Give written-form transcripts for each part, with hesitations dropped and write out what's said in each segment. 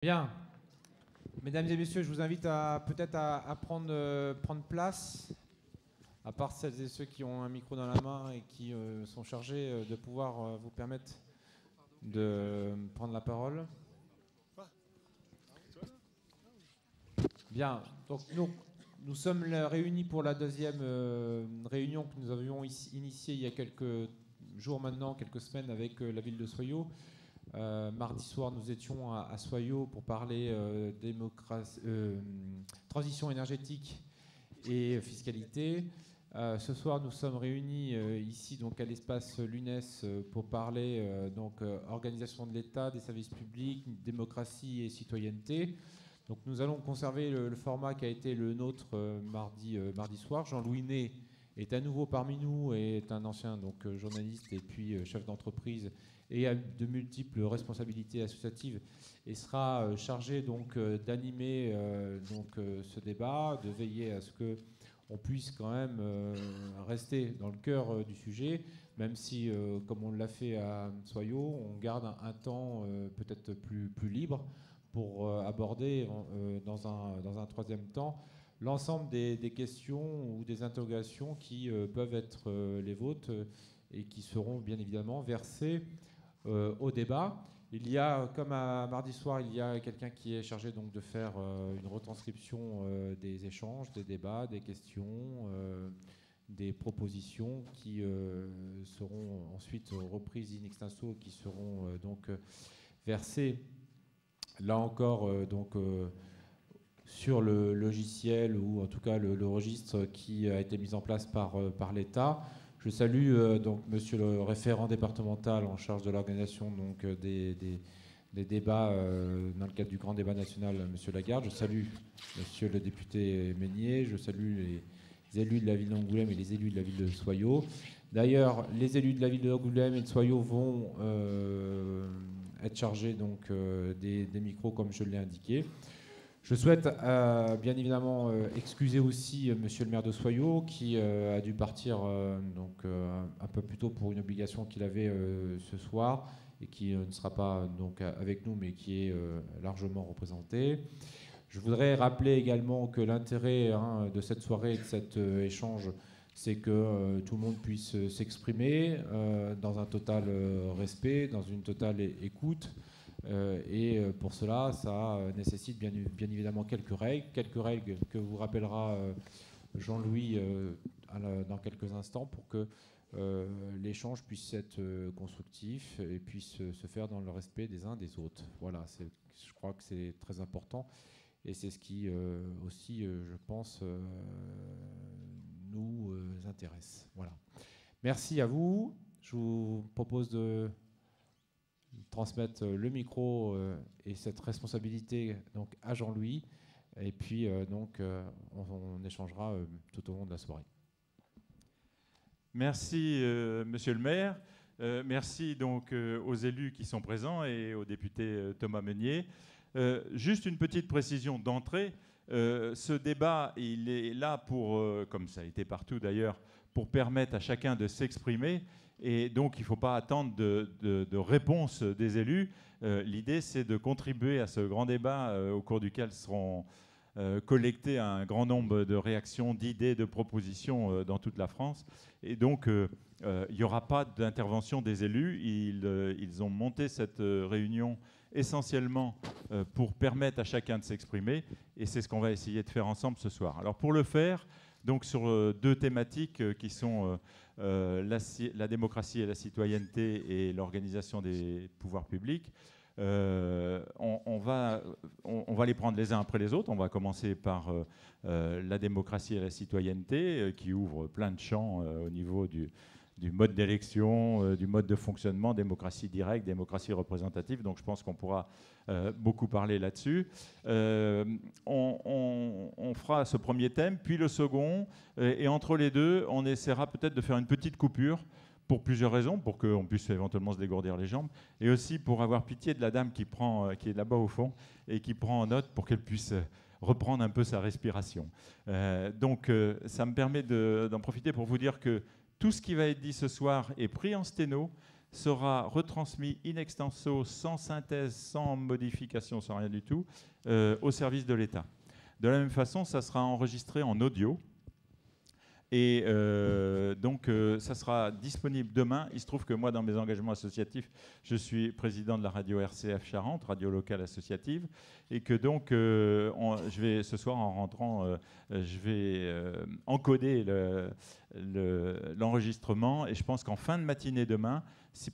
Bien. Mesdames et messieurs, je vous invite peut-être à prendre place, à part celles et ceux qui ont un micro dans la main et qui sont chargés de pouvoir vous permettre de prendre la parole. Bien. Donc nous sommes réunis pour la deuxième réunion que nous avions initiée il y a quelques jours maintenant, quelques semaines avec la ville de Soyaux. Mardi soir, nous étions à Soyaux pour parler transition énergétique et fiscalité. Ce soir, nous sommes réunis ici donc, à l'espace Lunès pour parler organisation de l'État, des services publics, démocratie et citoyenneté. Donc, nous allons conserver le format qui a été le nôtre mardi soir. Jean-Louis Ney est à nouveau parmi nous et est un ancien journaliste et puis chef d'entreprise et a de multiples responsabilités associatives et sera chargé d'animer ce débat, de veiller à ce qu'on puisse quand même rester dans le cœur du sujet, même si, comme on l'a fait à Soyaux, on garde un temps peut-être plus libre pour aborder dans un troisième temps l'ensemble des questions ou des interrogations qui peuvent être les vôtres et qui seront bien évidemment versées au débat. Il y a, comme à mardi soir, il y a quelqu'un qui est chargé donc de faire une retranscription des échanges, des débats, des questions, des propositions qui seront ensuite reprises in extenso, qui seront versées là encore sur le logiciel ou en tout cas le registre qui a été mis en place par l'État. Je salue monsieur le référent départemental en charge de l'organisation des débats dans le cadre du grand débat national, monsieur Lagarde. Je salue monsieur le député Meignier. Je salue les élus de la ville d'Angoulême et les élus de la ville de Soyaux. D'ailleurs, les élus de la ville d'Angoulême et de Soyaux vont être chargés des micros comme je l'ai indiqué. Je souhaite bien évidemment excuser aussi monsieur le maire de Soyaux qui a dû partir un peu plus tôt pour une obligation qu'il avait ce soir et qui ne sera pas avec nous mais qui est largement représenté. Je voudrais rappeler également que l'intérêt de cette soirée et de cet échange, c'est que tout le monde puisse s'exprimer dans un total respect, dans une totale écoute. Et pour cela, ça nécessite bien évidemment quelques règles que vous rappellera Jean-Louis dans quelques instants pour que l'échange puisse être constructif et puisse se faire dans le respect des uns des autres. Voilà, je crois que c'est très important et c'est ce qui aussi, je pense, nous intéresse. Voilà. Merci à vous. Je vous propose de transmettre le micro et cette responsabilité à Jean-Louis. Et puis, on échangera tout au long de la soirée. Merci, monsieur le maire. Merci aux élus qui sont présents et au député Thomas Meignier. Juste une petite précision d'entrée. Ce débat, il est là pour, comme ça a été partout d'ailleurs, pour permettre à chacun de s'exprimer. Et donc, il ne faut pas attendre de réponse des élus. L'idée, c'est de contribuer à ce grand débat au cours duquel seront collectées un grand nombre de réactions, d'idées, de propositions dans toute la France. Et donc, il n'y aura pas d'intervention des élus. Ils ont monté cette réunion essentiellement pour permettre à chacun de s'exprimer. Et c'est ce qu'on va essayer de faire ensemble ce soir. Alors, pour le faire, sur deux thématiques qui sont la démocratie et la citoyenneté et l'organisation des pouvoirs publics. On va les prendre les uns après les autres. On va commencer par la démocratie et la citoyenneté qui ouvre plein de champs au niveau du mode d'élection, du mode de fonctionnement, démocratie directe, démocratie représentative. Donc je pense qu'on pourra beaucoup parler là-dessus. On fera ce premier thème, puis le second, et entre les deux, on essaiera peut-être de faire une petite coupure pour plusieurs raisons, pour qu'on puisse éventuellement se dégourdir les jambes, et aussi pour avoir pitié de la dame qui est là-bas au fond, et qui prend en note pour qu'elle puisse reprendre un peu sa respiration. Ça me permet d'en profiter pour vous dire que tout ce qui va être dit ce soir est pris en sténo. sera retransmis in extenso, sans synthèse, sans modification, sans rien du tout, au service de l'État. De la même façon, ça sera enregistré en audio. Et donc, ça sera disponible demain. Il se trouve que moi, dans mes engagements associatifs, je suis président de la radio RCF Charente, radio locale associative, et que donc, je vais, ce soir, en rentrant, je vais encoder l'enregistrement. Et je pense qu'en fin de matinée demain,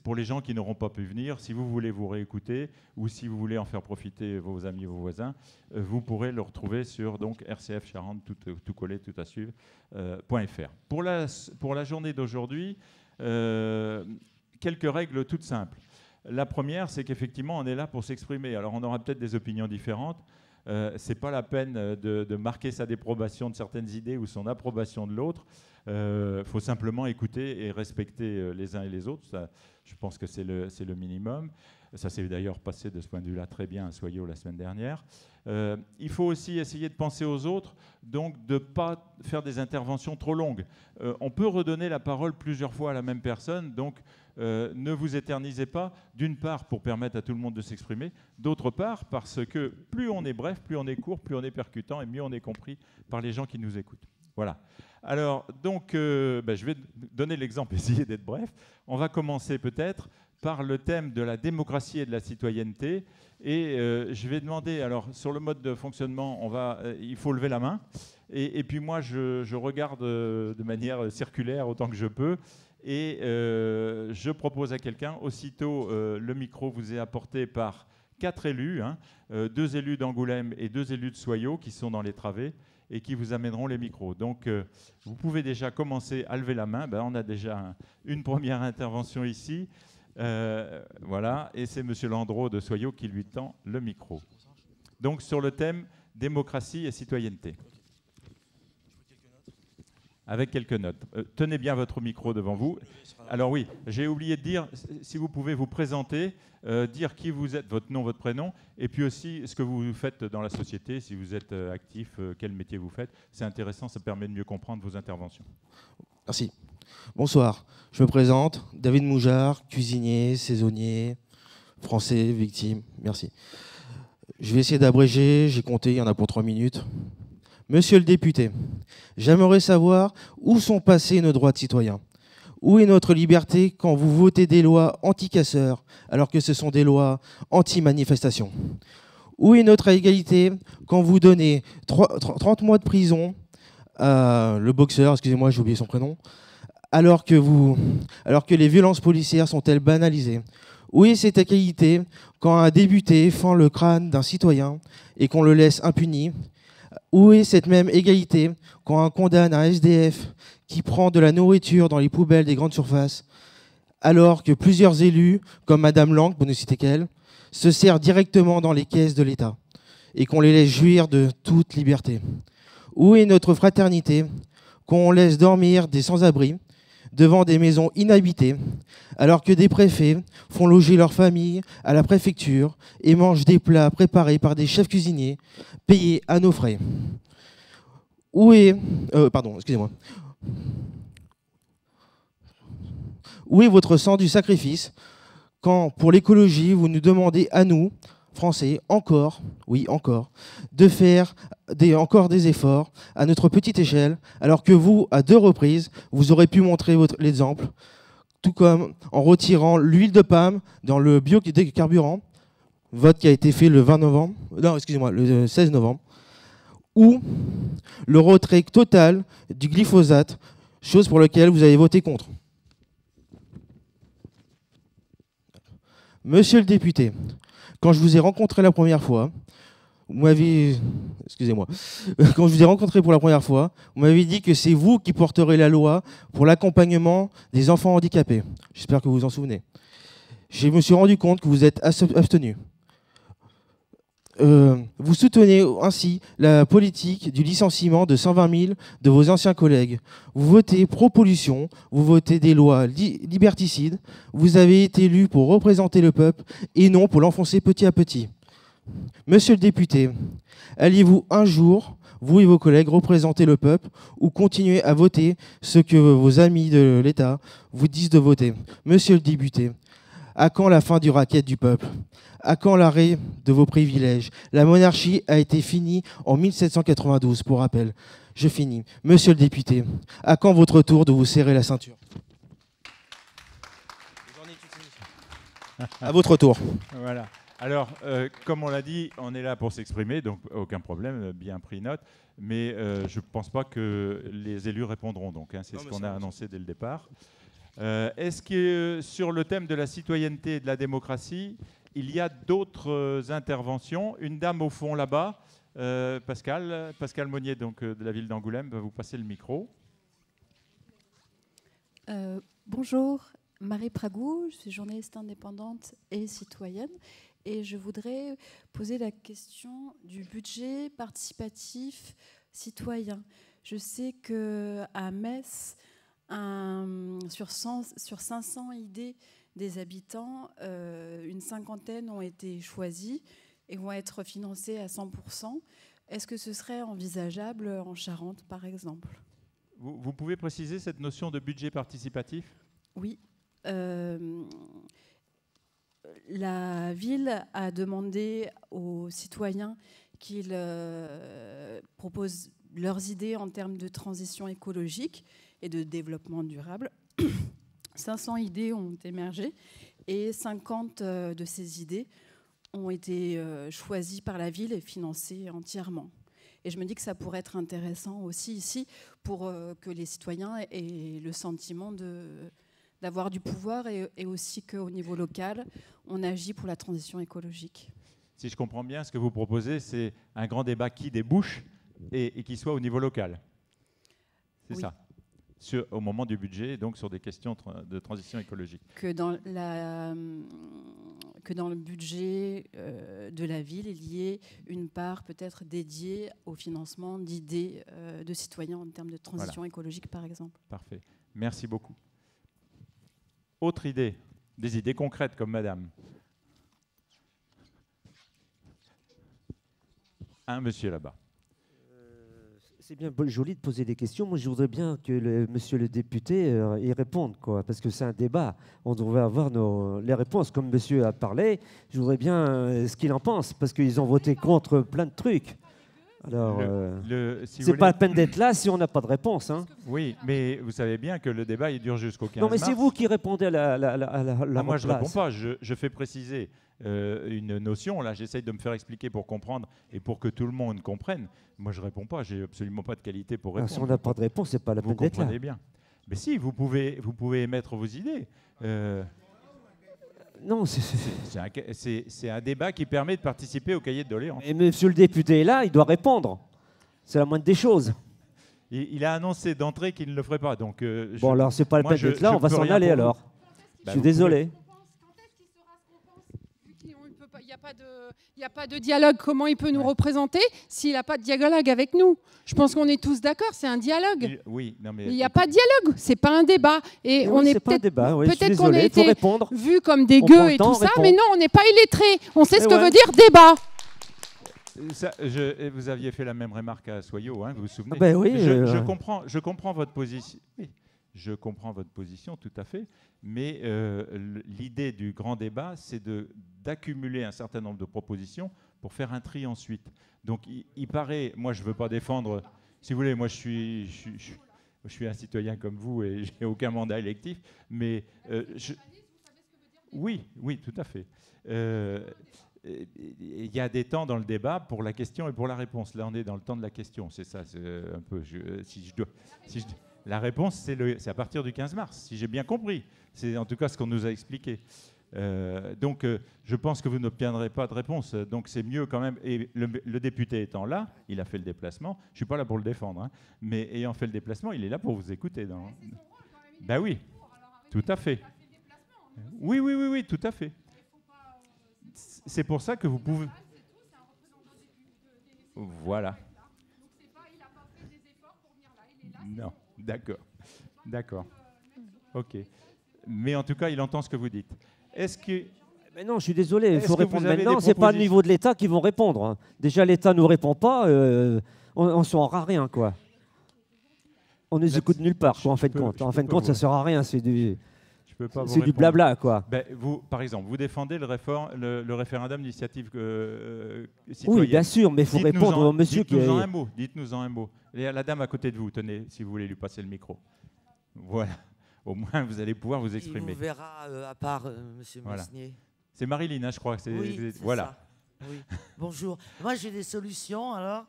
pour les gens qui n'auront pas pu venir, si vous voulez vous réécouter ou si vous voulez en faire profiter vos amis, vos voisins, vous pourrez le retrouver sur donc, RCF Charente, tout collé, tout à suivre, .fr. Pour la journée d'aujourd'hui, quelques règles toutes simples. La première, c'est qu'effectivement, on est là pour s'exprimer. Alors, on aura peut-être des opinions différentes. Ce n'est pas la peine de marquer sa déprobation de certaines idées ou son approbation de l'autre. Faut simplement écouter et respecter les uns et les autres. Ça, je pense que c'est le minimum. Ça s'est d'ailleurs passé de ce point de vue-là très bien à Soyaux la semaine dernière. Il faut aussi essayer de penser aux autres, donc de ne pas faire des interventions trop longues. On peut redonner la parole plusieurs fois à la même personne, donc ne vous éternisez pas, d'une part pour permettre à tout le monde de s'exprimer, d'autre part parce que plus on est bref, plus on est court, plus on est percutant et mieux on est compris par les gens qui nous écoutent. Voilà. Alors, donc, je vais donner l'exemple, essayer d'être bref. On va commencer peut-être par le thème de la démocratie et de la citoyenneté. Et je vais demander, alors, sur le mode de fonctionnement, il faut lever la main. Et puis moi, je regarde de manière circulaire autant que je peux. Et je propose à quelqu'un, aussitôt le micro vous est apporté par 4 élus, 2 élus d'Angoulême et 2 élus de Soyaux qui sont dans les travées, et qui vous amèneront les micros. Donc, vous pouvez déjà commencer à lever la main. On a déjà une première intervention ici. Voilà, et c'est M. Landreau de Soyaux qui lui tend le micro. Donc, sur le thème démocratie et citoyenneté. Avec quelques notes. Tenez bien votre micro devant vous. Alors oui, j'ai oublié de dire, si vous pouvez vous présenter, dire qui vous êtes, votre nom, votre prénom, et puis aussi ce que vous faites dans la société, si vous êtes actif, quel métier vous faites. C'est intéressant, ça permet de mieux comprendre vos interventions. Merci. Bonsoir, je me présente, David Moujard, cuisinier, saisonnier, français, victime, merci. Je vais essayer d'abréger, j'ai compté, il y en a pour 3 minutes. Monsieur le député, j'aimerais savoir où sont passés nos droits de citoyens. Où est notre liberté quand vous votez des lois anti-casseurs alors que ce sont des lois anti-manifestation? Où est notre égalité quand vous donnez 30 mois de prison à le boxeur, excusez-moi, j'ai oublié son prénom, alors que les violences policières sont-elles banalisées? Où est cette égalité quand un député fend le crâne d'un citoyen et qu'on le laisse impuni? Où est cette même égalité quand on condamne un SDF qui prend de la nourriture dans les poubelles des grandes surfaces, alors que plusieurs élus, comme Madame Lang, pour ne citer qu'elle, se servent directement dans les caisses de l'État et qu'on les laisse jouir de toute liberté? Où est notre fraternité quand on laisse dormir des sans-abri devant des maisons inhabitées, alors que des préfets font loger leurs familles à la préfecture et mangent des plats préparés par des chefs cuisiniers payés à nos frais? Où est... excusez-moi. Où est votre sens du sacrifice quand, pour l'écologie, vous nous demandez à nous, Français, encore, de faire encore des efforts à notre petite échelle, alors que vous, à 2 reprises, vous aurez pu montrer l'exemple, tout comme en retirant l'huile de palme dans le biocarburant, vote qui a été fait le 16 novembre, ou le retrait total du glyphosate, chose pour laquelle vous avez voté contre. Monsieur le député, quand je vous ai rencontré la première fois, quand je vous ai rencontré pour la première fois, vous m'avez dit que c'est vous qui porterez la loi pour l'accompagnement des enfants handicapés. J'espère que vous vous en souvenez. Je me suis rendu compte que vous êtes abstenu. Vous soutenez ainsi la politique du licenciement de 120 000 de vos anciens collègues. Vous votez pro-pollution, vous votez des lois liberticides. Vous avez été élu pour représenter le peuple et non pour l'enfoncer petit à petit. Monsieur le député, alliez-vous un jour, vous et vos collègues, représenter le peuple ou continuer à voter ce que vos amis de l'État vous disent de voter? Monsieur le député, À quand la fin du racket du peuple? À quand l'arrêt de vos privilèges? La monarchie a été finie en 1792, pour rappel. Je finis. Monsieur le député, à quand votre tour de vous serrer la ceinture? À votre tour. Voilà. Alors, comme on l'a dit, on est là pour s'exprimer, donc aucun problème, bien pris note. Mais je ne pense pas que les élus répondront, donc. Hein, c'est ce qu'on a annoncé dès le départ. Est-ce que sur le thème de la citoyenneté et de la démocratie, il y a d'autres interventions? Une dame au fond là-bas, Pascal Monnier, donc, de la ville d'Angoulême, va vous passer le micro. Bonjour, Marie Pragou, je suis journaliste indépendante et citoyenne. Et je voudrais poser la question du budget participatif citoyen. Je sais qu'à Metz, sur 500 idées des habitants, une cinquantaine ont été choisies et vont être financées à 100%. Est-ce que ce serait envisageable en Charente, par exemple? Vous pouvez préciser cette notion de budget participatif? Oui. La ville a demandé aux citoyens qu'ils proposent leurs idées en termes de transition écologique et de développement durable. 500 idées ont émergé et 50 de ces idées ont été choisies par la ville et financées entièrement. Et je me dis que ça pourrait être intéressant aussi ici pour que les citoyens aient le sentiment d'avoir du pouvoir et aussi qu'au niveau local, on agit pour la transition écologique. Si je comprends bien, ce que vous proposez, c'est un grand débat qui débouche et qui soit au niveau local. C'est ça, au moment du budget, donc sur des questions de transition écologique. Que dans le budget de la ville, il y ait une part peut-être dédiée au financement d'idées de citoyens en termes de transition écologique, par exemple. Parfait. Merci beaucoup. Autre idée, des idées concrètes comme madame. Un monsieur là-bas. C'est bien joli de poser des questions. Moi, je voudrais bien que monsieur le député y réponde, quoi, parce que c'est un débat. On devrait avoir les réponses. Comme monsieur a parlé, je voudrais bien ce qu'il en pense, parce qu'ils ont voté contre plein de trucs. Alors, c'est pas la peine d'être là si on n'a pas de réponse. Hein. Oui, mais vous savez bien que le débat il dure jusqu'au 15 mars. Non, mais c'est vous qui répondez à la moi, je ne réponds pas. Je fais préciser une notion. Là, j'essaye de me faire expliquer pour comprendre et pour que tout le monde comprenne. Moi, je ne réponds pas. Je n'ai absolument pas de qualité pour répondre. Si on n'a pas de réponse, ce n'est pas la peine d'être là. Vous comprenez bien. Mais si, vous pouvez émettre vos idées. Non, c'est un débat qui permet de participer au cahier de doléances. Et monsieur le député est là, il doit répondre. C'est la moindre des choses. Il a annoncé d'entrée qu'il ne le ferait pas. Donc, bon, alors, c'est pas la peine d'être là, on va s'en aller alors. Je suis désolé. Il n'y a pas de dialogue. Comment il peut nous représenter s'il n'a pas de dialogue avec nous? Je pense qu'on est tous d'accord, c'est un dialogue. Oui, non mais... Il n'y a pas de dialogue, c'est pas un débat. Et on est peut-être qu'on a été vus comme des gueux et tout ça, mais non, on n'est pas illettrés. On sait ce que veut dire débat. Vous aviez fait la même remarque à Soyot, hein, vous vous souvenez? Oui, je comprends votre position. Oui, je comprends votre position, tout à fait. Mais l'idée du grand débat, c'est d'accumuler un certain nombre de propositions pour faire un tri ensuite. Donc, il paraît, moi, je ne veux pas défendre, si vous voulez, moi, je suis un citoyen comme vous et je n'ai aucun mandat électif, mais... Oui, tout à fait. Il y a des temps dans le débat pour la question et pour la réponse. Là, on est dans le temps de la question, c'est ça, c'est un peu... La réponse, c'est à partir du 15 mars, si j'ai bien compris. C'est en tout cas ce qu'on nous a expliqué. Donc, je pense que vous n'obtiendrez pas de réponse. Donc, c'est mieux quand même. Et le député étant là, il a fait le déplacement. Je ne suis pas là pour le défendre, hein, mais ayant fait le déplacement, il est là pour vous écouter. Ben oui, tout à fait. Oui, tout à fait. C'est pour ça que vous pouvez... Voilà. Non, d'accord. Ok. Mais en tout cas, il entend ce que vous dites. Est-ce que... Mais non, je suis désolé, il faut répondre maintenant. Ce n'est pas le niveau de l'État qui vont répondre. Hein. Déjà, l'État ne nous répond pas, on ne saura rien, quoi. On ne nous écoute nulle part, quoi, en fin de compte. En fin de compte, ça ne sert à rien. Je peux pas vous C'est du répondre. blabla, quoi. Ben, vous, par exemple, vous défendez le référendum d'initiative citoyenne. Oui, bien sûr, mais il faut Dites-nous répondre au monsieur qui Dites-nous en est... un mot. Dites-nous en un mot. Et la dame à côté de vous, tenez, si vous voulez lui passer le micro. Voilà. Au moins, vous allez pouvoir vous exprimer. Il nous verra à part Monsieur Voilà. Mesnier. C'est Marilyn, hein, je crois. Oui, voilà. ça. Oui. Bonjour. Moi, j'ai des solutions. Alors,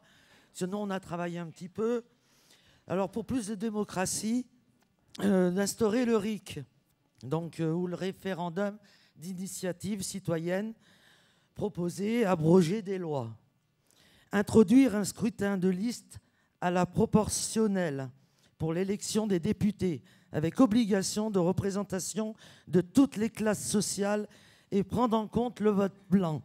sinon, on a travaillé un petit peu. Alors, pour plus de démocratie, d'instaurer le RIC, donc ou le référendum d'initiative citoyenne, proposer, abroger des lois, introduire un scrutin de liste à la proportionnelle pour l'élection des députés, avec obligation de représentation de toutes les classes sociales et prendre en compte le vote blanc.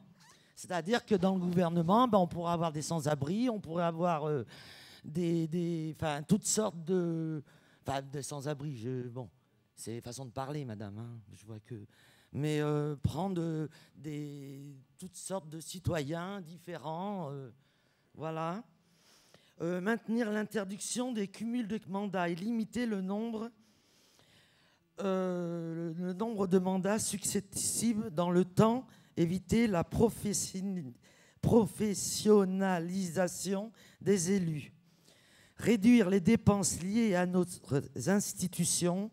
C'est-à-dire que dans le gouvernement, on pourra avoir des sans-abri, on pourrait avoir toutes sortes de sans-abri. Bon, c'est façon de parler, madame. Hein, je vois que, mais prendre toutes sortes de citoyens différents, voilà. Maintenir l'interdiction des cumuls de mandats et limiter le nombre de mandats successifs dans le temps. Éviter la professionnalisation des élus. Réduire les dépenses liées à nos institutions,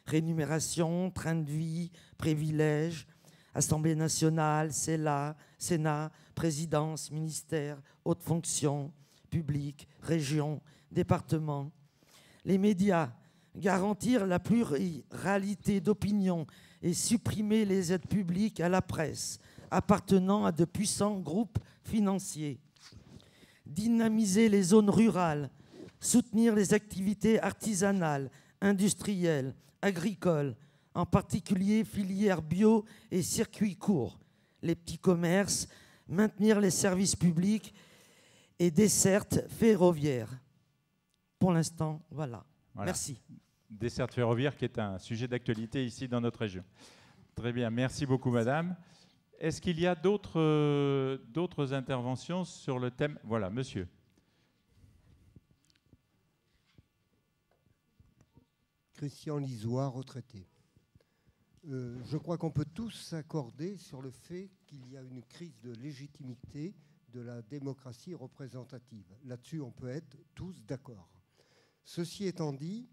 rémunération, train de vie, privilèges, Assemblée nationale, Sénat, présidence, ministère, haute fonction, public, région, département. Les médias, garantir la pluralité d'opinion et supprimer les aides publiques à la presse appartenant à de puissants groupes financiers. Dynamiser les zones rurales, soutenir les activités artisanales, industrielles, agricoles, en particulier filières bio et circuits courts, les petits commerces, maintenir les services publics et dessertes ferroviaires. Pour l'instant, voilà. Merci. Desserte ferroviaire qui est un sujet d'actualité ici dans notre région. Très bien, merci beaucoup madame. Est-ce qu'il y a d'autres interventions sur le thème? Voilà, monsieur. Christian Lisois, retraité. Je crois qu'on peut tous s'accorder sur le fait qu'il y a une crise de légitimité de la démocratie représentative. Là-dessus, on peut être tous d'accord. Ceci étant dit,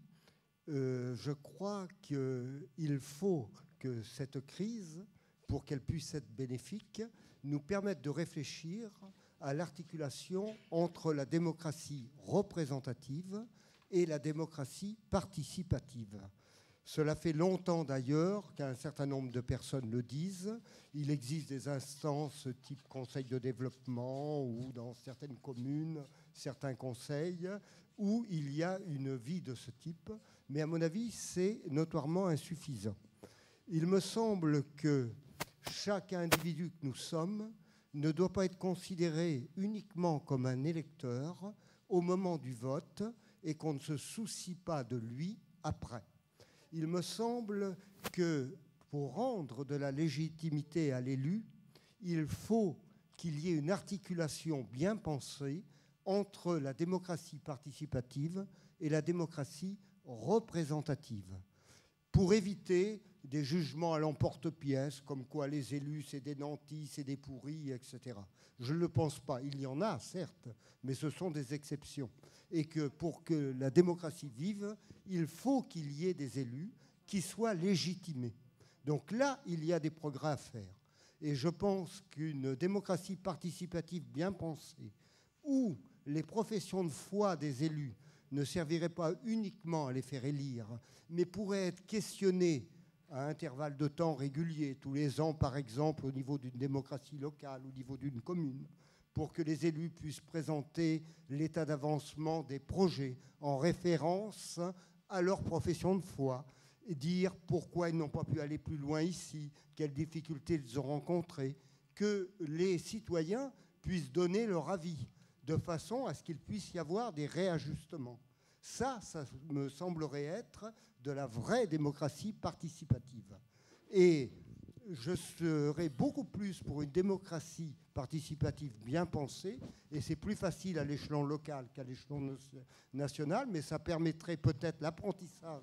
je crois qu'il faut que cette crise, pour qu'elle puisse être bénéfique, nous permette de réfléchir à l'articulation entre la démocratie représentative et la démocratie participative. Cela fait longtemps d'ailleurs qu'un certain nombre de personnes le disent. Il existe des instances type conseil de développement ou dans certaines communes, certains conseils, où il y a une vie de ce type. Mais à mon avis, c'est notoirement insuffisant. Il me semble que chaque individu que nous sommes ne doit pas être considéré uniquement comme un électeur au moment du vote et qu'on ne se soucie pas de lui après. Il me semble que pour rendre de la légitimité à l'élu, il faut qu'il y ait une articulation bien pensée entre la démocratie participative et la démocratie représentative, pour éviter des jugements à l'emporte-pièce, comme quoi les élus, c'est des nantis, c'est des pourris, etc. Je ne le pense pas. Il y en a, certes, mais ce sont des exceptions. Et que pour que la démocratie vive, il faut qu'il y ait des élus qui soient légitimés. Donc là, il y a des progrès à faire. Et je pense qu'une démocratie participative bien pensée, où les professions de foi des élus ne serviraient pas uniquement à les faire élire, mais pourraient être questionnées à intervalles de temps réguliers, tous les ans par exemple au niveau d'une démocratie locale, au niveau d'une commune, pour que les élus puissent présenter l'état d'avancement des projets en référence à leur profession de foi, et dire pourquoi ils n'ont pas pu aller plus loin ici, quelles difficultés ils ont rencontrées, que les citoyens puissent donner leur avis, de façon à ce qu'il puisse y avoir des réajustements. Ça me semblerait être de la vraie démocratie participative. Et je serais beaucoup plus pour une démocratie participative bien pensée, et c'est plus facile à l'échelon local qu'à l'échelon national, mais ça permettrait peut-être l'apprentissage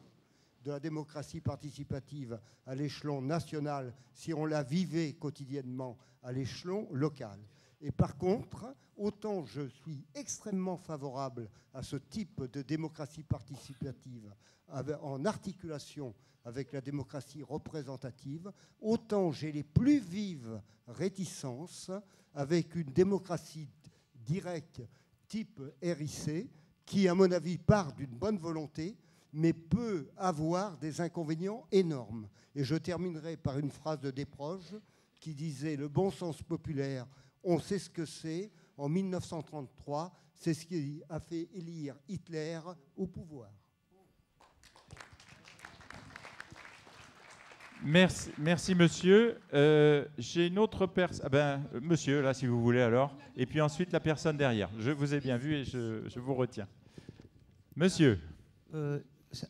de la démocratie participative à l'échelon national si on la vivait quotidiennement à l'échelon local. Et par contre, autant je suis extrêmement favorable à ce type de démocratie participative en articulation avec la démocratie représentative, autant j'ai les plus vives réticences avec une démocratie directe type RIC qui, à mon avis, part d'une bonne volonté, mais peut avoir des inconvénients énormes. Et je terminerai par une phrase de Desproges qui disait « Le bon sens populaire, on sait ce que c'est. En 1933, c'est ce qui a fait élire Hitler au pouvoir. » Merci monsieur. J'ai une autre personne. Monsieur, là, si vous voulez, alors. Et puis ensuite, la personne derrière. Je vous ai bien vu et je vous retiens. Monsieur.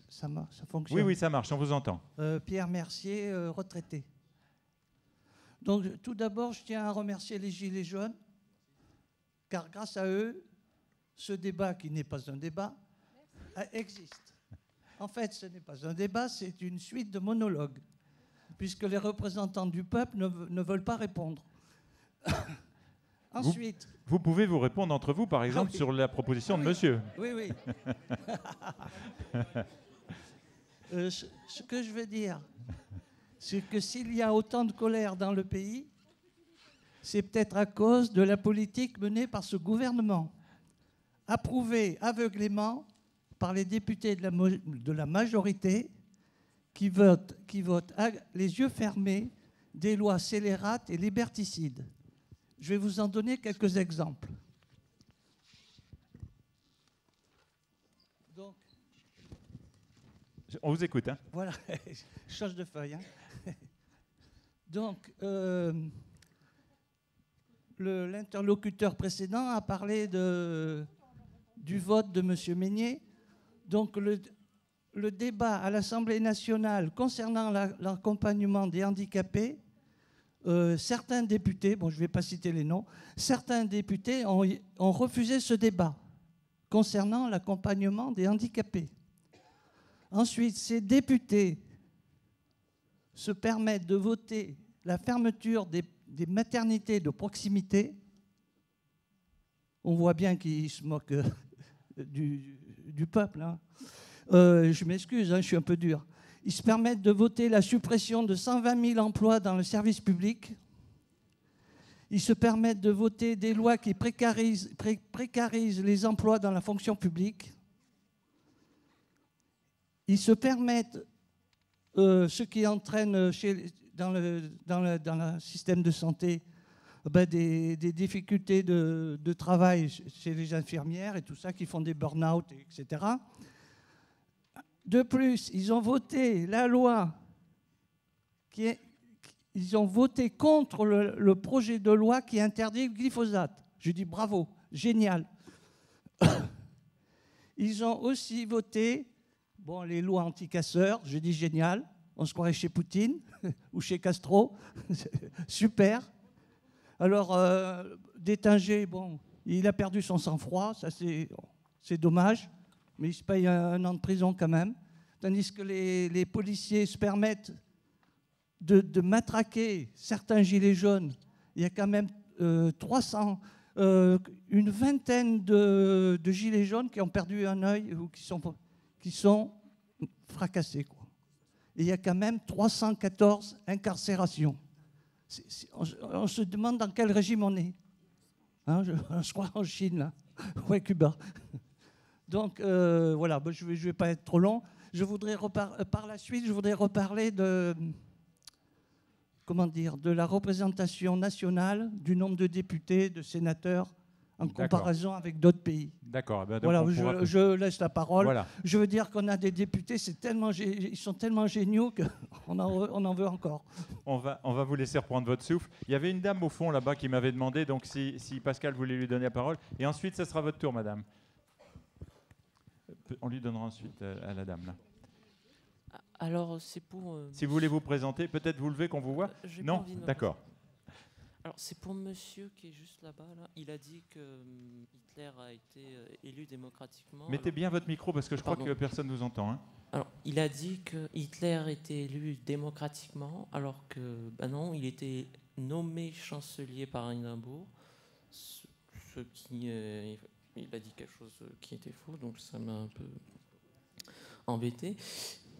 Ça marche, ça fonctionne. Oui, oui, ça marche, on vous entend. Pierre Mercier, retraité. Donc, tout d'abord, je tiens à remercier les Gilets jaunes, car grâce à eux, ce débat, qui n'est pas un débat, existe. En fait, ce n'est pas un débat, c'est une suite de monologues, puisque les représentants du peuple ne veulent pas répondre. Ensuite... Vous pouvez vous répondre entre vous, par exemple, sur la proposition de monsieur. Oui, oui. Ce que je veux dire, c'est que s'il y a autant de colère dans le pays, c'est peut-être à cause de la politique menée par ce gouvernement, approuvée aveuglément par les députés de la majorité qui votent les yeux fermés des lois scélérates et liberticides. Je vais vous en donner quelques exemples. Donc, on vous écoute. Hein. Voilà, je change de feuille. Hein. Donc, l'interlocuteur précédent a parlé du vote de M. Meignet. Donc, le débat à l'Assemblée nationale concernant l'accompagnement des handicapés, certains députés, bon, je ne vais pas citer les noms, certains députés ont refusé ce débat concernant l'accompagnement des handicapés. Ensuite, ces députés se permettent de voter la fermeture des maternités de proximité. On voit bien qu'ils se moquent du peuple. Hein. Je m'excuse, hein, je suis un peu dur. Ils se permettent de voter la suppression de 120 000 emplois dans le service public. Ils se permettent de voter des lois qui précarisent les emplois dans la fonction publique. Ils se permettent, ce qui entraîne dans le système de santé des difficultés de travail chez les infirmières et tout ça, qui font des burn-out, etc. De plus, ils ont voté la loi, ils ont voté contre le projet de loi qui interdit le glyphosate. Je dis bravo, génial. Ils ont aussi voté les lois anti-casseurs, je dis génial. On se croirait chez Poutine ou chez Castro. Super. Alors, Détinger, il a perdu son sang-froid, ça c'est dommage. Mais il se paye 1 an de prison quand même. Tandis que les policiers se permettent de matraquer certains gilets jaunes. Il y a quand même une vingtaine de gilets jaunes qui ont perdu un œil ou qui sont fracassés. Quoi. Et il y a quand même 314 incarcérations. On se demande dans quel régime on est. Hein, je crois en Chine, là. Ouais, Cuba. Donc, voilà, je ne vais pas être trop long. Je voudrais par la suite, je voudrais reparler de la représentation nationale, du nombre de députés, de sénateurs, en comparaison avec d'autres pays. D'accord. Voilà, je laisse la parole. Voilà. Je veux dire qu'on a des députés, ils sont tellement géniaux qu'on en veut encore. On va vous laisser reprendre votre souffle. Il y avait une dame au fond là-bas qui m'avait demandé, donc si Pascal voulait lui donner la parole. Et ensuite, ce sera votre tour, madame. On lui donnera ensuite à la dame là. Alors, c'est pour... Si vous voulez vous présenter, peut-être vous levez qu'on vous voit. Non, d'accord. Alors, c'est pour monsieur qui est juste là-bas. Là. Il a dit que Hitler a été élu démocratiquement. Mettez bien votre micro parce que je crois que personne ne vous entend. Hein. Alors, il a dit que Hitler était élu démocratiquement, alors que, non, il était nommé chancelier par Hindenburg. Ce qui, il a dit quelque chose qui était faux, donc ça m'a un peu embêté.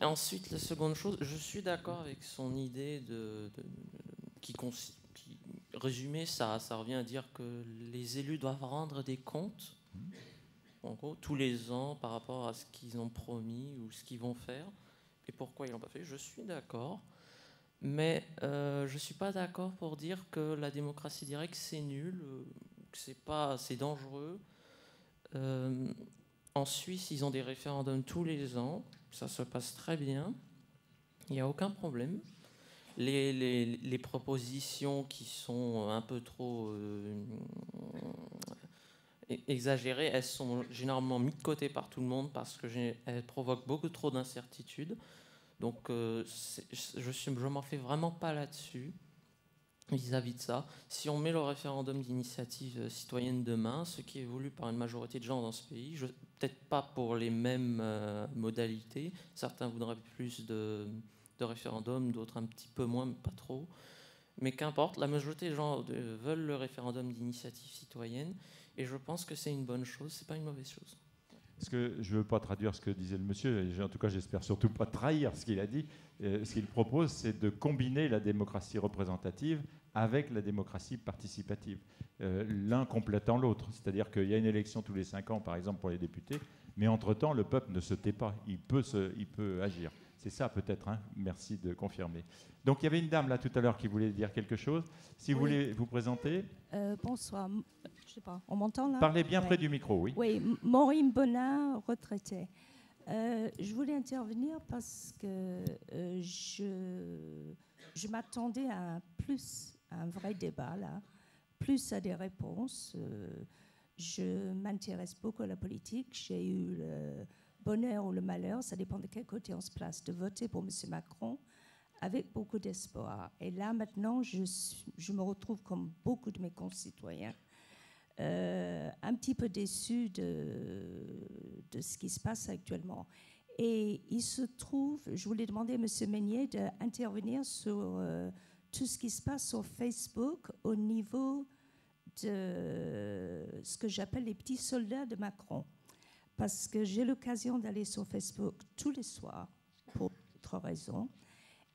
Et ensuite, la seconde chose, je suis d'accord avec son idée qui résumé, ça revient à dire que les élus doivent rendre des comptes, en gros, tous les ans par rapport à ce qu'ils ont promis ou ce qu'ils vont faire et pourquoi ils l'ont pas fait. Je suis d'accord, mais je ne suis pas d'accord pour dire que la démocratie directe, c'est nul, que c'est dangereux. En Suisse, ils ont des référendums tous les ans. Ça se passe très bien. Il n'y a aucun problème. Les propositions qui sont un peu trop exagérées, elles sont généralement mises de côté par tout le monde parce qu'elles provoquent beaucoup trop d'incertitudes. Donc je m'en fais vraiment pas là-dessus vis-à-vis de ça. Si on met le référendum d'initiative citoyenne demain, ce qui est voulu par une majorité de gens dans ce pays, peut-être pas pour les mêmes modalités, certains voudraient plus de référendum, d'autres un petit peu moins, mais pas trop. Mais qu'importe, la majorité des gens veulent le référendum d'initiative citoyenne, et je pense que c'est une bonne chose, c'est pas une mauvaise chose. Parce que je ne veux pas traduire ce que disait le monsieur, et en tout cas j'espère surtout pas trahir ce qu'il a dit. Ce qu'il propose, c'est de combiner la démocratie représentative avec la démocratie participative, l'un complétant l'autre. C'est-à-dire qu'il y a une élection tous les 5 ans, par exemple, pour les députés, mais entre-temps, le peuple ne se tait pas, il peut agir. C'est ça peut-être, hein. Merci de confirmer. Donc il y avait une dame là tout à l'heure qui voulait dire quelque chose. Si vous voulez vous présenter. Bonsoir, je sais pas, on m'entend là? Parlez bien près du micro, oui. Oui, Maureen Bonin, retraitée. Je voulais intervenir parce que je m'attendais à un vrai débat là, plus à des réponses. Je m'intéresse beaucoup à la politique. J'ai eu le bonheur ou le malheur, ça dépend de quel côté on se place, de voter pour M. Macron avec beaucoup d'espoir. Et là, maintenant, je me retrouve comme beaucoup de mes concitoyens, un petit peu déçu de ce qui se passe actuellement. Et il se trouve, je voulais demander à M. Meignet d'intervenir sur tout ce qui se passe sur Facebook au niveau de ce que j'appelle les petits soldats de Macron. Parce que j'ai l'occasion d'aller sur Facebook tous les soirs, pour d'autres raisons,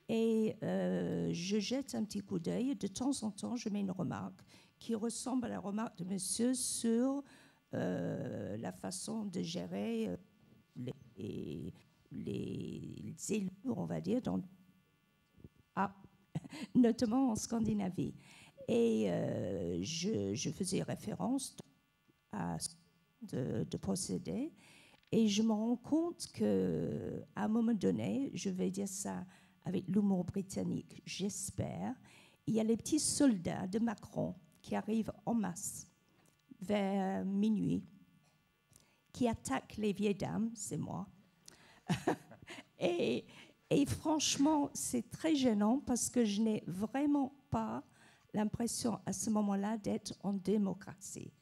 et je jette un petit coup d'œil. De temps en temps, je mets une remarque qui ressemble à la remarque de monsieur sur la façon de gérer les élus, on va dire, notamment en Scandinavie. Et je faisais référence à de procéder, et je me rends compte qu'à un moment donné, je vais dire ça avec l'humour britannique, j'espère, il y a les petits soldats de Macron qui arrivent en masse vers minuit, qui attaquent les vieilles dames, c'est moi. et franchement, c'est très gênant parce que je n'ai vraiment pas l'impression à ce moment-là d'être en démocratie.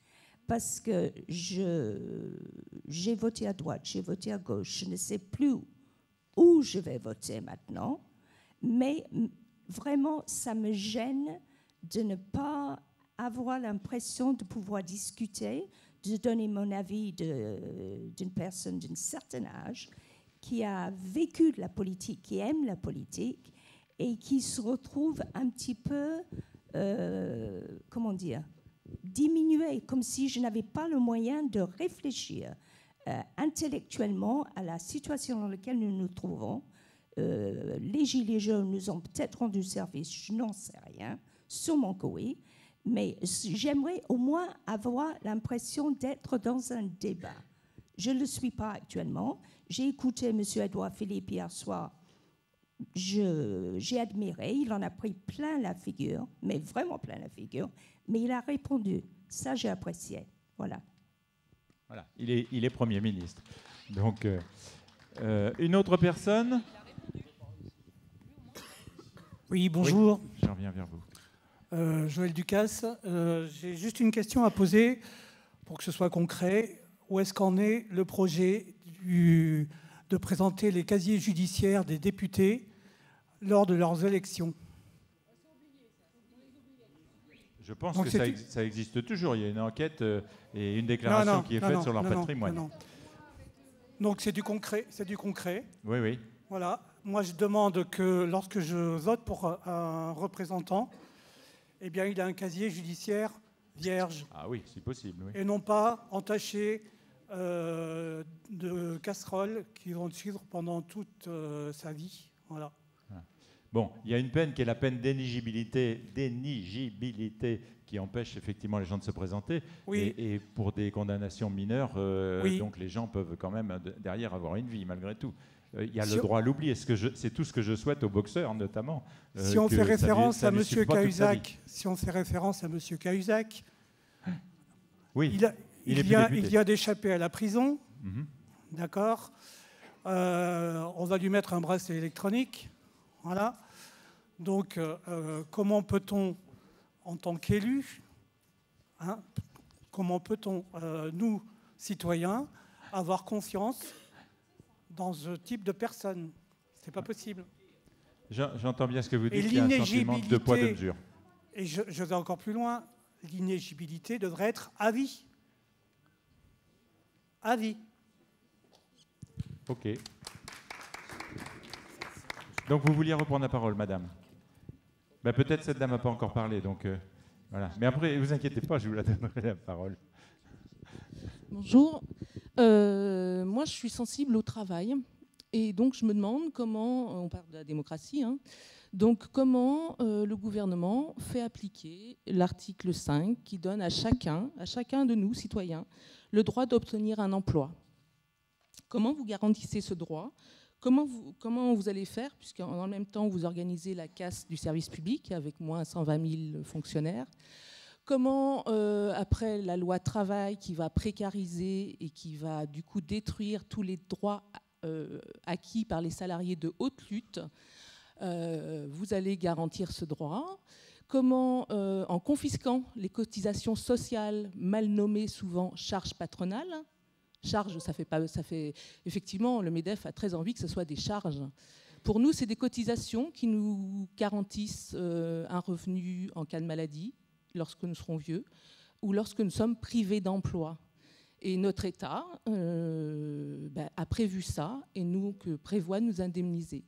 Parce que j'ai voté à droite, j'ai voté à gauche, je ne sais plus où je vais voter maintenant, mais vraiment, ça me gêne de ne pas avoir l'impression de pouvoir discuter, de donner mon avis d'une personne d'un certain âge qui a vécu de la politique, qui aime la politique et qui se retrouve un petit peu, comment dire, diminué, comme si je n'avais pas le moyen de réfléchir intellectuellement à la situation dans laquelle nous nous trouvons. Les Gilets jaunes nous ont peut-être rendu service, je n'en sais rien, sûrement que oui, mais j'aimerais au moins avoir l'impression d'être dans un débat. Je ne le suis pas actuellement. J'ai écouté M. Édouard Philippe hier soir. J'ai admiré, il en a pris plein la figure, mais vraiment plein la figure, mais il a répondu. Ça, j'ai apprécié. Voilà. Voilà, il est Premier ministre. Donc, une autre personne? Oui, bonjour. Oui, je reviens vers vous. Joël Ducasse, j'ai juste une question à poser pour que ce soit concret. Où est-ce qu'en est le projet de présenter les casiers judiciaires des députés lors de leurs élections? Je pense Donc que ça existe toujours. Il y a une enquête et une déclaration qui est faite sur leur patrimoine. Donc c'est du concret, c'est du concret. Oui, oui. Voilà. Moi, je demande que lorsque je vote pour un représentant, eh bien, il a un casier judiciaire vierge. Ah oui, c'est possible. Oui. Et non pas entaché de casseroles qui vont le suivre pendant toute sa vie. Voilà. Bon, il y a une peine qui est la peine d'éligibilité qui empêche effectivement les gens de se présenter. Oui. Et pour des condamnations mineures, oui. donc les gens peuvent quand même derrière avoir une vie malgré tout. Il y a le droit à l'oubli. C'est tout ce que je souhaite aux boxeurs notamment. Si on fait référence à M. Cahuzac, oui, il vient d'échapper à la prison, d'accord. On va lui mettre un bracelet électronique, voilà. Donc, comment peut-on, en tant qu'élu, comment peut-on, nous, citoyens, avoir confiance dans ce type de personne? C'est pas possible. J'entends bien ce que vous dites, il y a un sentiment de poids de mesure. Et je vais encore plus loin, l'inéligibilité devrait être à vie. À vie. Ok. Donc vous vouliez reprendre la parole, madame. Ben, peut-être cette dame n'a pas encore parlé, donc voilà. Mais après, ne vous inquiétez pas, je vous la donnerai la parole. Bonjour. Moi, je suis sensible au travail. Et donc, je me demande comment, on parle de la démocratie, donc comment le gouvernement fait appliquer l'article 5 qui donne à chacun de nous, citoyens, le droit d'obtenir un emploi. Comment vous garantissez ce droit ? Comment vous allez faire, puisqu'en même temps, vous organisez la casse du service public avec moins 120 000 fonctionnaires. Comment, après la loi travail qui va précariser et qui va du coup détruire tous les droits acquis par les salariés de haute lutte, vous allez garantir ce droit? Comment, en confisquant les cotisations sociales mal nommées souvent charges patronales, charges, ça fait effectivement, le MEDEF a très envie que ce soit des charges. Pour nous, c'est des cotisations qui nous garantissent un revenu en cas de maladie, lorsque nous serons vieux, ou lorsque nous sommes privés d'emploi. Et notre État a prévu ça et prévoit de nous indemniser.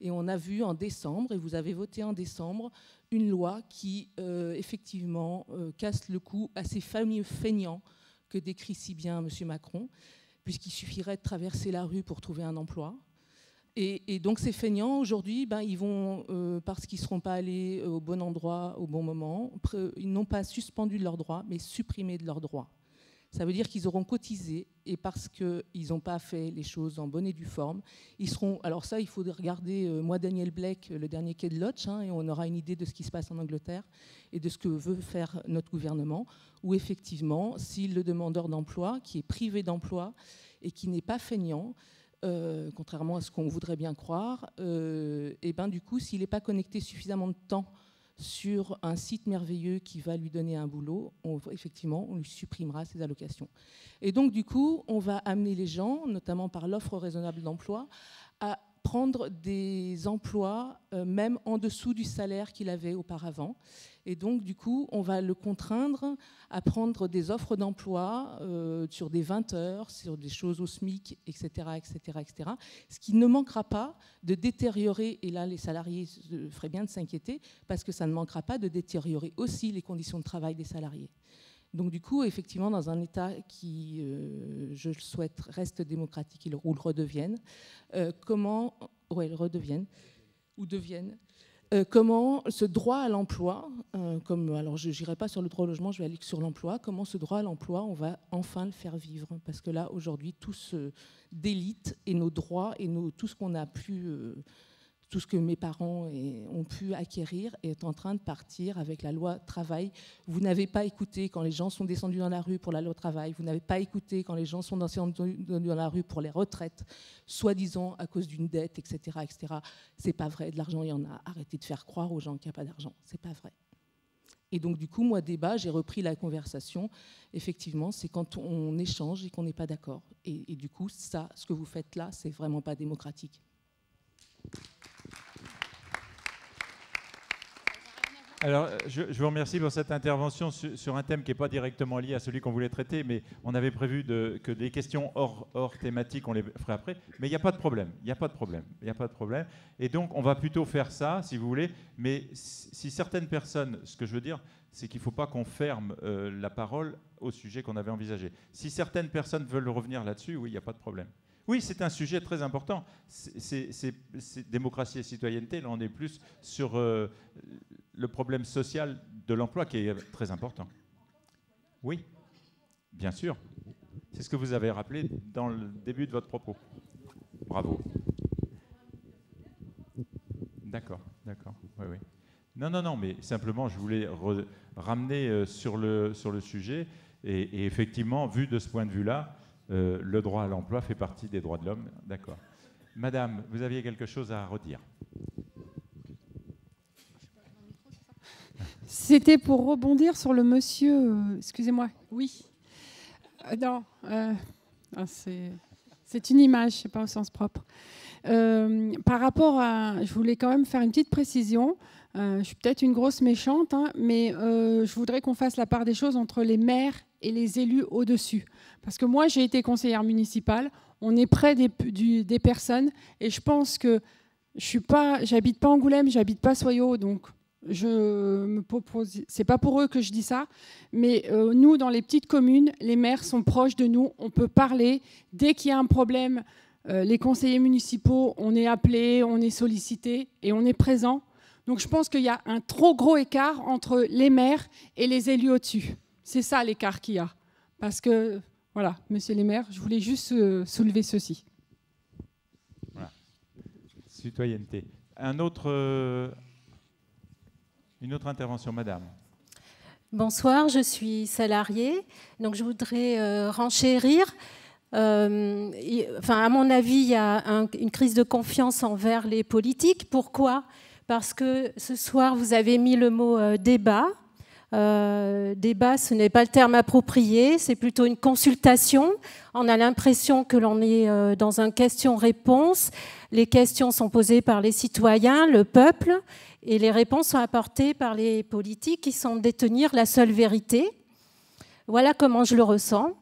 Et on a vu en décembre, et vous avez voté en décembre, une loi qui, effectivement, casse le cou à ces fameux feignants que décrit si bien M. Macron, puisqu'il suffirait de traverser la rue pour trouver un emploi. Et donc ces feignants, aujourd'hui, ils vont, parce qu'ils ne seront pas allés au bon endroit, au bon moment, ils n'ont pas suspendu de leurs droits, mais supprimé de leurs droits. Ça veut dire qu'ils auront cotisé, et parce qu'ils n'ont pas fait les choses en bonne et due forme, ils seront... Alors ça, il faut regarder, moi, Daniel Blake, le dernier quai de Lodge, et on aura une idée de ce qui se passe en Angleterre et de ce que veut faire notre gouvernement, où effectivement, si le demandeur d'emploi, qui est privé d'emploi et qui n'est pas feignant, contrairement à ce qu'on voudrait bien croire, et du coup, s'il n'est pas connecté suffisamment de temps sur un site merveilleux qui va lui donner un boulot, effectivement, on lui supprimera ses allocations. Et donc, du coup, on va amener les gens, notamment par l'offre raisonnable d'emploi, à prendre des emplois même en dessous du salaire qu'il avait auparavant. Et donc, du coup, on va le contraindre à prendre des offres d'emploi sur des 20 heures, sur des choses au SMIC, etc., etc., etc. Ce qui ne manquera pas de détériorer, et là, les salariés feraient bien de s'inquiéter, parce que ça ne manquera pas de détériorer aussi les conditions de travail des salariés. Donc, du coup, effectivement, dans un État qui, je le souhaite, reste démocratique ou le redevienne, comment ce droit à l'emploi, alors je n'irai pas sur le droit au logement, je vais aller sur l'emploi, comment ce droit à l'emploi, on va enfin le faire vivre. Parce que là, aujourd'hui, tout se délite et nos droits et tout ce qu'on a pu... tout ce que mes parents ont pu acquérir est en train de partir avec la loi travail. Vous n'avez pas écouté quand les gens sont descendus dans la rue pour la loi travail. Vous n'avez pas écouté quand les gens sont descendus dans la rue pour les retraites, soi-disant à cause d'une dette, etc., etc. C'est pas vrai. De l'argent, il y en a. Arrêtez de faire croire aux gens qu'il n'y a pas d'argent. C'est pas vrai. Et donc, du coup, moi, débat, j'ai repris la conversation. Effectivement, c'est quand on échange et qu'on n'est pas d'accord. Et du coup, ça, ce que vous faites là, c'est vraiment pas démocratique. Alors, je vous remercie pour cette intervention sur un thème qui n'est pas directement lié à celui qu'on voulait traiter, mais on avait prévu que des questions hors thématique, on les ferait après. Mais il n'y a pas de problème, il n'y a pas de problème, il n'y a pas de problème. Et donc, on va plutôt faire ça, si vous voulez. Mais si certaines personnes, ce que je veux dire, c'est qu'il ne faut pas qu'on ferme la parole au sujet qu'on avait envisagé. Si certaines personnes veulent revenir là-dessus, oui, il n'y a pas de problème. Oui, c'est un sujet très important. C'est démocratie et citoyenneté. Là, on est plus sur le problème social de l'emploi qui est très important. Oui, bien sûr. C'est ce que vous avez rappelé dans le début de votre propos. Bravo. D'accord, d'accord. Oui, oui. Non, mais simplement, je voulais ramener sur le sujet. Et effectivement, vu de ce point de vue-là, le droit à l'emploi fait partie des droits de l'homme. D'accord. Madame, vous aviez quelque chose à redire? C'était pour rebondir sur le monsieur... excusez-moi. Oui. Non. C'est une image, c'est pas au sens propre. Par rapport à... Je voulais quand même faire une petite précision. Je suis peut-être une grosse méchante, hein, mais je voudrais qu'on fasse la part des choses entre les maires et les élus au-dessus. Parce que moi, j'ai été conseillère municipale, on est près des personnes, et je pense que j'habite pas Angoulême, j'habite pas Soyaux, donc je me propose, c'est pas pour eux que je dis ça, mais nous, dans les petites communes, les maires sont proches de nous, on peut parler. Dès qu'il y a un problème, les conseillers municipaux, on est appelés, on est sollicités et on est présents. Donc je pense qu'il y a un trop gros écart entre les maires et les élus au-dessus. C'est ça l'écart qu'il y a. Parce que, voilà, monsieur les maires, je voulais juste soulever ceci. Voilà. Citoyenneté. Une autre intervention, madame. Bonsoir, je suis salariée. Donc je voudrais renchérir. À mon avis, il y a une crise de confiance envers les politiques. Pourquoi ? Parce que ce soir, vous avez mis le mot débat. Débat, ce n'est pas le terme approprié, c'est plutôt une consultation. On a l'impression que l'on est dans un question-réponse. Les questions sont posées par les citoyens, le peuple, et les réponses sont apportées par les politiques qui semblent détenir la seule vérité. Voilà comment je le ressens.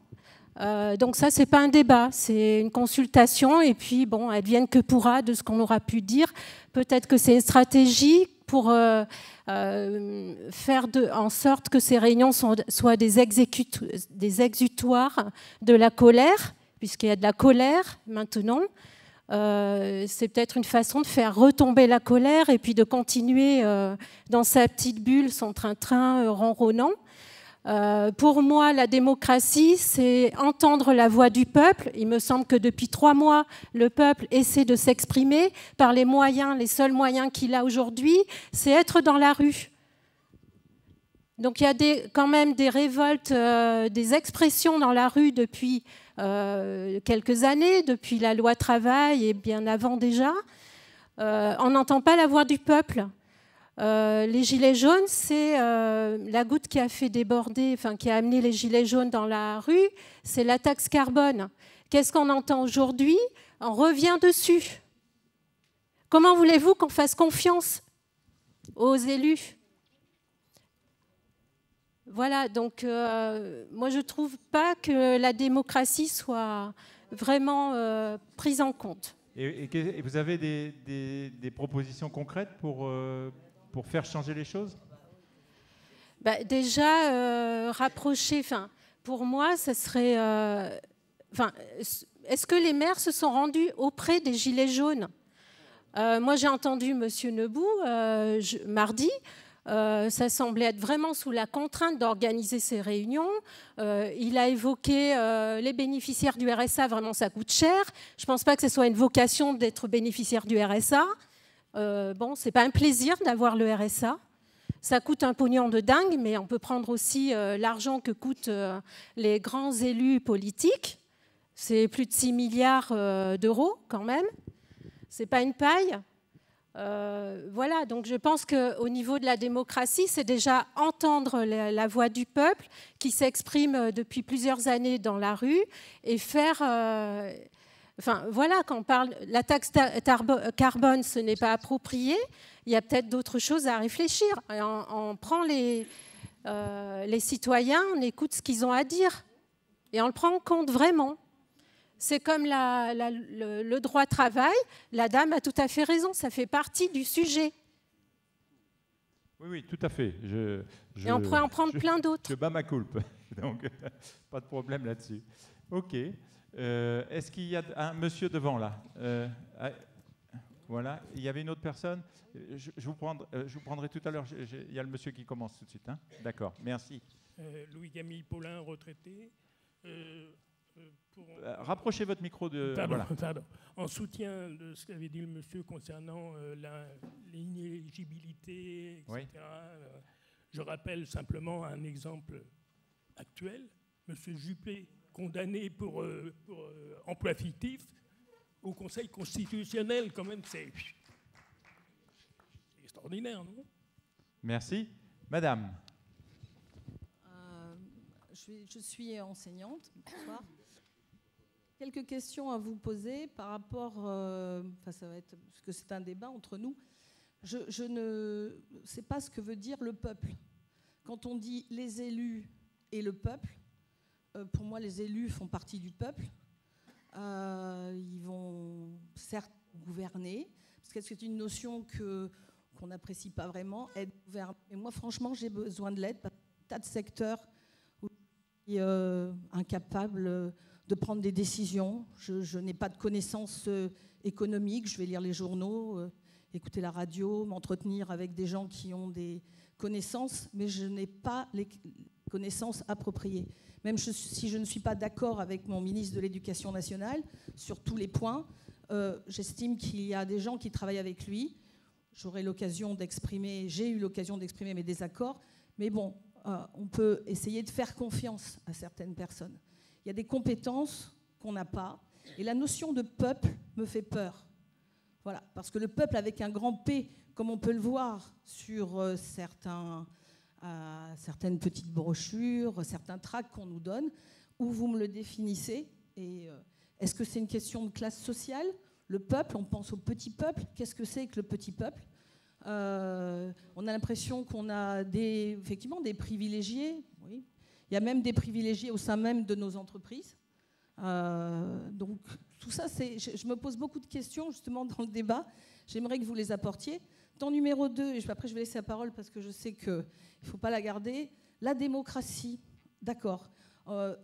Donc ça, c'est pas un débat, c'est une consultation, et puis bon, advienne que pourra de ce qu'on aura pu dire. Peut-être que c'est une stratégie pour faire en sorte que ces réunions soient des exutoires de la colère, puisqu'il y a de la colère maintenant. C'est peut-être une façon de faire retomber la colère et puis de continuer dans sa petite bulle, son train-train ronronnant. Pour moi, la démocratie, c'est entendre la voix du peuple. Il me semble que depuis 3 mois, le peuple essaie de s'exprimer par les moyens, les seuls moyens qu'il a aujourd'hui, c'est être dans la rue. Donc il y a quand même des révoltes, des expressions dans la rue depuis quelques années, depuis la loi travail et bien avant déjà. On n'entend pas la voix du peuple. Les gilets jaunes, c'est la goutte qui a fait déborder, qui a amené les gilets jaunes dans la rue, c'est la taxe carbone. Qu'est-ce qu'on entend aujourd'hui? On revient dessus. Comment voulez-vous qu'on fasse confiance aux élus? Voilà, donc moi je ne trouve pas que la démocratie soit vraiment prise en compte. Et vous avez des propositions concrètes pour faire changer les choses? Déjà, rapprocher, pour moi, ça serait... est-ce que les maires se sont rendus auprès des Gilets jaunes? Moi, j'ai entendu M. Nebout mardi. Ça semblait être vraiment sous la contrainte d'organiser ces réunions. Il a évoqué les bénéficiaires du RSA, vraiment ça coûte cher. Je ne pense pas que ce soit une vocation d'être bénéficiaire du RSA. Bon, ce n'est pas un plaisir d'avoir le RSA. Ça coûte un pognon de dingue, mais on peut prendre aussi l'argent que coûtent les grands élus politiques. C'est plus de 6 milliards d'euros quand même. Ce n'est pas une paille. Voilà, donc je pense qu'au niveau de la démocratie, c'est déjà entendre la voix du peuple qui s'exprime depuis plusieurs années dans la rue et faire... Enfin, voilà, quand on parle la taxe carbone, ce n'est pas approprié, il y a peut-être d'autres choses à réfléchir. On prend les citoyens, on écoute ce qu'ils ont à dire et on le prend en compte vraiment. C'est comme le droit au travail, la dame a tout à fait raison, ça fait partie du sujet. Oui, oui, tout à fait. Et on pourrait en prendre plein d'autres. Je bats ma culpe, donc pas de problème là-dessus. OK. Est-ce qu'il y a un monsieur devant là? Voilà. Il y avait une autre personne. Je vous prendrai tout à l'heure. Il y a le monsieur qui commence tout de suite. Hein. D'accord. Merci. Louis-Camille Paulin, retraité. Rapprochez votre micro de... Pardon, pardon. En soutien de ce qu'avait dit le monsieur concernant l'inéligibilité, etc., oui. Je rappelle simplement un exemple actuel. Monsieur Juppé, condamné pour emploi fictif au Conseil constitutionnel, quand même, c'est extraordinaire, non? Merci. Madame. Je suis enseignante. Bonsoir. Quelques questions à vous poser par rapport... ça va être, parce que c'est un débat entre nous. Je ne sais pas ce que veut dire le peuple. Quand on dit les élus et le peuple, pour moi, les élus font partie du peuple. Ils vont certes gouverner, parce que c'est une notion qu'on n'apprécie pas vraiment, être gouverné. Et moi, franchement, j'ai besoin de l'aide, parce qu'il y a un tas de secteurs où je suis incapable de prendre des décisions. Je n'ai pas de connaissances économiques. Je vais lire les journaux, écouter la radio, m'entretenir avec des gens qui ont des connaissances, mais je n'ai pas les connaissances appropriées. Même si je ne suis pas d'accord avec mon ministre de l'Éducation nationale sur tous les points, j'estime qu'il y a des gens qui travaillent avec lui. J'ai eu l'occasion d'exprimer mes désaccords, mais bon, on peut essayer de faire confiance à certaines personnes. Il y a des compétences qu'on n'a pas, et la notion de peuple me fait peur. Voilà, parce que le peuple avec un grand P, comme on peut le voir sur certaines petites brochures, certains tracts qu'on nous donne, où vous me le définissez. Et est-ce que c'est une question de classe sociale? Le peuple, on pense au petit peuple. Qu'est-ce que c'est que le petit peuple? On a l'impression qu'on a effectivement des privilégiés. Oui. Il y a même des privilégiés au sein même de nos entreprises. Donc tout ça, je me pose beaucoup de questions justement dans le débat. J'aimerais que vous les apportiez. Temps numéro 2, et après je vais laisser la parole parce que je sais qu'il ne faut pas la garder. La démocratie, d'accord.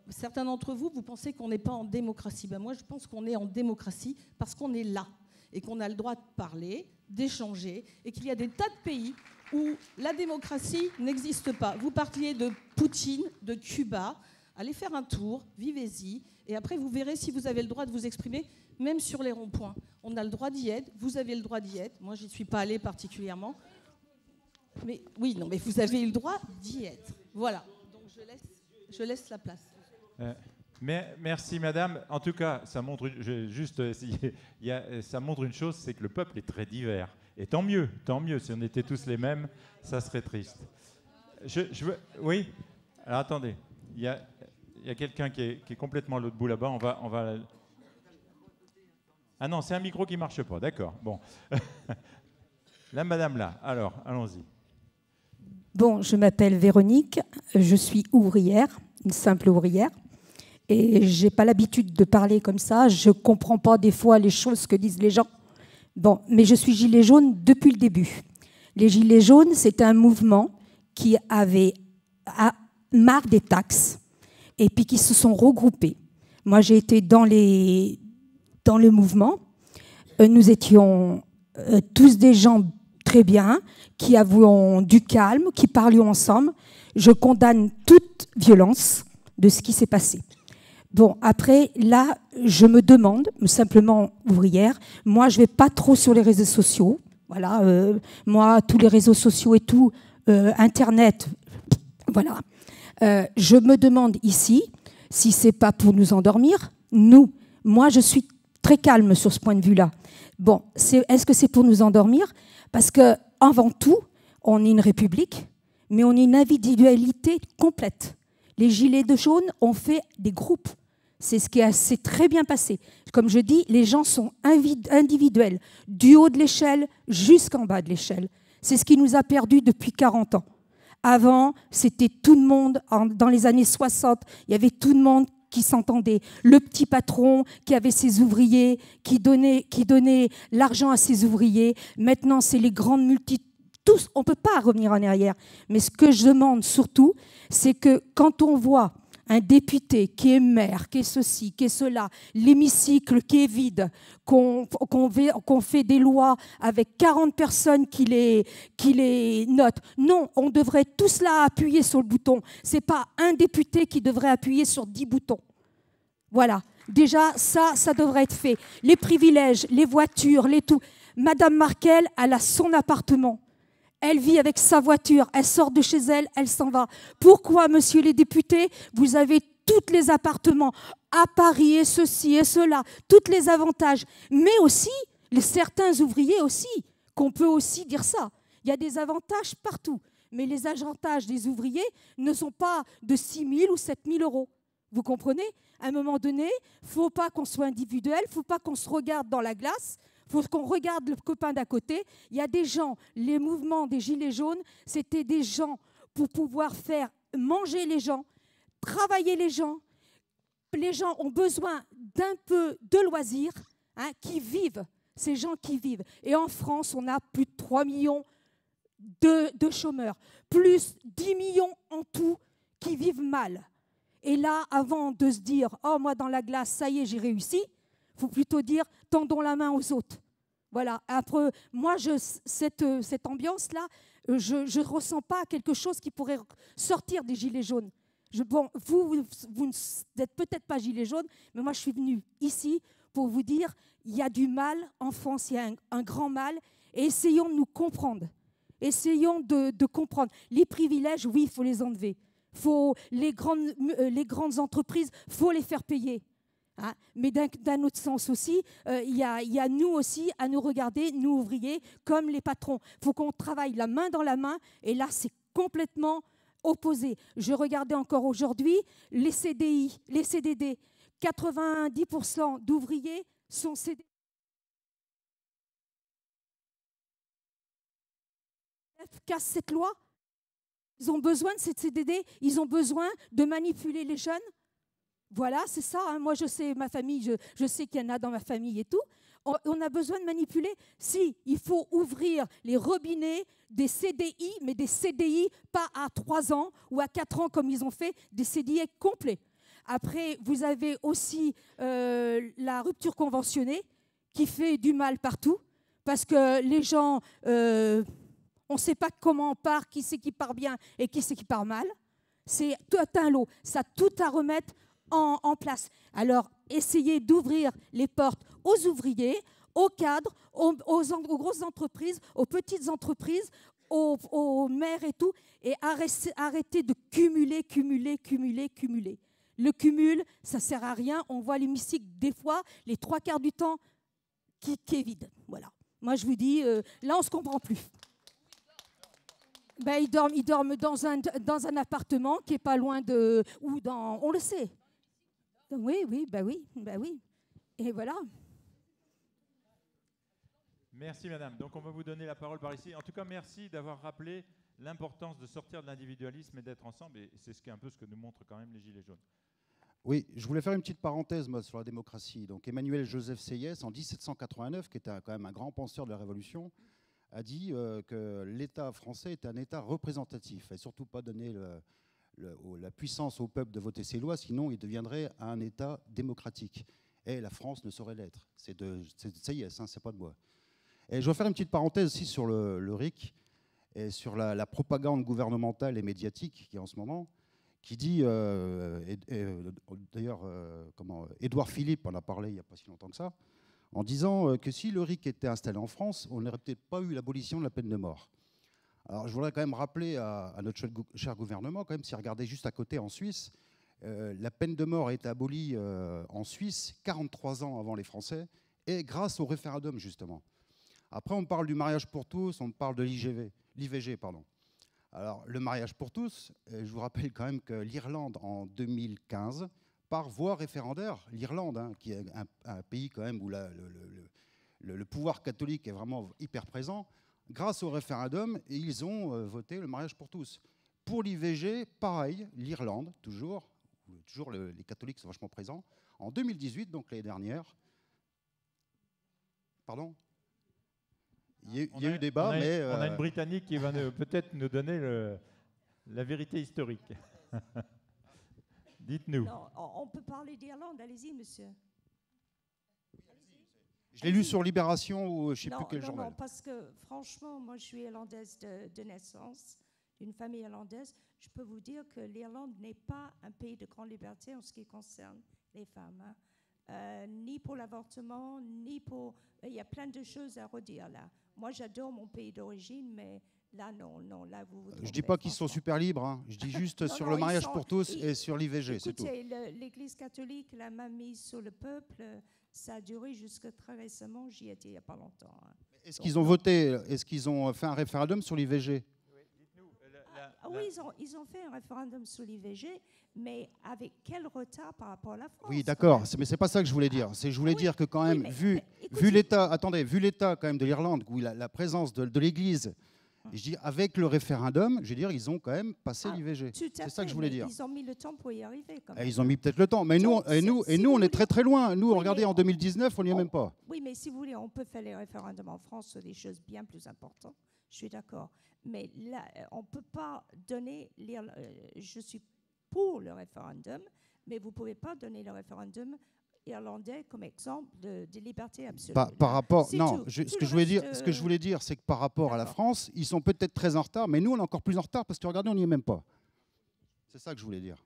Certains d'entre vous, vous pensez qu'on n'est pas en démocratie. Ben moi, je pense qu'on est en démocratie parce qu'on est là et qu'on a le droit de parler, d'échanger, et qu'il y a des tas de pays où la démocratie n'existe pas. Vous parliez de Poutine, de Cuba. Allez faire un tour, vivez-y, et après vous verrez si vous avez le droit de vous exprimer, même sur les ronds-points. On a le droit d'y être, vous avez le droit d'y être. Moi, je n'y suis pas allée particulièrement. Mais oui, non, mais vous avez eu le droit d'y être. Voilà. Donc je laisse la place. Merci, madame. En tout cas, ça montre ça montre une chose, c'est que le peuple est très divers. Et tant mieux. Si on était tous les mêmes, ça serait triste. Oui. Alors attendez. Il y a quelqu'un qui est complètement à l'autre bout là-bas. On va. Ah non, c'est un micro qui ne marche pas. D'accord. Bon. La madame là. Alors, allons-y. Bon, je m'appelle Véronique. Je suis ouvrière, une simple ouvrière. Et je n'ai pas l'habitude de parler comme ça. Je ne comprends pas des fois les choses que disent les gens. Bon, mais je suis gilet jaune depuis le début. Les gilets jaunes, c'est un mouvement qui avait marre des taxes et puis qui se sont regroupés. Moi, j'ai été dans le mouvement. Nous étions tous des gens très bien, qui avouons du calme, qui parlions ensemble. Je condamne toute violence de ce qui s'est passé. Bon, après, là, je me demande, simplement ouvrière, moi, je ne vais pas trop sur les réseaux sociaux. Voilà, moi, tous les réseaux sociaux et tout, Internet, voilà. Je me demande ici si ce n'est pas pour nous endormir. Moi, je suis très calme sur ce point de vue-là. Bon, est-ce que c'est pour nous endormir? Parce qu'avant tout, on est une république, mais on est une individualité complète. Les gilets jaunes ont fait des groupes. C'est ce qui s'est très bien passé. Comme je dis, les gens sont individuels, du haut de l'échelle jusqu'en bas de l'échelle. C'est ce qui nous a perdus depuis 40 ans. Avant, c'était tout le monde, dans les années 60, il y avait tout le monde qui s'entendait. Le petit patron qui avait ses ouvriers, qui donnait l'argent à ses ouvriers. Maintenant, c'est les grandes multitudes. Tous, on ne peut pas revenir en arrière. Mais ce que je demande surtout, c'est que quand on voit un député qui est maire, qui est ceci, qui est cela, l'hémicycle qui est vide, qu'on fait des lois avec 40 personnes qui les notent. Non, on devrait tous là appuyer sur le bouton. Ce n'est pas un député qui devrait appuyer sur 10 boutons. Voilà. Déjà, ça devrait être fait. Les privilèges, les voitures, les tout. Madame Merkel, elle a son appartement. Elle vit avec sa voiture, elle sort de chez elle, elle s'en va. Pourquoi, monsieur les députés, vous avez tous les appartements à Paris et ceci et cela, tous les avantages, mais aussi certains ouvriers aussi, qu'on peut aussi dire ça. Il y a des avantages partout, mais les avantages des ouvriers ne sont pas de 6 000 ou 7 000 euros. Vous comprenez? À un moment donné, il ne faut pas qu'on soit individuel, il ne faut pas qu'on se regarde dans la glace. Il faut qu'on regarde le copain d'à côté. Il y a des gens, les mouvements des Gilets jaunes, c'était des gens pour pouvoir faire manger les gens, travailler les gens. Les gens ont besoin d'un peu de loisirs, qui vivent, ces gens qui vivent. Et en France, on a plus de 3 millions de chômeurs, plus 10 millions en tout qui vivent mal. Et là, avant de se dire « Oh, moi, dans la glace, ça y est, j'ai réussi », il faut plutôt dire « tendons la main aux autres ». Voilà. Après, moi, cette ambiance-là, je ne ressens pas quelque chose qui pourrait sortir des Gilets jaunes. Vous n'êtes peut-être pas Gilets jaunes, mais moi, je suis venue ici pour vous dire il y a du mal en France, il y a un grand mal, et essayons de nous comprendre. Essayons de comprendre. Les privilèges, oui, il faut les enlever. Les grandes entreprises, il faut les faire payer. Mais d'un autre sens aussi, il y a nous aussi à nous regarder, nous ouvriers, comme les patrons. Il faut qu'on travaille la main dans la main, et là, c'est complètement opposé. Je regardais encore aujourd'hui les CDI, les CDD. 90% d'ouvriers sont CDD. Casse cette loi. Ils ont besoin de cette CDD, ils ont besoin de manipuler les jeunes. Voilà, c'est ça. Moi, je sais, ma famille, je sais qu'il y en a dans ma famille et tout. On a besoin de manipuler. Si, il faut ouvrir les robinets des CDI, mais des CDI pas à 3 ans ou à 4 ans comme ils ont fait, des CDI complets. Après, vous avez aussi la rupture conventionnée qui fait du mal partout parce que les gens, on ne sait pas comment on part, qui c'est qui part bien et qui c'est qui part mal. C'est tout un lot. Ça a tout à remettre en place. Alors, essayez d'ouvrir les portes aux ouvriers, aux cadres, aux grosses entreprises, aux petites entreprises, aux maires et tout, et arrêtez de cumuler. Le cumul, ça ne sert à rien. On voit l'hémicycle des fois, les 3/4 du temps, qui est vide. Voilà. Moi, je vous dis, là, on ne se comprend plus. Ben, ils dorment dans un appartement qui n'est pas loin de... on le sait. Oui. Et voilà. Merci, madame. Donc, on va vous donner la parole par ici. En tout cas, merci d'avoir rappelé l'importance de sortir de l'individualisme et d'être ensemble. Et c'est un peu ce que nous montrent quand même les Gilets jaunes. Oui, je voulais faire une petite parenthèse moi, sur la démocratie. Donc, Emmanuel Joseph Sieyès, en 1789, qui était quand même un grand penseur de la Révolution, a dit que l'État français était un État représentatif et surtout pas donner la puissance au peuple de voter ses lois, sinon il deviendrait un État démocratique. Et la France ne saurait l'être. C'est de Sieyès, c'est pas de moi. Et je vais faire une petite parenthèse aussi sur le RIC et sur la propagande gouvernementale et médiatique qui est en ce moment, qui dit, d'ailleurs, Édouard Philippe en a parlé il n'y a pas si longtemps que ça, en disant que si le RIC était installé en France, on n'aurait peut-être pas eu l'abolition de la peine de mort. Alors je voudrais quand même rappeler à notre cher gouvernement, quand même, si regardez juste à côté en Suisse, la peine de mort a été abolie en Suisse 43 ans avant les Français, et grâce au référendum, justement. Après, on parle du mariage pour tous, on parle de l'IVG, pardon. Alors, le mariage pour tous, je vous rappelle quand même que l'Irlande, en 2015, par voie référendaire, l'Irlande, hein, qui est un pays quand même où le pouvoir catholique est vraiment hyper présent, grâce au référendum, ils ont voté le mariage pour tous. Pour l'IVG, pareil, l'Irlande, toujours les catholiques sont vachement présents. En 2018, donc l'année dernière, pardon, il y a eu débat, mais... On a une Britannique qui va peut-être nous donner la vérité historique. Dites-nous. On peut parler d'Irlande, allez-y, monsieur. Je l'ai lu sur Libération ou je ne sais plus quel journal. Non, parce que franchement, moi je suis irlandaise de naissance, d'une famille irlandaise. Je peux vous dire que l'Irlande n'est pas un pays de grande liberté en ce qui concerne les femmes. Hein. Ni pour l'avortement, ni pour... Il y a plein de choses à redire là. Moi j'adore mon pays d'origine, mais là non, là vous... Je ne dis pas qu'ils sont super libres, hein. Je dis juste sur le mariage pour tous et sur l'IVG, c'est tout. Écoutez, l'Église catholique l'a même mise sur le peuple. Ça a duré jusqu'à très récemment, j'y étais il n'y a pas longtemps. Hein. Est-ce qu'ils ont voté, est-ce qu'ils ont fait un référendum sur l'IVG? Oui, ils ont fait un référendum sur l'IVG, mais avec quel retard par rapport à la France? Oui, d'accord, mais c'est pas ça que je voulais dire. Je voulais dire que quand même, vu l'état quand même de l'Irlande, où la présence de l'Église, je dis avec le référendum, je veux dire, ils ont quand même passé l'IVG. C'est ça que je voulais dire. Ils ont mis le temps pour y arriver. Quand même. Ils ont mis peut-être le temps, mais nous, on est très très loin. Nous, regardez, en 2019, on n'y est même pas. Oui, mais si vous voulez, on peut faire les référendums en France sur des choses bien plus importantes. Je suis d'accord. Mais là, on ne peut pas donner... je suis pour le référendum, mais vous ne pouvez pas donner le référendum irlandais comme exemple de liberté absolue. Par rapport... Non, ce que je voulais dire, c'est que par rapport à la France, ils sont peut-être très en retard, mais nous, on est encore plus en retard parce que, regardez, on n'y est même pas. C'est ça que je voulais dire.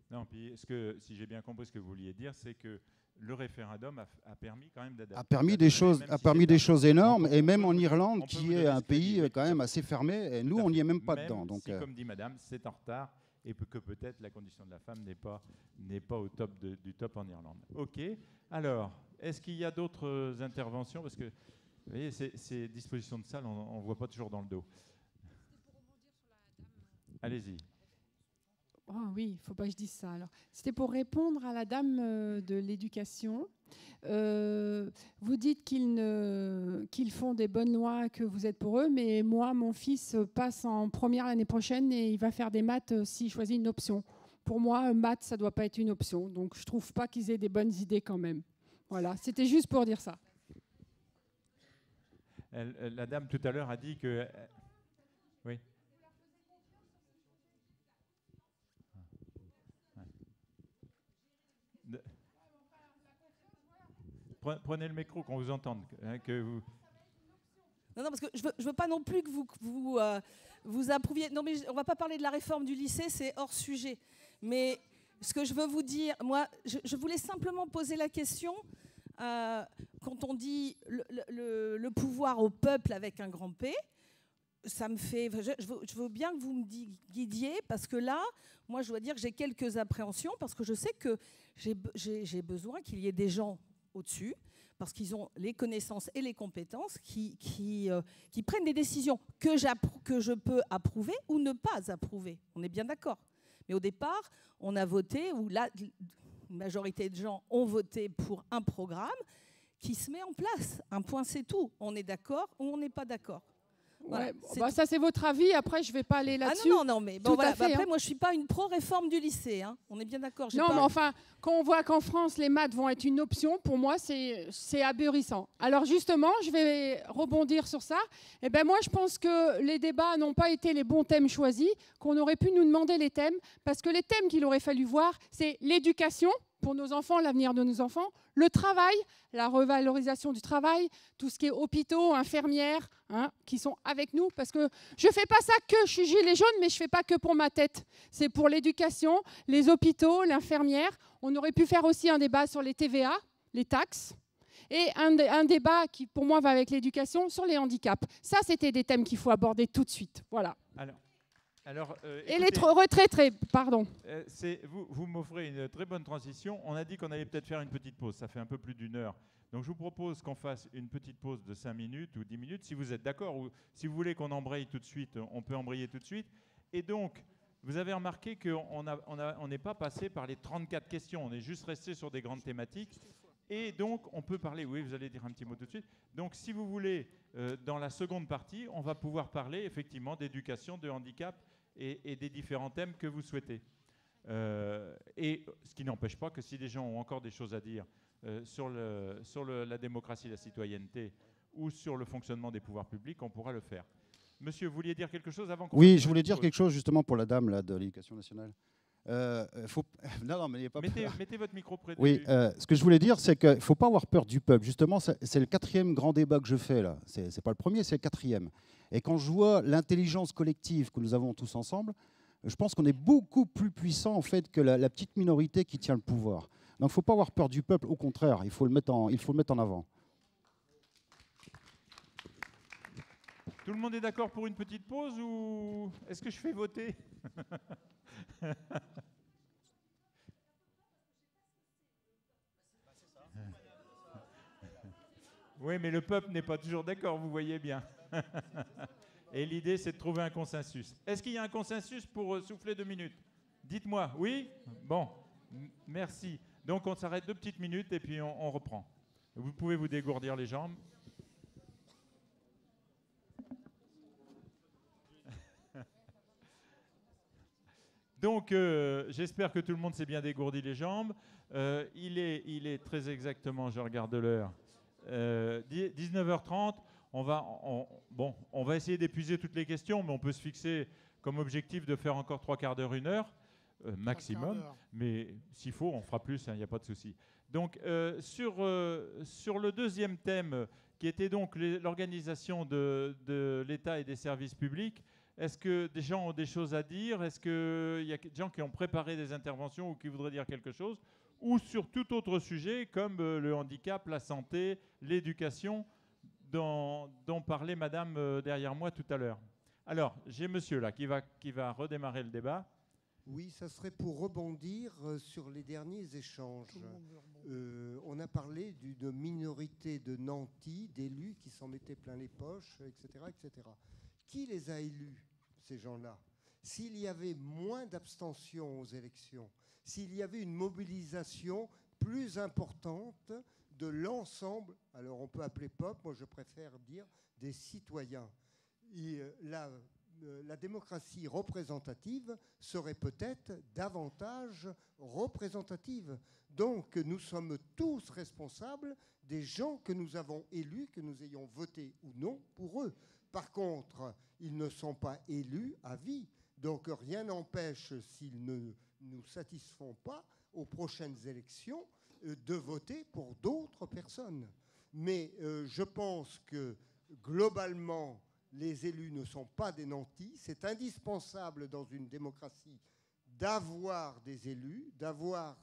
Non, puis si j'ai bien compris ce que vous vouliez dire, c'est que le référendum a permis quand même d'adapter. A permis des choses énormes, et même en Irlande, qui est un pays quand même assez fermé, et nous, on n'y est même pas dedans. Donc, si, comme dit madame, c'est en retard, et que peut-être la condition de la femme n'est pas au top du top en Irlande. OK. Alors, est-ce qu'il y a d'autres interventions? Parce que, vous voyez, ces dispositions de salle, on ne voit pas toujours dans le dos. Allez-y. Oh oui, il ne faut pas que je dise ça. Alors, c'était pour répondre à la dame de l'éducation. Vous dites qu'ils font des bonnes lois, que vous êtes pour eux, mais moi, mon fils passe en première l'année prochaine et il va faire des maths s'il choisit une option. Pour moi, maths, ça ne doit pas être une option. Donc, je ne trouve pas qu'ils aient des bonnes idées quand même. Voilà, c'était juste pour dire ça. La dame tout à l'heure a dit que... Oui. Prenez le micro, qu'on vous entende. Hein, que vous... Non, parce que je veux pas non plus que vous approuviez. Non, mais on va pas parler de la réforme du lycée, c'est hors sujet. Mais ce que je veux vous dire, moi, je voulais simplement poser la question. Quand on dit le pouvoir au peuple avec un grand P, ça me fait... Je veux bien que vous me guidiez, parce que là, moi, je dois dire que j'ai quelques appréhensions, parce que je sais que j'ai besoin qu'il y ait des gens au-dessus, parce qu'ils ont les connaissances et les compétences qui prennent des décisions que je peux approuver ou ne pas approuver. On est bien d'accord. Mais au départ, on a voté, ou la majorité de gens ont voté pour un programme qui se met en place. Un point, c'est tout. On est d'accord ou on n'est pas d'accord. Voilà, ouais, ça, c'est votre avis. Après, je ne vais pas aller là-dessus. Ah non, mais bon, voilà. Après, moi, je ne suis pas une pro-réforme du lycée. Hein. On est bien d'accord. Non, mais enfin, quand on voit qu'en France, les maths vont être une option, pour moi, c'est ahurissant. Alors, justement, je vais rebondir sur ça. Eh ben, moi, je pense que les débats n'ont pas été les bons thèmes choisis, qu'on aurait pu nous demander les thèmes, parce que les thèmes qu'il aurait fallu voir, c'est l'éducation pour nos enfants, l'avenir de nos enfants, le travail, la revalorisation du travail, tout ce qui est hôpitaux, infirmières, hein, qui sont avec nous, parce que je ne fais pas ça que je suis gilet jaune, mais je ne fais pas que pour ma tête. C'est pour l'éducation, les hôpitaux, l'infirmière. On aurait pu faire aussi un débat sur les TVA, les taxes, et un débat qui, pour moi, va avec l'éducation, sur les handicaps. Ça, c'était des thèmes qu'il faut aborder tout de suite. Voilà. Alors, et les retraités, pardon. Vous m'offrez une très bonne transition. On a dit qu'on allait peut-être faire une petite pause. Ça fait un peu plus d'1 heure. Donc je vous propose qu'on fasse une petite pause de 5 minutes ou 10 minutes, si vous êtes d'accord, ou si vous voulez qu'on embraye tout de suite, on peut embrayer tout de suite. Et donc, vous avez remarqué qu'on n'est pas passé par les 34 questions. On est juste resté sur des grandes thématiques. Et donc, on peut parler, oui, vous allez dire un petit mot tout de suite. Donc, si vous voulez, dans la seconde partie, on va pouvoir parler effectivement d'éducation, de handicap et des différents thèmes que vous souhaitez. Et ce qui n'empêche pas que si des gens ont encore des choses à dire sur la démocratie et la citoyenneté ou sur le fonctionnement des pouvoirs publics, on pourra le faire. Monsieur, vous vouliez dire quelque chose avant qu'on... Oui, je voulais dire quelque chose justement pour la dame là, de l'Éducation nationale. Non, mais il n'y a pas mettez votre micro près de... Oui, ce que je voulais dire, c'est qu'il ne faut pas avoir peur du peuple. Justement, c'est le 4e grand débat que je fais là. Ce n'est pas le premier, c'est le 4e. Et quand je vois l'intelligence collective que nous avons tous ensemble, je pense qu'on est beaucoup plus puissant en fait que la petite minorité qui tient le pouvoir. Donc il ne faut pas avoir peur du peuple, au contraire, il faut le mettre en avant. Tout le monde est d'accord pour une petite pause ou est-ce que je fais voter? Oui, mais le peuple n'est pas toujours d'accord, vous voyez bien. Et l'idée, c'est de trouver un consensus. Est-ce qu'il y a un consensus pour souffler 2 minutes? Dites-moi, oui? Bon, merci. Donc, on s'arrête 2 petites minutes et puis on reprend. Vous pouvez vous dégourdir les jambes. Donc, j'espère que tout le monde s'est bien dégourdi les jambes. Il est très exactement, je regarde l'heure, 19h30. On va essayer d'épuiser toutes les questions, mais on peut se fixer comme objectif de faire encore 3/4 d'heure, 1 heure, maximum. Mais s'il faut, on fera plus, il n'y a pas de souci. Donc, sur le deuxième thème, qui était donc l'organisation de l'État et des services publics, est-ce que des gens ont des choses à dire? Est-ce qu'il y a des gens qui ont préparé des interventions ou qui voudraient dire quelque chose? Ou sur tout autre sujet, comme le handicap, la santé, l'éducation, dont parlait madame derrière moi tout à l'heure. Alors, j'ai monsieur là qui va redémarrer le débat. Oui, ça serait pour rebondir sur les derniers échanges. On a parlé d'une minorité de nantis, d'élus qui s'en mettaient plein les poches, etc., etc. Qui les a élus, ces gens-là? S'il y avait moins d'abstention aux élections, s'il y avait une mobilisation plus importante de l'ensemble, alors on peut appeler peuple, moi je préfère dire des citoyens. La démocratie représentative serait peut-être davantage représentative. Donc nous sommes tous responsables des gens que nous avons élus, que nous ayons voté ou non pour eux. Par contre, ils ne sont pas élus à vie. Donc rien n'empêche, s'ils ne nous satisfont pas aux prochaines élections, de voter pour d'autres personnes. Mais je pense que globalement, les élus ne sont pas des nantis. C'est indispensable dans une démocratie d'avoir des élus, d'avoir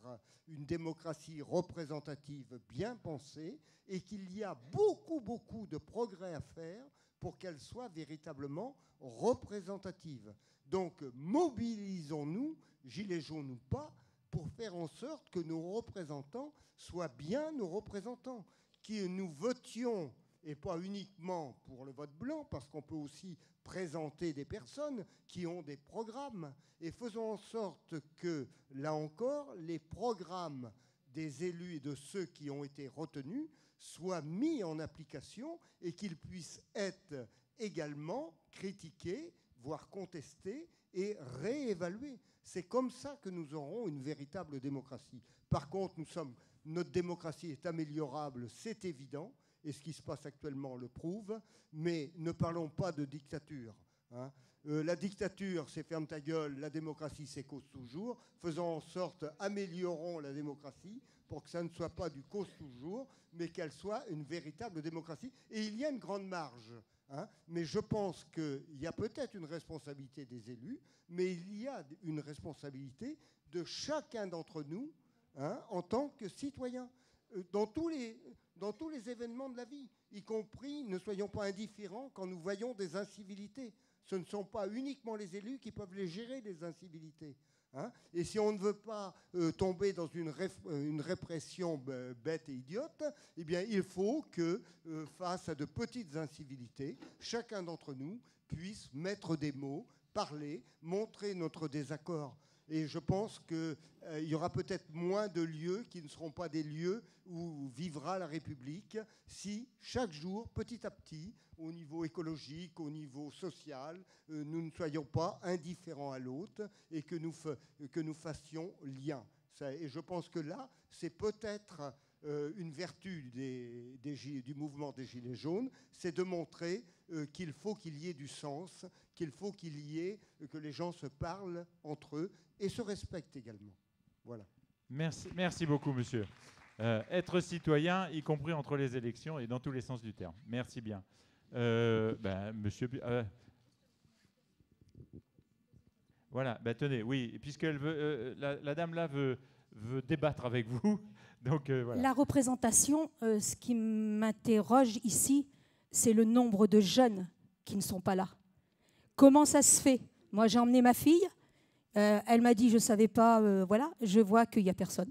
une démocratie représentative bien pensée, et qu'il y a beaucoup de progrès à faire pour qu'elle soit véritablement représentative. Donc mobilisons-nous, gilets jaunes ou pas, pour faire en sorte que nos représentants soient bien nos représentants, que nous votions, et pas uniquement pour le vote blanc, parce qu'on peut aussi présenter des personnes qui ont des programmes, et faisons en sorte que, là encore, les programmes des élus et de ceux qui ont été retenus soient mis en application et qu'ils puissent être également critiqués, voire contestés et réévalués. C'est comme ça que nous aurons une véritable démocratie. Par contre, notre démocratie est améliorable, c'est évident, et ce qui se passe actuellement le prouve, mais ne parlons pas de dictature. Hein. La dictature, c'est ferme ta gueule, la démocratie, c'est cause toujours. Faisons en sorte, améliorons la démocratie pour que ça ne soit pas du cause toujours, mais qu'elle soit une véritable démocratie. Et il y a une grande marge. Hein, mais je pense qu'il y a peut-être une responsabilité des élus, mais il y a une responsabilité de chacun d'entre nous, hein, en tant que citoyen, dans tous les événements de la vie, y compris, ne soyons pas indifférents quand nous voyons des incivilités. ce ne sont pas uniquement les élus qui peuvent les gérer, les incivilités. Hein. Et si on ne veut pas tomber dans une répression bête et idiote, eh bien, il faut que, face à de petites incivilités, chacun d'entre nous puisse mettre des mots, parler, montrer notre désaccord. Et je pense qu'il y aura peut-être moins de lieux qui ne seront pas des lieux où vivra la République si chaque jour, petit à petit, au niveau écologique, au niveau social, nous ne soyons pas indifférents à l'autre et que nous fassions lien. Et je pense que là, c'est peut-être une vertu du mouvement des Gilets jaunes, c'est de montrer qu'il faut qu'il y ait du sens, qu'il faut qu'il y ait, que les gens se parlent entre eux et se respectent également. Voilà. Merci beaucoup, monsieur. Être citoyen, y compris entre les élections et dans tous les sens du terme. Merci bien. Monsieur... voilà, tenez, oui, puisqu'elle veut, la dame là veut débattre avec vous. Donc, voilà. La représentation, ce qui m'interroge ici, c'est le nombre de jeunes qui ne sont pas là. Comment ça se fait? Moi, j'ai emmené ma fille. Elle m'a dit, je ne savais pas, voilà, je vois qu'il n'y a personne.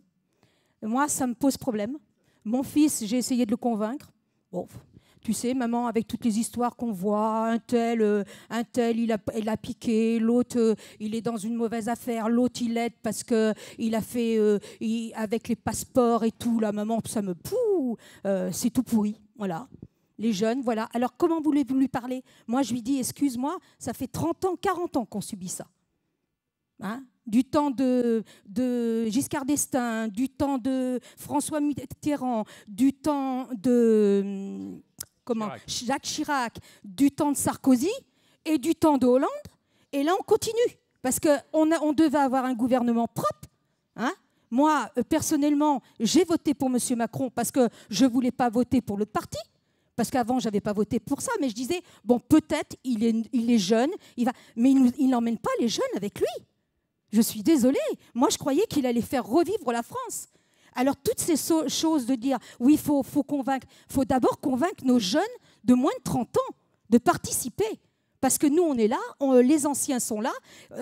Moi, ça me pose problème. Mon fils, j'ai essayé de le convaincre. Bon, tu sais, maman, avec toutes les histoires qu'on voit, un tel il a piqué, l'autre, il est dans une mauvaise affaire, l'autre, il aide parce qu'il a fait, avec les passeports et tout, là, maman, ça me pouh, c'est tout pourri, voilà. Les jeunes, voilà. Alors, comment voulez-vous lui parler? Moi, je lui dis, excuse-moi, ça fait 30 ans, 40 ans qu'on subit ça. Hein? Du temps de Giscard d'Estaing, du temps de François Mitterrand, du temps de Jacques Chirac, du temps de Sarkozy et du temps de Hollande. Et là, on continue. Parce qu'on devait avoir un gouvernement propre. Hein? Moi, personnellement, j'ai voté pour M. Macron parce que je ne voulais pas voter pour l'autre parti. Parce qu'avant, je n'avais pas voté pour ça. Mais je disais, bon, peut-être, il est jeune, mais il n'emmène pas les jeunes avec lui. Je suis désolée. Moi, je croyais qu'il allait faire revivre la France. Alors, toutes ces choses de dire, oui, il faut convaincre, il faut d'abord convaincre nos jeunes de moins de 30 ans de participer. Parce que nous, on est là, les anciens sont là.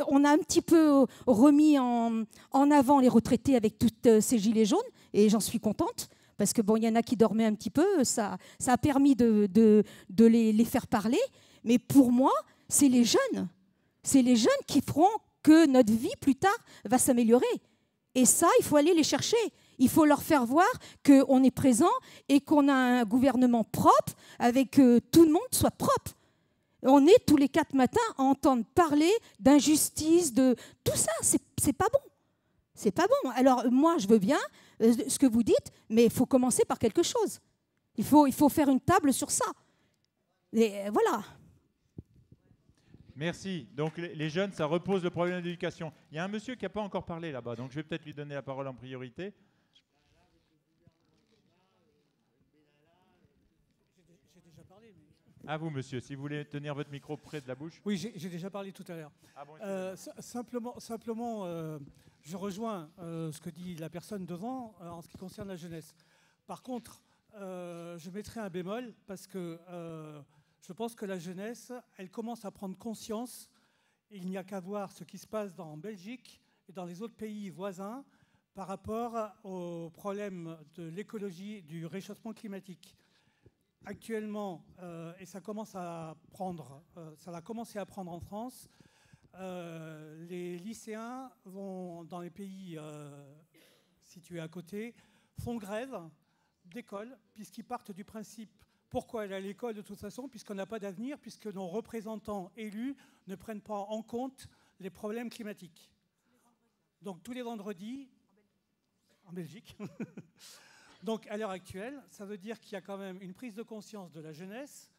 On a un petit peu remis en avant les retraités avec toutes ces gilets jaunes, et j'en suis contente. Parce que bon, il y en a qui dormaient un petit peu, ça a permis de les faire parler. Mais pour moi, c'est les jeunes. C'est les jeunes qui feront que notre vie, plus tard, va s'améliorer. Et ça, il faut aller les chercher. Il faut leur faire voir qu'on est présent et qu'on a un gouvernement propre, avec que tout le monde soit propre. On est tous les 4 matins à entendre parler d'injustice, de tout ça. C'est pas bon. C'est pas bon. Alors moi, je veux bien ce que vous dites, mais il faut commencer par quelque chose. Il faut faire une table sur ça. Et voilà. Merci. Donc les jeunes, ça repose le problème d'éducation. Il y a un monsieur qui n'a pas encore parlé là-bas, donc je vais peut-être lui donner la parole en priorité. J'ai déjà parlé. Mais... À vous, monsieur, si vous voulez tenir votre micro près de la bouche. Oui, j'ai déjà parlé tout à l'heure. Ah bon, simplement, je rejoins ce que dit la personne devant en ce qui concerne la jeunesse. Par contre, je mettrai un bémol parce que je pense que la jeunesse, elle commence à prendre conscience. Il n'y a qu'à voir ce qui se passe en Belgique et dans les autres pays voisins par rapport au problème de l'écologie, du réchauffement climatique. Actuellement, et ça commence à prendre, ça va commencer à prendre en France, les lycéens vont dans les pays situés à côté, font grève d'école puisqu'ils partent du principe pourquoi aller à l'école de toute façon, puisqu'on n'a pas d'avenir, puisque nos représentants élus ne prennent pas en compte les problèmes climatiques. Donc tous les vendredis, en Belgique, donc à l'heure actuelle, ça veut dire qu'il y a quand même une prise de conscience de la jeunesse,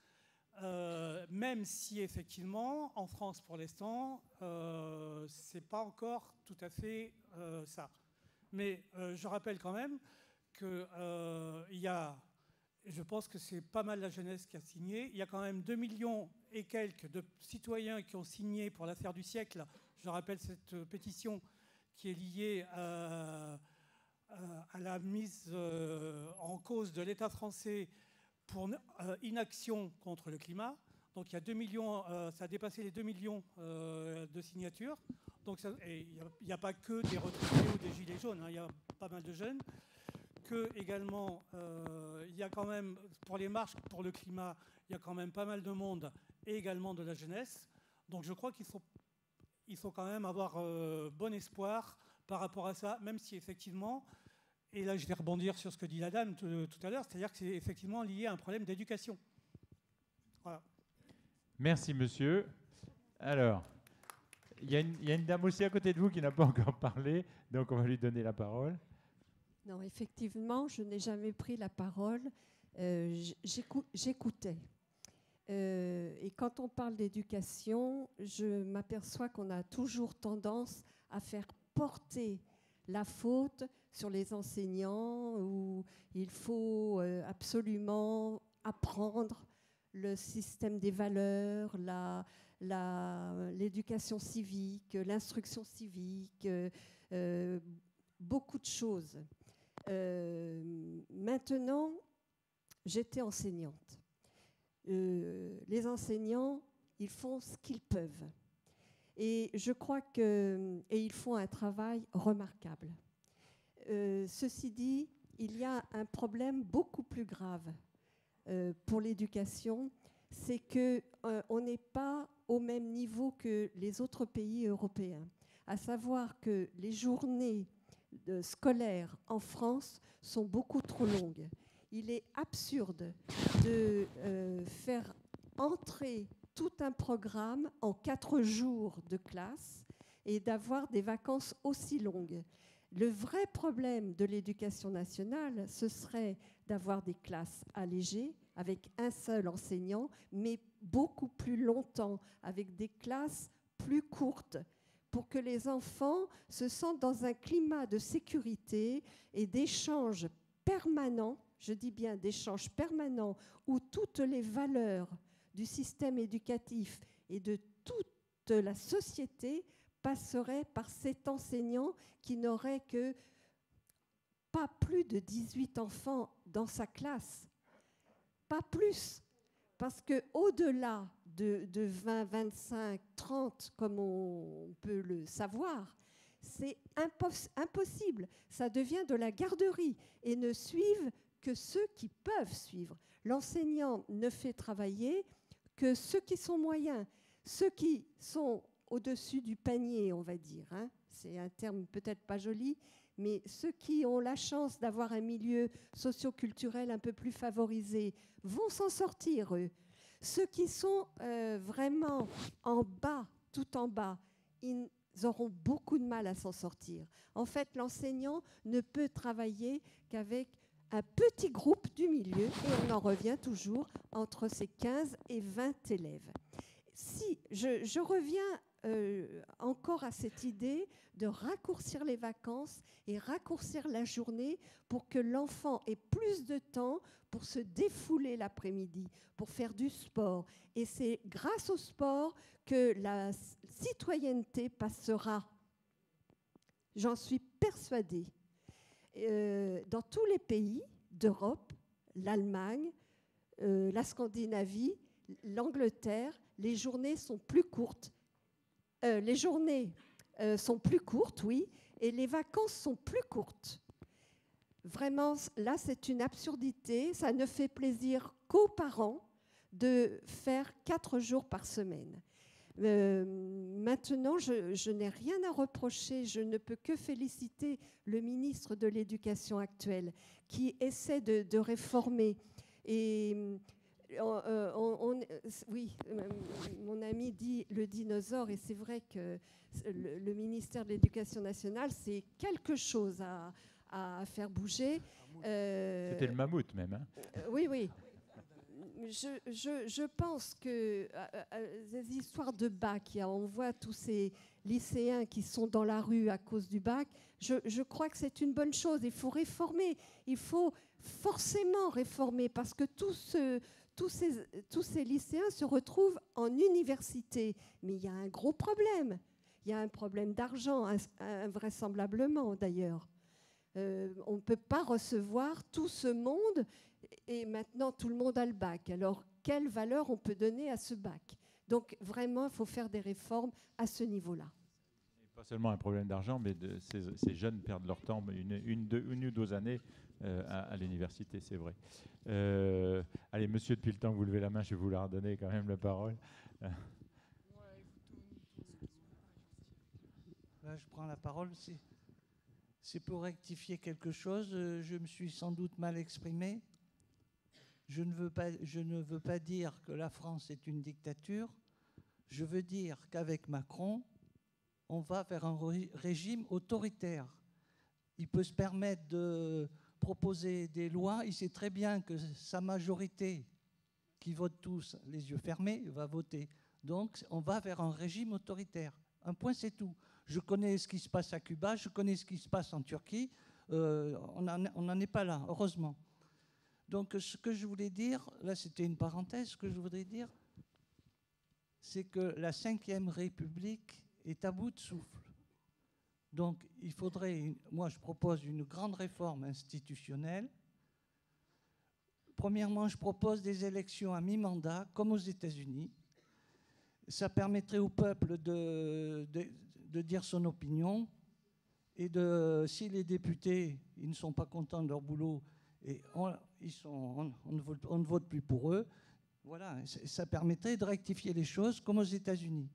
même si effectivement, en France pour l'instant, c'est pas encore tout à fait ça. Mais je rappelle quand même qu'il y a... Je pense que c'est pas mal la jeunesse qui a signé. Il y a quand même 2 millions et quelques de citoyens qui ont signé pour l'affaire du siècle. Je rappelle cette pétition qui est liée à la mise en cause de l'État français pour inaction contre le climat. Donc il y a 2 millions, ça a dépassé les 2 millions de signatures. Donc il n'y a pas que des retraités ou des gilets jaunes, hein, il y a pas mal de jeunes. Que également, il y a quand même, pour les marches pour le climat, il y a quand même pas mal de monde et également de la jeunesse. Donc je crois qu'il faut quand même avoir bon espoir par rapport à ça, même si effectivement, et là je vais rebondir sur ce que dit la dame tout à l'heure, c'est-à-dire que c'est effectivement lié à un problème d'éducation. Voilà. Merci monsieur. Alors, il y a une dame aussi à côté de vous qui n'a pas encore parlé, donc on va lui donner la parole. Non, effectivement, je n'ai jamais pris la parole. J'écoutais. Et quand on parle d'éducation, je m'aperçois qu'on a toujours tendance à faire porter la faute sur les enseignants, où il faut absolument apprendre le système des valeurs, l'éducation civique, l'instruction civique, beaucoup de choses. Maintenant, j'étais enseignante. Les enseignants, ils font ce qu'ils peuvent. Et je crois qu'ils font un travail remarquable. Ceci dit, il y a un problème beaucoup plus grave pour l'éducation, c'est qu'on n'est pas au même niveau que les autres pays européens. À savoir que les journées scolaires en France sont beaucoup trop longues. Il est absurde de faire entrer tout un programme en 4 jours de classe et d'avoir des vacances aussi longues. Le vrai problème de l'éducation nationale, ce serait d'avoir des classes allégées avec un seul enseignant, mais beaucoup plus longtemps, avec des classes plus courtes, pour que les enfants se sentent dans un climat de sécurité et d'échange permanent, je dis bien d'échange permanent, où toutes les valeurs du système éducatif et de toute la société passeraient par cet enseignant qui n'aurait que pas plus de 18 enfants dans sa classe, pas plus. Parce qu'au-delà de 20, 25, 30, comme on peut le savoir, c'est impossible. Ça devient de la garderie et ne suivent que ceux qui peuvent suivre. L'enseignant ne fait travailler que ceux qui sont moyens, ceux qui sont au-dessus du panier, on va dire. Hein. C'est un terme peut-être pas joli, mais ceux qui ont la chance d'avoir un milieu socio-culturel un peu plus favorisé vont s'en sortir, eux. Ceux qui sont vraiment en bas, tout en bas, ils auront beaucoup de mal à s'en sortir. En fait, l'enseignant ne peut travailler qu'avec un petit groupe du milieu, et on en revient toujours entre ces 15 et 20 élèves. Si je reviens encore à cette idée de raccourcir les vacances et raccourcir la journée pour que l'enfant ait plus de temps pour se défouler l'après-midi, pour faire du sport. Et c'est grâce au sport que la citoyenneté passera. J'en suis persuadée. Dans tous les pays d'Europe, l'Allemagne, la Scandinavie, l'Angleterre, les journées sont plus courtes. Les journées sont plus courtes, oui, et les vacances sont plus courtes. Vraiment, là, c'est une absurdité. Ça ne fait plaisir qu'aux parents de faire 4 jours par semaine. Maintenant, je n'ai rien à reprocher. Je ne peux que féliciter le ministre de l'Éducation actuel qui essaie de réformer. Et oui, mon ami dit le dinosaure, et c'est vrai que le ministère de l'Éducation nationale, c'est quelque chose à faire bouger. C'était le mammouth même. Hein. Oui, oui. Je pense que ces histoires de bac, on voit tous ces lycéens qui sont dans la rue à cause du bac, je crois que c'est une bonne chose. Il faut réformer, il faut forcément réformer, parce que tous ces lycéens se retrouvent en université. Mais il y a un gros problème. Il y a un problème d'argent, invraisemblablement d'ailleurs. On ne peut pas recevoir tout ce monde, et maintenant tout le monde a le bac. Alors quelle valeur on peut donner à ce bac. Donc vraiment, il faut faire des réformes à ce niveau-là. Pas seulement un problème d'argent, mais ces jeunes perdent leur temps une ou deux années à l'université, c'est vrai. Allez, monsieur, depuis le temps que vous levez la main, je vais vous la redonner quand même la parole. Là, je prends la parole. C'est pour rectifier quelque chose. Je me suis sans doute mal exprimé. Je ne veux pas dire que la France est une dictature. Je veux dire qu'avec Macron, on va vers un régime autoritaire. Il peut se permettre de proposer des lois. Il sait très bien que sa majorité, qui vote tous les yeux fermés, va voter. Donc, on va vers un régime autoritaire. Un point, c'est tout. Je connais ce qui se passe à Cuba, je connais ce qui se passe en Turquie. On n'en est pas là, heureusement. Donc, ce que je voulais dire, là, c'était une parenthèse, ce que je voudrais dire, c'est que la Ve République est à bout de souffle. Donc, il faudrait, moi, je propose une grande réforme institutionnelle. Premièrement, je propose des élections à mi-mandat, comme aux États-Unis. Ça permettrait au peuple de dire son opinion et si les députés ils ne sont pas contents de leur boulot et on ne vote plus pour eux, voilà, ça permettrait de rectifier les choses comme aux États-Unis.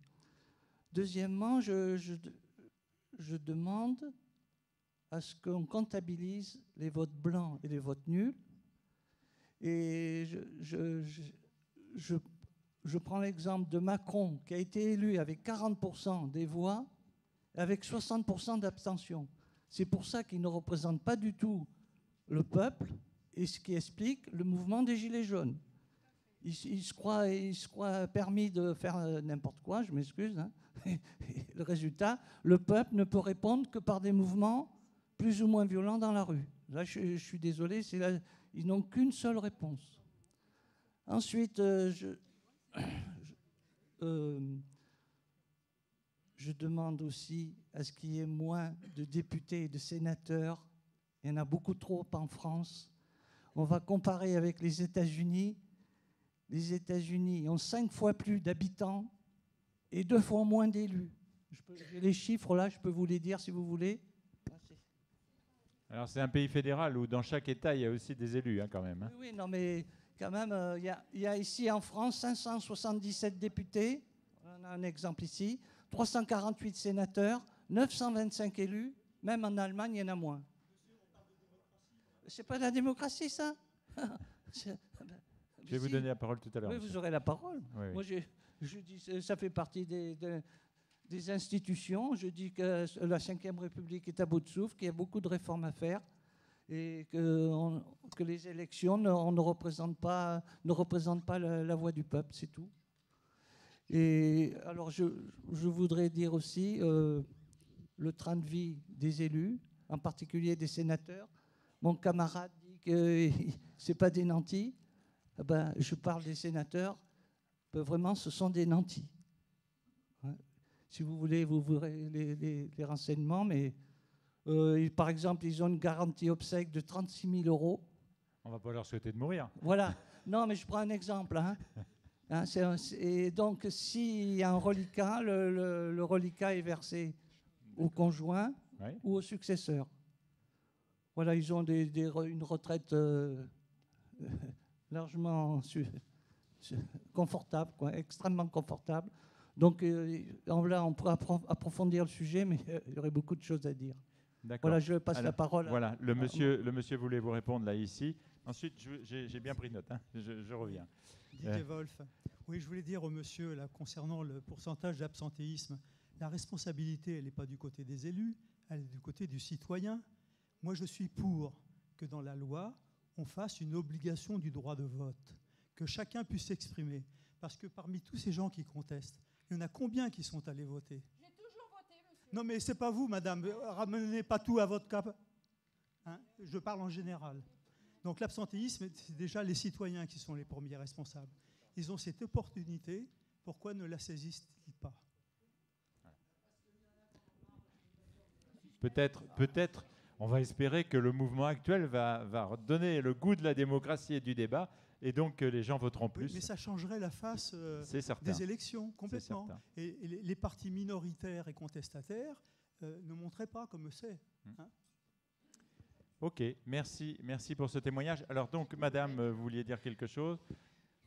Deuxièmement, je demande à ce qu'on comptabilise les votes blancs et les votes nuls. Et je prends l'exemple de Macron, qui a été élu avec 40% des voix, avec 60% d'abstention. C'est pour ça qu'il ne représente pas du tout le peuple, et ce qui explique le mouvement des Gilets jaunes. Il se croit permis de faire n'importe quoi, je m'excuse. Hein. Le résultat, le peuple ne peut répondre que par des mouvements plus ou moins violents dans la rue. Là, je suis désolé, ils n'ont qu'une seule réponse. Ensuite, je demande aussi à ce qu'il y ait moins de députés et de sénateurs. Il y en a beaucoup trop en France. On va comparer avec les États-Unis. Les États-Unis ont 5 fois plus d'habitants et 2 fois moins d'élus. J'ai les chiffres là, je peux vous les dire si vous voulez. Alors c'est un pays fédéral où dans chaque État, il y a aussi des élus hein, quand même. Hein. Oui, non mais quand même, il y a ici en France 577 députés, on a un exemple ici, 348 sénateurs, 925 élus, même en Allemagne, il y en a moins. C'est pas de la démocratie, ça? Je vais vous donner la parole tout à l'heure. Oui, vous aurez la parole. Oui, oui. Moi, je dis ça fait partie des institutions. Je dis que la Ve République est à bout de souffle, qu'il y a beaucoup de réformes à faire et que les élections ne représentent pas la voix du peuple, c'est tout. Et alors, je voudrais dire aussi le train de vie des élus, en particulier des sénateurs. Mon camarade dit que ce n'est pas des nantis. Eh ben, je parle des sénateurs. Vraiment, ce sont des nantis. Ouais. Si vous voulez, vous verrez les renseignements. Mais par exemple, ils ont une garantie obsèque de 36 000 €. On ne va pas leur souhaiter de mourir. Voilà. Non, mais je prends un exemple. Hein. Et donc, s'il y a un reliquat, le reliquat est versé au conjoint ou au successeur. Voilà, ils ont une retraite largement confortable, quoi, extrêmement confortable. Donc là, on pourrait approfondir le sujet, mais il y aurait beaucoup de choses à dire. Voilà, je passe la parole. Voilà, le monsieur voulait vous répondre là, ici. Ensuite, j'ai bien pris note, hein. Je reviens. Didier Wolf. Oui, je voulais dire au monsieur, là, concernant le pourcentage d'absentéisme, la responsabilité, elle n'est pas du côté des élus, elle est du côté du citoyen. Moi, je suis pour que dans la loi, on fasse une obligation du droit de vote, que chacun puisse s'exprimer. Parce que parmi tous ces gens qui contestent, il y en a combien qui sont allés voter? J'ai toujours voté, monsieur. Non, mais c'est pas vous, madame. Ramenez pas tout à votre cap. Hein, je parle en général. Donc l'absentéisme, c'est déjà les citoyens qui sont les premiers responsables. Ils ont cette opportunité. Pourquoi ne la saisissent-ils pas? Peut-être, on va espérer que le mouvement actuel va donner le goût de la démocratie et du débat et donc les gens voteront plus. Oui, mais ça changerait la face certain. des élections, complètement. Et les partis minoritaires et contestataires ne montraient pas comme c'est. Hein. Ok, merci pour ce témoignage. Alors donc, madame, vous vouliez dire quelque chose?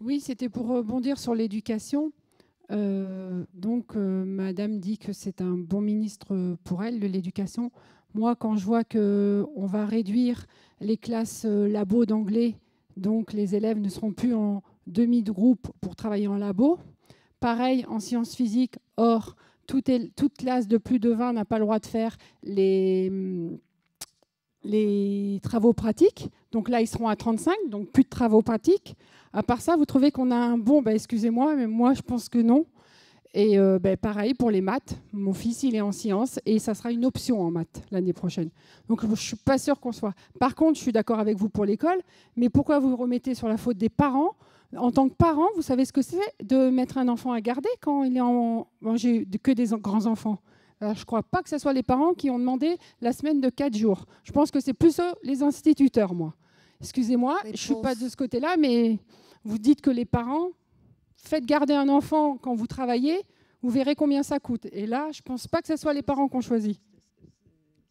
Oui, c'était pour rebondir sur l'éducation. Madame dit que c'est un bon ministre pour elle, de l'éducation. Moi, quand je vois qu'on va réduire les classes labo d'anglais, donc les élèves ne seront plus en demi-groupe pour travailler en labo. Pareil, en sciences physiques, or, toute classe de plus de 20 n'a pas le droit de faire les travaux pratiques. Donc là, ils seront à 35, donc plus de travaux pratiques. À part ça, vous trouvez qu'on a un bon... excusez-moi, mais moi, je pense que non. Et pareil pour les maths. Mon fils, il est en sciences et ça sera une option en maths l'année prochaine. Donc, je ne suis pas sûre qu'on soit... Par contre, je suis d'accord avec vous pour l'école, mais pourquoi vous remettez sur la faute des parents? En tant que parent, vous savez ce que c'est de mettre un enfant à garder quand il est en... Bon, j'ai que des grands-enfants. Alors, je ne crois pas que ce soit les parents qui ont demandé la semaine de 4 jours. Je pense que c'est plus les instituteurs, moi. Excusez-moi, je ne suis pas de ce côté-là, mais vous dites que les parents, faites garder un enfant quand vous travaillez, vous verrez combien ça coûte. Et là, je ne pense pas que ce soit les parents qui ont choisi.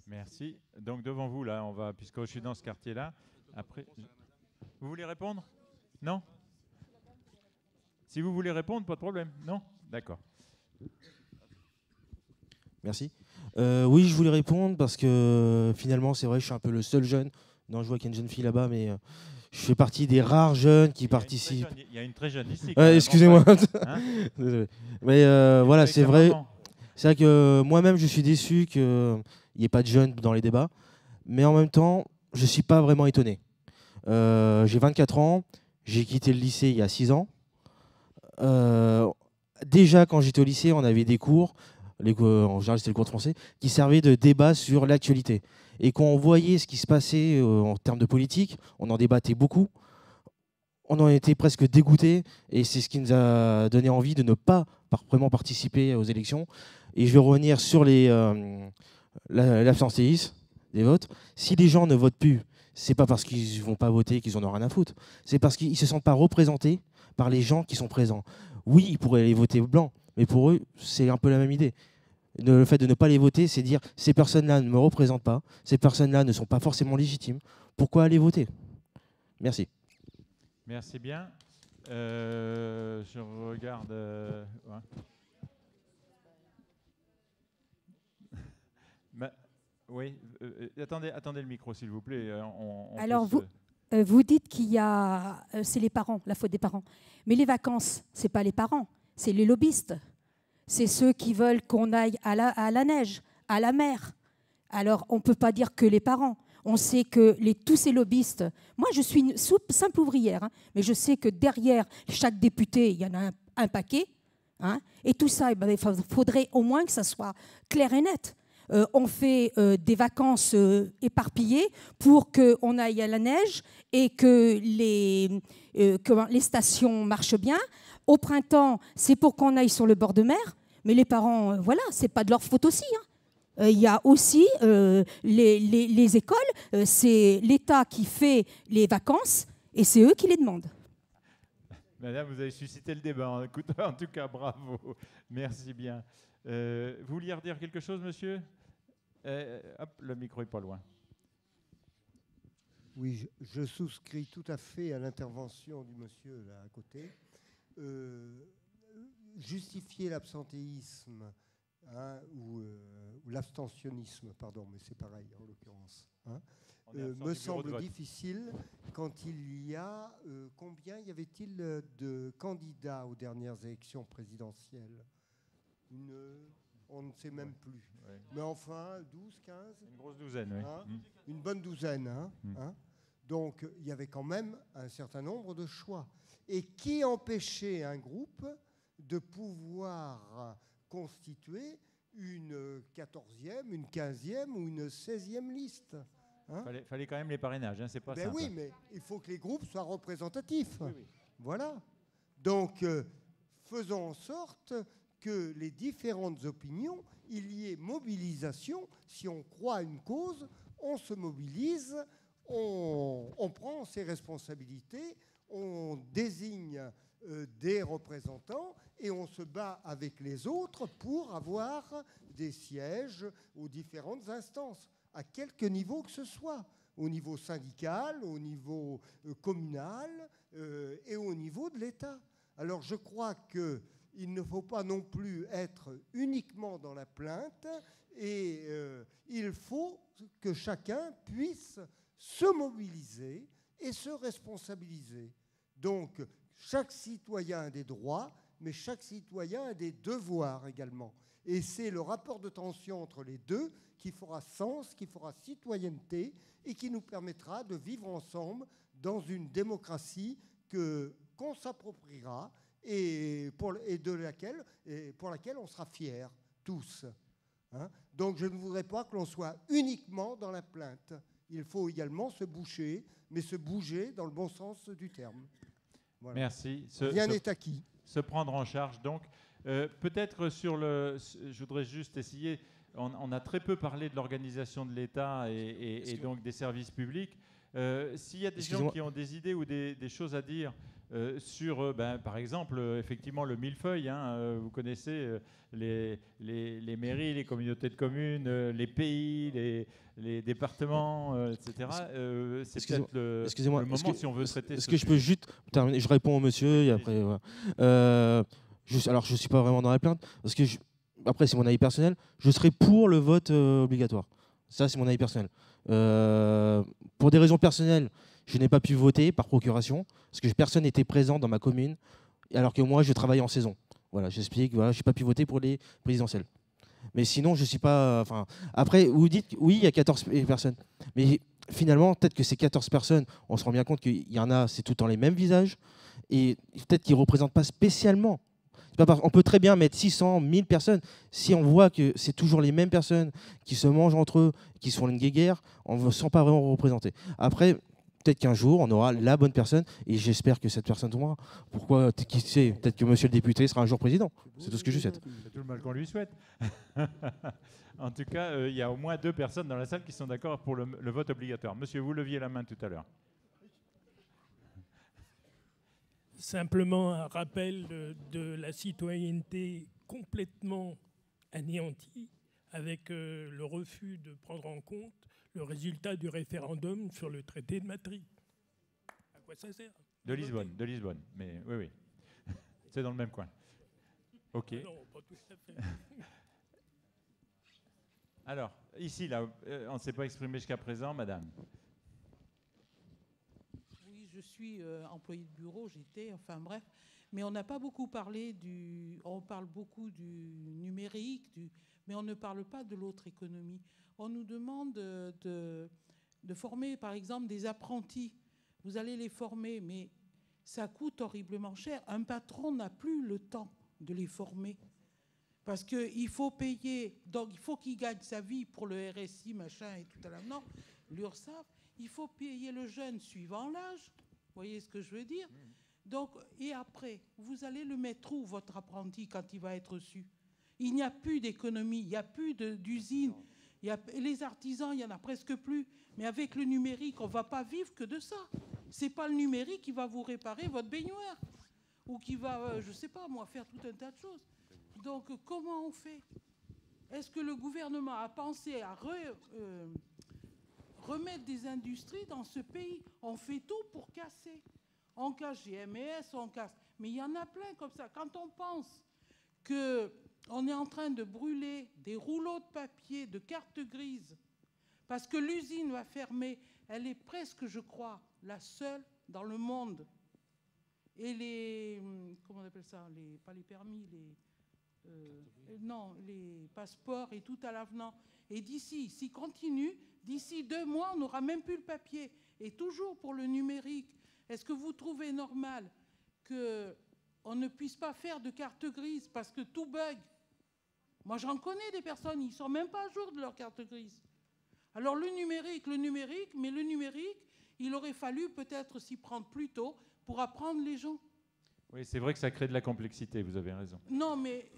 Merci. Donc devant vous, là, on va, puisque je suis dans ce quartier-là. Après, vous voulez répondre? Non? Si vous voulez répondre, pas de problème. Non? D'accord. Merci. Oui, je voulais répondre parce que finalement, c'est vrai, je suis un peu le seul jeune. Non, je vois qu'il y a une jeune fille là-bas, mais je fais partie des rares jeunes qui participent. Il y a une très jeune ici. Excusez-moi. Hein? Désolé. Mais voilà, c'est vrai. C'est vrai que moi-même, je suis déçu qu'il n'y ait pas de jeunes dans les débats. Mais en même temps, je ne suis pas vraiment étonné. J'ai 24 ans. J'ai quitté le lycée il y a 6 ans. Déjà, quand j'étais au lycée, on avait des cours. En général, c'était le cours de français, qui servait de débat sur l'actualité. Et quand on voyait ce qui se passait en termes de politique, on en débattait beaucoup, on en était presque dégoûtés, et c'est ce qui nous a donné envie de ne pas vraiment participer aux élections. Et je vais revenir sur l'absentéisme des votes. Si les gens ne votent plus, c'est pas parce qu'ils ne vont pas voter qu'ils en ont rien à foutre, c'est parce qu'ils ne se sentent pas représentés par les gens qui sont présents. Oui, ils pourraient aller voter blanc, mais pour eux, c'est un peu la même idée. Le fait de ne pas les voter, c'est dire ces personnes-là ne me représentent pas, ces personnes-là ne sont pas forcément légitimes. Pourquoi aller voter? Merci. Merci bien. Je regarde. Ouais. Oui, attendez le micro, s'il vous plaît. Alors, vous dites qu'il y a... c'est les parents, la faute des parents. Mais les vacances, ce n'est pas les parents, c'est les lobbyistes. C'est ceux qui veulent qu'on aille à la neige, à la mer. Alors, on ne peut pas dire que les parents. On sait que tous ces lobbyistes... Moi, je suis une simple ouvrière, hein, mais je sais que derrière chaque député, il y en a un paquet. Hein, et tout ça, il faudrait au moins que ça soit clair et net. On fait des vacances éparpillées pour qu'on aille à la neige et que les stations marchent bien. Au printemps, c'est pour qu'on aille sur le bord de mer. Mais les parents, voilà, c'est pas de leur faute aussi. Hein. Il y a aussi les écoles, c'est l'État qui fait les vacances et c'est eux qui les demandent. Madame, vous avez suscité le débat. En tout cas, bravo. Merci bien. Vous vouliez redire quelque chose, monsieur? Hop, le micro n'est pas loin. Oui, je souscris tout à fait à l'intervention du monsieur là à côté. Justifier l'absentéisme hein, ou l'abstentionnisme, pardon, mais c'est pareil en l'occurrence, hein, me semble difficile quand il y a... combien y avait-il de candidats aux dernières élections présidentielles? On ne sait même plus. Ouais. Mais enfin, 12, 15 Une grosse douzaine, oui. Hein, une bonne douzaine. Hein, hein. Donc, il y avait quand même un certain nombre de choix. Et qui empêchait un groupe de pouvoir constituer une 14e, une 15e ou une 16e liste? Hein, fallait quand même les parrainages, hein, c'est pas simple. Oui, mais il faut que les groupes soient représentatifs. Oui, oui. Voilà. Donc, faisons en sorte que les différentes opinions, il y ait mobilisation. Si on croit à une cause, on se mobilise, on prend ses responsabilités, on désigne des représentants et on se bat avec les autres pour avoir des sièges aux différentes instances, à quelque niveau que ce soit, au niveau syndical, au niveau communal et au niveau de l'État. Alors je crois qu'il ne faut pas non plus être uniquement dans la plainte et il faut que chacun puisse se mobiliser et se responsabiliser. Donc, chaque citoyen a des droits, mais chaque citoyen a des devoirs également. Et c'est le rapport de tension entre les deux qui fera sens, qui fera citoyenneté et qui nous permettra de vivre ensemble dans une démocratie qu'on s'appropriera et pour laquelle on sera fiers, tous. Hein? Donc je ne voudrais pas que l'on soit uniquement dans la plainte. Il faut également se bouger, mais se bouger dans le bon sens du terme. Voilà. Merci. Rien n'est acquis. Se prendre en charge, donc. Peut-être je voudrais juste essayer, on a très peu parlé de l'organisation de l'État et donc des services publics. S'il y a des gens qui ont des idées ou des choses à dire sur, par exemple, effectivement, le millefeuille, hein, vous connaissez les mairies, les communautés de communes, les pays, les départements, etc. C'est peut-être le moment si on veut traiter. Est-ce que je peux juste terminer? Je réponds au monsieur et après. Voilà. Alors, je ne suis pas vraiment dans la plainte, parce que, après, c'est mon avis personnel, je serais pour le vote obligatoire. Ça, c'est mon avis personnel. Pour des raisons personnelles, je n'ai pas pu voter par procuration, parce que personne n'était présent dans ma commune, alors que moi, je travaille en saison. Voilà, j'explique, voilà, je n'ai pas pu voter pour les présidentielles. Mais sinon, je ne suis pas... Après, vous dites, oui, il y a 14 personnes. Mais finalement, peut-être que ces 14 personnes, on se rend bien compte qu'il y en a, c'est tout le temps les mêmes visages, et peut-être qu'ils ne représentent pas spécialement. On peut très bien mettre 600, 1000 personnes. Si on voit que c'est toujours les mêmes personnes qui se mangent entre eux, qui se font une guéguerre, on ne se sent pas vraiment représenté. Après, peut-être qu'un jour, on aura la bonne personne, et j'espère que cette personne tombera. Pourquoi? Qui sait? Peut-être que monsieur le député sera un jour président. C'est tout ce que je souhaite. C'est tout le mal qu'on lui souhaite. En tout cas, il y a au moins 2 personnes dans la salle qui sont d'accord pour le vote obligatoire. Monsieur, vous leviez la main tout à l'heure. Simplement un rappel de la citoyenneté complètement anéantie avec le refus de prendre en compte le résultat du référendum sur le traité de Madrid. À quoi ça sert? De Lisbonne. Mais oui. C'est dans le même coin. OK. Non, pas tout à fait. Alors, ici, là, on ne s'est pas exprimé jusqu'à présent, madame. Je suis employée de bureau, enfin bref, mais on n'a pas beaucoup parlé on parle beaucoup du numérique, mais on ne parle pas de l'autre économie. On nous demande de former, par exemple, des apprentis. Vous allez les former, mais ça coûte horriblement cher. Un patron n'a plus le temps de les former. Parce qu'il faut payer, donc il faut qu'il gagne sa vie pour le RSI, machin et tout à l'heure. Non, l'URSSAF, il faut payer le jeune suivant l'âge. Vous voyez ce que je veux dire? Donc, et après, vous allez le mettre où, votre apprenti, quand il va être reçu? Il n'y a plus d'économie, il n'y a plus d'usine. Les artisans, il n'y en a presque plus. Mais avec le numérique, on ne va pas vivre que de ça. Ce n'est pas le numérique qui va vous réparer votre baignoire. Ou qui va, je ne sais pas, moi, faire tout un tas de choses. Donc, comment on fait? Est-ce que le gouvernement a pensé à remettre des industries dans ce pays? On fait tout pour casser. On casse GMS, on casse... Mais il y en a plein comme ça. Quand on pense qu'on est en train de brûler des rouleaux de papier, de cartes grises, parce que l'usine va fermer, elle est presque, je crois, la seule dans le monde. Et les... Comment on appelle ça? Pas les permis, les passeports et tout à l'avenant. Et d'ici, s'il continue, d'ici 2 mois, on n'aura même plus le papier. Et toujours pour le numérique, est-ce que vous trouvez normal qu'on ne puisse pas faire de carte grise parce que tout bug? Moi, j'en connais des personnes, ils ne sont même pas à jour de leur carte grise. Alors le numérique, mais le numérique, il aurait fallu peut-être s'y prendre plus tôt pour apprendre les gens. Oui, c'est vrai que ça crée de la complexité, vous avez raison. Non, mais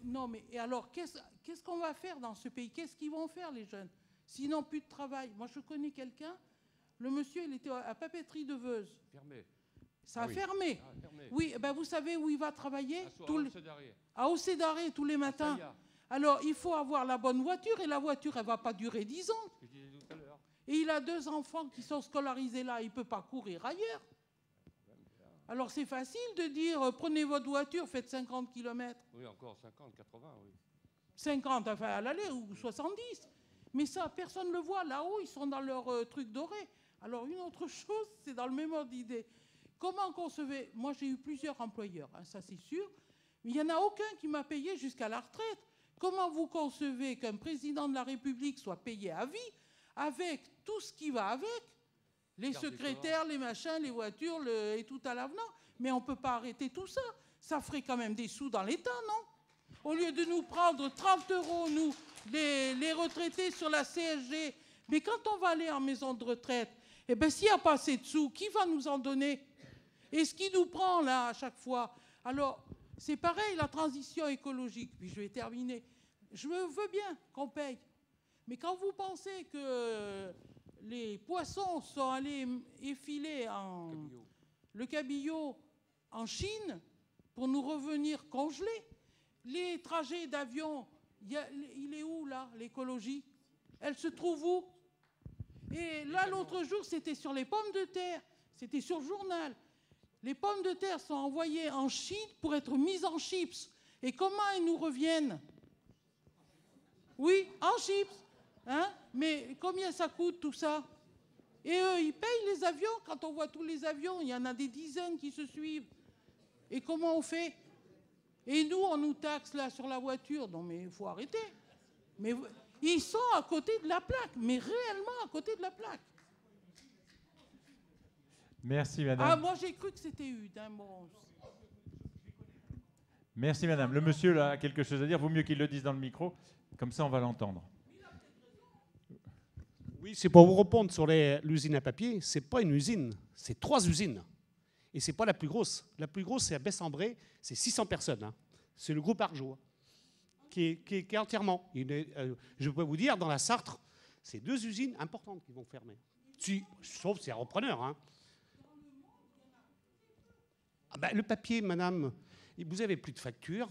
et alors, qu'est-ce qu'on va faire dans ce pays? Qu'est-ce qu'ils vont faire, les jeunes? S'ils n'ont plus de travail. Moi, je connais quelqu'un, le monsieur, il était à papeterie de Veuze. Fermé. Ça a fermé. Oui, ben vous savez où il va travailler? À Océdaré, tous les matins. Alors, il faut avoir la bonne voiture, et la voiture, elle ne va pas durer 10 ans. Et il a 2 enfants qui sont scolarisés là, il ne peut pas courir ailleurs. Alors, c'est facile de dire, prenez votre voiture, faites 50 km. Oui, encore 50, 80, oui. 50, enfin à l'aller, ou 70. Mais ça, personne ne le voit. Là-haut, ils sont dans leur truc doré. Alors, une autre chose, c'est dans le même ordre d'idée. Comment concevez... Moi, j'ai eu plusieurs employeurs, hein, ça c'est sûr. Mais il n'y en a aucun qui m'a payé jusqu'à la retraite. Comment vous concevez qu'un président de la République soit payé à vie avec tout ce qui va avec? Les secrétaires, les machins, les voitures et tout à l'avenant. Mais on ne peut pas arrêter tout ça. Ça ferait quand même des sous dans l'État, non? Au lieu de nous prendre 30 €, nous, les retraités sur la CSG. Mais quand on va aller en maison de retraite, eh bien, s'il n'y a pas assez de sous, qui va nous en donner? Et ce qui nous prend, là, à chaque fois? Alors, c'est pareil, la transition écologique. Puis je vais terminer. Je veux bien qu'on paye. Mais quand vous pensez que les poissons sont allés effiler le cabillaud en Chine pour nous revenir congelés, les trajets d'avion, il est où, là, l'écologie? Elle se trouve où? Et là, l'autre jour, c'était sur les pommes de terre. C'était sur le journal. Les pommes de terre sont envoyées en Chine pour être mises en chips. Et comment elles nous reviennent? Oui, en chips. Hein? Mais combien ça coûte tout ça? Et eux, ils payent les avions. Quand on voit tous les avions, il y en a des dizaines qui se suivent. Et comment on fait? Et nous, on nous taxe là sur la voiture. Non, mais il faut arrêter. Mais ils sont à côté de la plaque, mais réellement à côté de la plaque. Merci, madame. Ah, moi, j'ai cru que c'était Hude. Hein, bon. Merci, madame. Le monsieur là, a quelque chose à dire. Vaut mieux qu'il le dise dans le micro. Comme ça, on va l'entendre. Oui, c'est pour vous répondre sur l'usine à papier. Ce n'est pas une usine, c'est 3 usines. Et ce n'est pas la plus grosse. La plus grosse, c'est à Bess-en-Bray, c'est 600 personnes. Hein. C'est le groupe Arjo, qui est entièrement. Je peux vous dire, dans la Sarthe, c'est 2 usines importantes qui vont fermer. Sauf c'est un repreneur. Hein. Ah ben, le papier, madame, vous n'avez plus de facture,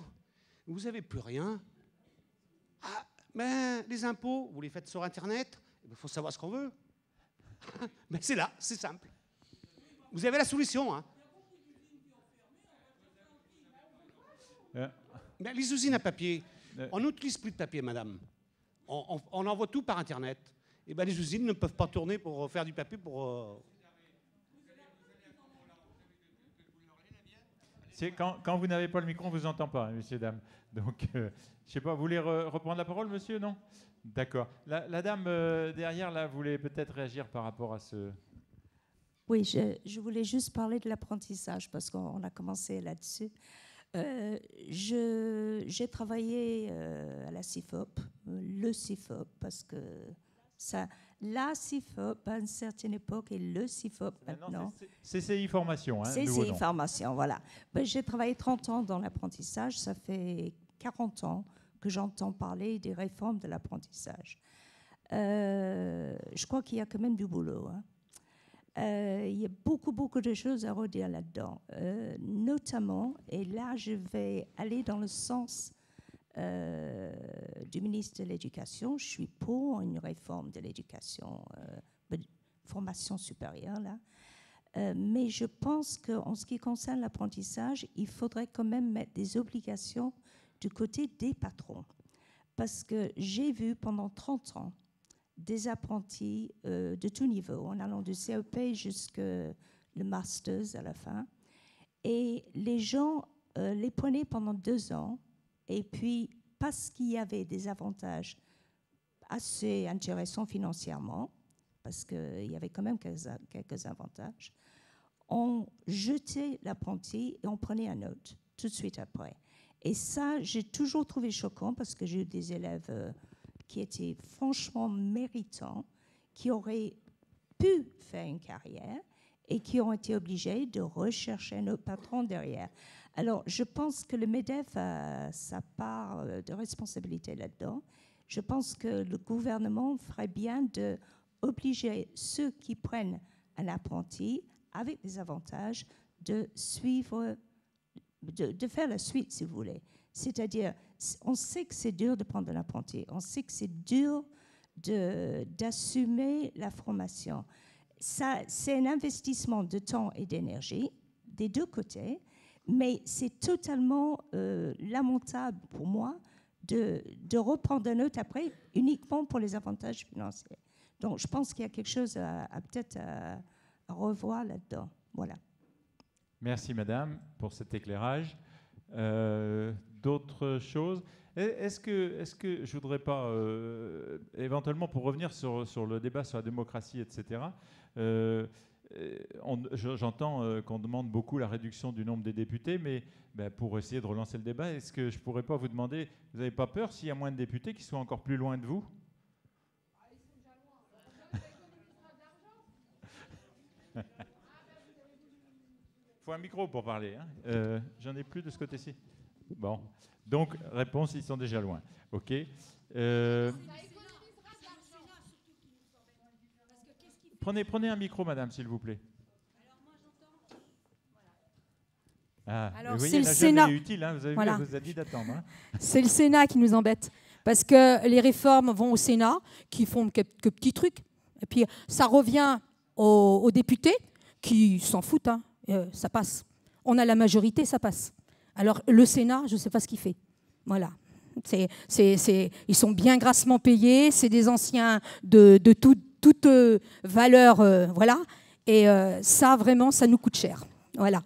vous n'avez plus rien. Ah, ben, les impôts, vous les faites sur Internet, il faut savoir ce qu'on veut. Mais c'est là, c'est simple. Vous avez la solution. Hein. Mais les usines à papier, on n'utilise plus de papier, madame. On envoie tout par Internet. Et ben, les usines ne peuvent pas tourner pour faire du papier pour... Quand vous n'avez pas le micro, on ne vous entend pas, hein, messieurs, dames. Donc, je ne sais pas, vous voulez reprendre la parole, monsieur, non? D'accord. La dame derrière, là, voulait peut-être réagir par rapport à ce... Oui, je voulais juste parler de l'apprentissage, parce qu'on a commencé là-dessus. J'ai travaillé à la CIFOP, le CIFOP, parce que ça... La CIFOP, à une certaine époque, et le CIFOP maintenant. CCI Formation. Hein, CCI Formation, voilà. Ben, j'ai travaillé 30 ans dans l'apprentissage. Ça fait 40 ans que j'entends parler des réformes de l'apprentissage. Je crois qu'il y a quand même du boulot. Hein. Il y a beaucoup de choses à redire là-dedans. Notamment, et là, je vais aller dans le sens... du ministre de l'Éducation. Je suis pour une réforme de l'éducation, formation supérieure, là. Mais je pense qu'en ce qui concerne l'apprentissage, il faudrait quand même mettre des obligations du côté des patrons. Parce que j'ai vu pendant 30 ans des apprentis de tout niveau, en allant du CEP jusqu'au Masters à la fin. Et les gens les prenaient pendant 2 ans. Et puis, parce qu'il y avait des avantages assez intéressants financièrement, parce qu'il y avait quand même quelques avantages, on jetait l'apprenti et on prenait un autre tout de suite après. Et ça, j'ai toujours trouvé choquant parce que j'ai eu des élèves qui étaient franchement méritants, qui auraient pu faire une carrière et qui ont été obligés de rechercher un autre patron derrière. Alors, je pense que le MEDEF a sa part de responsabilité là-dedans. Je pense que le gouvernement ferait bien d'obliger ceux qui prennent un apprenti avec des avantages de suivre, de faire la suite, si vous voulez. C'est-à-dire, on sait que c'est dur de prendre un apprenti, on sait que c'est dur d'assumer la formation. C'est un investissement de temps et d'énergie des deux côtés, mais c'est totalement lamentable pour moi de reprendre un autre après uniquement pour les avantages financiers. Donc, je pense qu'il y a quelque chose à peut-être à revoir là-dedans. Voilà. Merci, madame, pour cet éclairage. D'autres choses? Est-ce que je ne voudrais pas, éventuellement, pour revenir sur le débat sur la démocratie, etc., j'entends qu'on demande beaucoup la réduction du nombre des députés, mais pour essayer de relancer le débat, est-ce que je ne pourrais pas vous demander, vous n'avez pas peur s'il y a moins de députés qui soient encore plus loin de vous? Il faut un micro pour parler. Hein. J'en ai plus de ce côté-ci. Bon. Donc, réponse, ils sont déjà loin. OK. Prenez un micro, madame, s'il vous plaît. Ah, alors, vous c'est voyez, le la Sénat. jeune est utile, hein, vous avez vu, elle vous a dit d'attendre. Hein. C'est le Sénat qui nous embête. Parce que les réformes vont au Sénat, qui font quelques petits trucs. Et puis, ça revient aux députés, qui s'en foutent. Hein. Ça passe. On a la majorité, ça passe. Alors, le Sénat, je ne sais pas ce qu'il fait. Voilà. Ils sont bien grassement payés. C'est des anciens de toute valeur. Voilà. Et ça, vraiment, ça nous coûte cher. Voilà.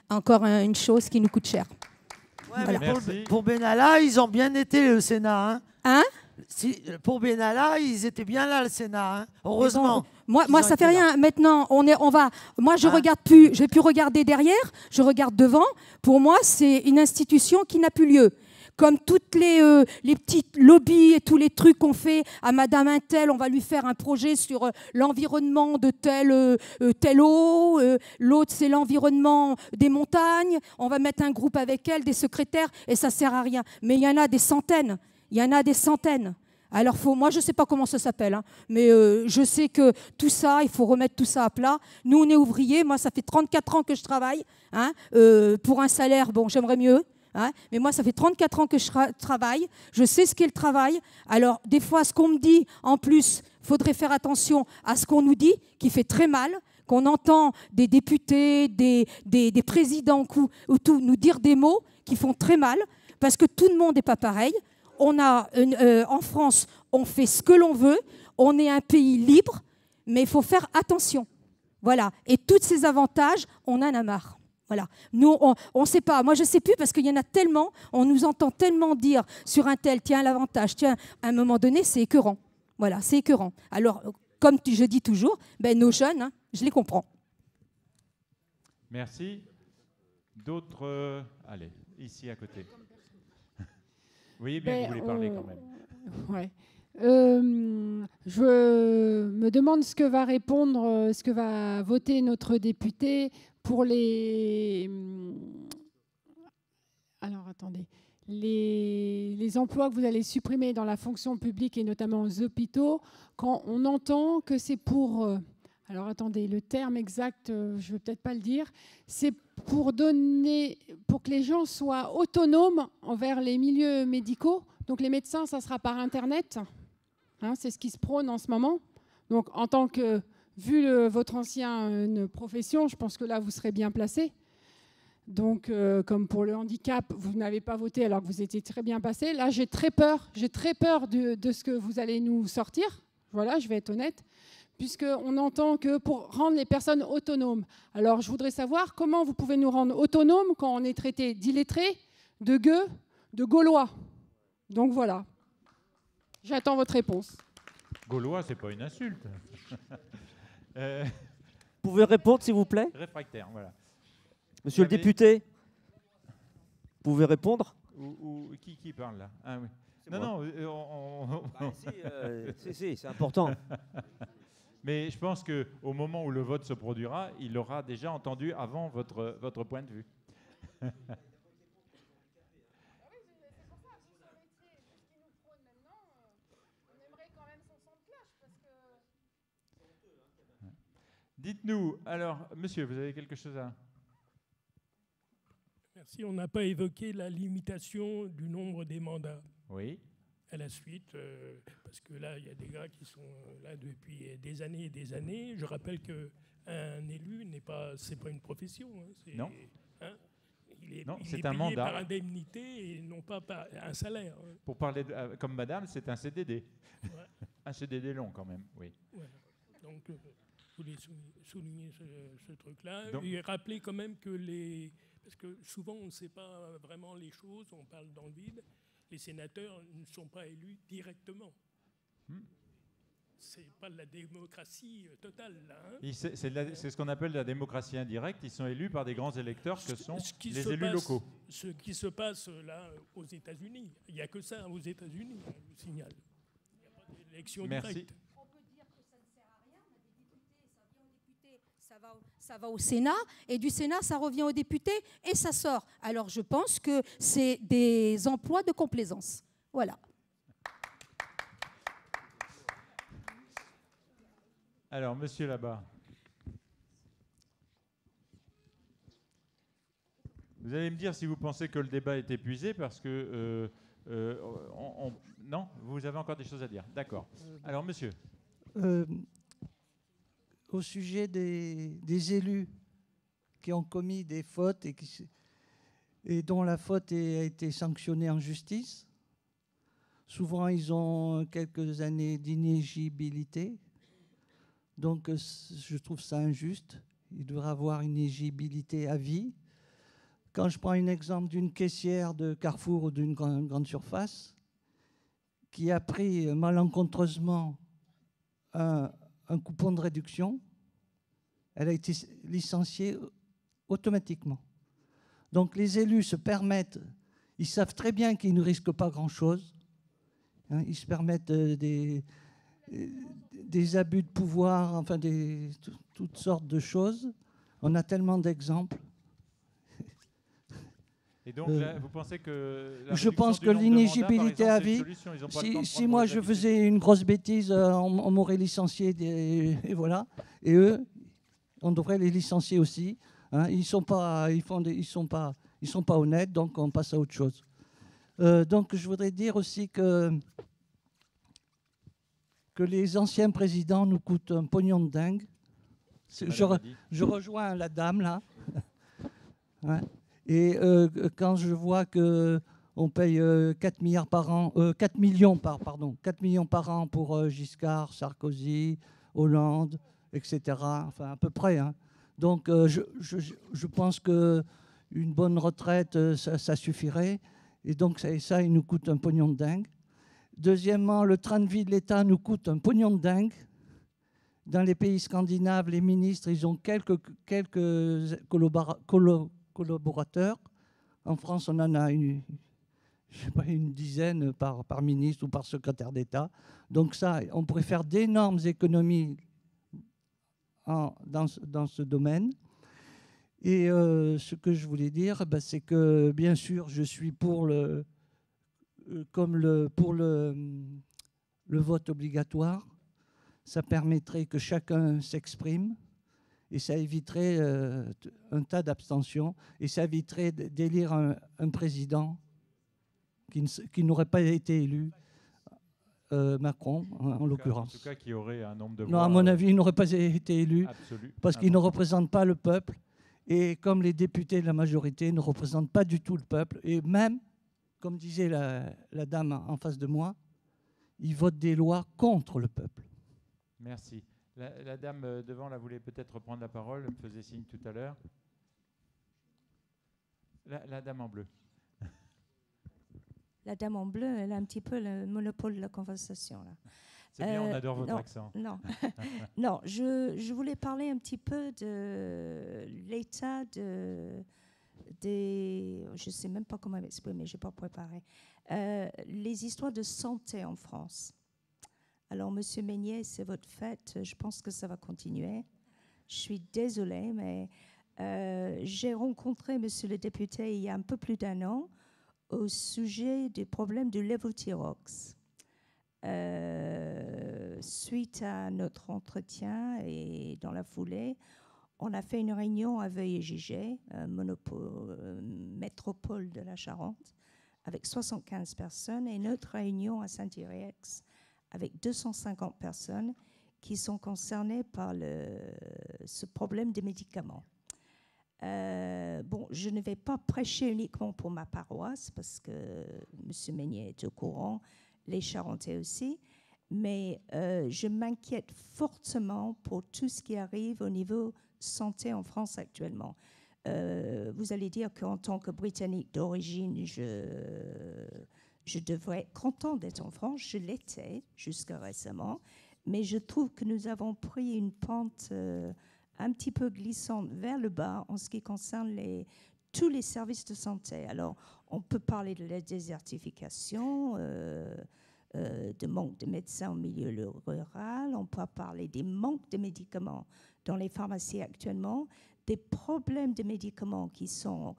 Encore une chose qui nous coûte cher. Ouais, voilà. mais pour Benalla, ils ont bien été, le Sénat. Hein, pour Benalla, ils étaient bien là, le Sénat. Hein, heureusement. Moi, ça fait rien. Maintenant, moi, je regarde plus. J'ai pu regarder derrière. Je regarde devant. Pour moi, c'est une institution qui n'a plus lieu. Comme toutes les petites lobbies et tous les trucs qu'on fait à Madame Intel, on va lui faire un projet sur l'environnement de telle eau. L'autre, c'est l'environnement des montagnes. On va mettre un groupe avec elle, des secrétaires, et ça sert à rien. Mais il y en a des centaines. Il y en a des centaines. Alors, moi, je ne sais pas comment ça s'appelle, hein, mais je sais que tout ça, il faut remettre tout ça à plat. Nous, on est ouvriers. Moi, ça fait 34 ans que je travaille. Hein, pour un salaire, bon, j'aimerais mieux. Hein, mais moi, ça fait 34 ans que je travaille. Je sais ce qu'est le travail. Alors, des fois, ce qu'on me dit, en plus, il faudrait faire attention à ce qu'on nous dit, qui fait très mal, qu'on entend des députés, des présidents ou tout, nous dire des mots qui font très mal, parce que tout le monde n'est pas pareil. En France, on fait ce que l'on veut. On est un pays libre, mais il faut faire attention. Voilà. Et tous ces avantages, on en a marre. Voilà. Nous, on ne sait pas. Moi, je ne sais plus parce qu'il y en a tellement. On nous entend tellement dire sur un tel, tiens, l'avantage, tiens, à un moment donné, c'est écœurant. Voilà, c'est écœurant. Alors, comme je dis toujours, nos jeunes, hein, je les comprends. Merci. D'autres... allez, ici à côté. Vous voyez bien que vous voulez parler quand même. Ouais. Je me demande ce que va voter notre député pour les emplois que vous allez supprimer dans la fonction publique et notamment aux hôpitaux, quand on entend que c'est pour... alors attendez, le terme exact, je ne vais peut-être pas le dire, c'est pour que les gens soient autonomes envers les milieux médicaux. Donc les médecins, ça sera par Internet. Hein, c'est ce qui se prône en ce moment. Donc en tant que... Vu votre ancienne profession, je pense que là, vous serez bien placé. Donc, comme pour le handicap, vous n'avez pas voté alors que vous étiez très bien passé. Là, j'ai très peur de ce que vous allez nous sortir. Voilà, je vais être honnête. Puisqu'on entend que pour rendre les personnes autonomes. Alors, je voudrais savoir comment vous pouvez nous rendre autonomes quand on est traité d'illettrés, de gueux, de gaulois. Donc, voilà. J'attends votre réponse. Gaulois, c'est pas une insulte. Vous pouvez répondre, s'il vous plaît? Réfractaire, voilà. Monsieur le député, vous pouvez répondre? Qui parle là? Ah, oui. Si, c'est important. Mais je pense qu'au moment où le vote se produira, il aura déjà entendu avant votre point de vue. Dites-nous, alors, monsieur, vous avez quelque chose à... Merci. On n'a pas évoqué la limitation du nombre des mandats. Oui. À la suite, parce que là, il y a des gars qui sont là depuis des années et des années. Je rappelle qu'un élu c'est pas une profession. Hein, non. Hein, il non, est c'est payé un mandat. par indemnité et non pas par un salaire. Hein. Pour parler comme madame, c'est un CDD. Ouais. Un CDD long quand même, oui. Voilà. Donc, je voulais souligner ce truc-là. Donc, et rappeler quand même que parce que souvent, on ne sait pas vraiment les choses, on parle dans le vide. Les sénateurs ne sont pas élus directement. C'est pas de la démocratie totale, là. Hein. C'est ce qu'on appelle la démocratie indirecte. Ils sont élus par des grands électeurs que sont les élus locaux. Ce qui se passe là aux États-Unis, il n'y a que ça aux États-Unis, je vous signale. Il n'y a pas d'élection directe. On peut dire que ça ne sert à rien. On a des députés, ça vient aux députés, ça va au Sénat, et du Sénat, ça revient aux députés et ça sort. Alors je pense que c'est des emplois de complaisance. Voilà. Alors, monsieur là-bas. Vous allez me dire si vous pensez que le débat est épuisé, parce que... non, vous avez encore des choses à dire. D'accord. Alors, monsieur. Au sujet des élus qui ont commis des fautes et dont la faute a été sanctionnée en justice, souvent ils ont quelques années d'inéligibilité. Donc, je trouve ça injuste. Il devrait avoir une éligibilité à vie. Quand je prends un exemple d'une caissière de Carrefour ou d'une grande surface qui a pris malencontreusement un coupon de réduction, elle a été licenciée automatiquement. Donc, les élus se permettent, ils savent très bien qu'ils ne risquent pas grand-chose. Hein, ils se permettent des abus de pouvoir, enfin toutes sortes de choses. On a tellement d'exemples. Et donc, là, vous pensez que... Je pense que l'inéligibilité à vie, si moi je faisais une grosse bêtise, on m'aurait licencié, et voilà. Et eux, on devrait les licencier aussi. Hein. Ils sont pas honnêtes, donc on passe à autre chose. Donc, je voudrais dire aussi que les anciens présidents nous coûtent un pognon de dingue. Je rejoins la dame, là. Ouais. Et quand je vois qu'on paye 4 millions par an pour Giscard, Sarkozy, Hollande, etc., enfin à peu près. Hein. Donc je pense qu'une bonne retraite, ça suffirait. Et donc ça, il nous coûte un pognon de dingue. Deuxièmement, le train de vie de l'État nous coûte un pognon de dingue. Dans les pays scandinaves, les ministres, ils ont quelques collaborateurs. En France, on en a une dizaine par ministre ou par secrétaire d'État. Donc ça, on pourrait faire d'énormes économies dans ce domaine. Et ce que je voulais dire, c'est que, bien sûr, je suis pour le vote obligatoire. Ça permettrait que chacun s'exprime et ça éviterait un tas d'abstentions et ça éviterait d'élire un président qui n'aurait pas été élu, Macron en l'occurrence. En tout cas, qui aurait un nombre de voix... Non, à mon avis, il n'aurait pas été élu parce qu'il ne représente pas le peuple. Et comme les députés de la majorité ne représentent pas du tout le peuple, et même, comme disait la dame en face de moi, ils votent des lois contre le peuple. Merci. La dame devant, là, voulait peut-être prendre la parole, elle me faisait signe tout à l'heure. La dame en bleu. La dame en bleu, elle a un petit peu le monopole de la conversation, là. C'est bien, on adore votre accent. Non, non, je voulais parler un petit peu de l'état des... Je ne sais même pas comment m'exprimer, je n'ai pas préparé. Les histoires de santé en France. Alors, Monsieur Meignet, c'est votre fête. Je pense que ça va continuer. Je suis désolée, mais j'ai rencontré Monsieur le député il y a un peu plus d'1 an au sujet des problèmes du lévothyrox. Suite à notre entretien et dans la foulée, On a fait une réunion à Veuilley-Gigé, métropole de la Charente, avec 75 personnes, et une autre réunion à Saint-Yrieix avec 250 personnes qui sont concernées par ce problème des médicaments. Bon, je ne vais pas prêcher uniquement pour ma paroisse, parce que M. Meignet est au courant, les Charentais aussi, mais je m'inquiète fortement pour tout ce qui arrive au niveau santé en France actuellement. Vous allez dire qu'en tant que Britannique d'origine, je devrais être content d'être en France. Je l'étais jusqu'à récemment, mais je trouve que nous avons pris une pente un petit peu glissante vers le bas en ce qui concerne tous les services de santé. Alors, on peut parler de la désertification, de manque de médecins au milieu rural, on peut parler des manques de médicaments dans les pharmacies actuellement, des problèmes de médicaments qui sont...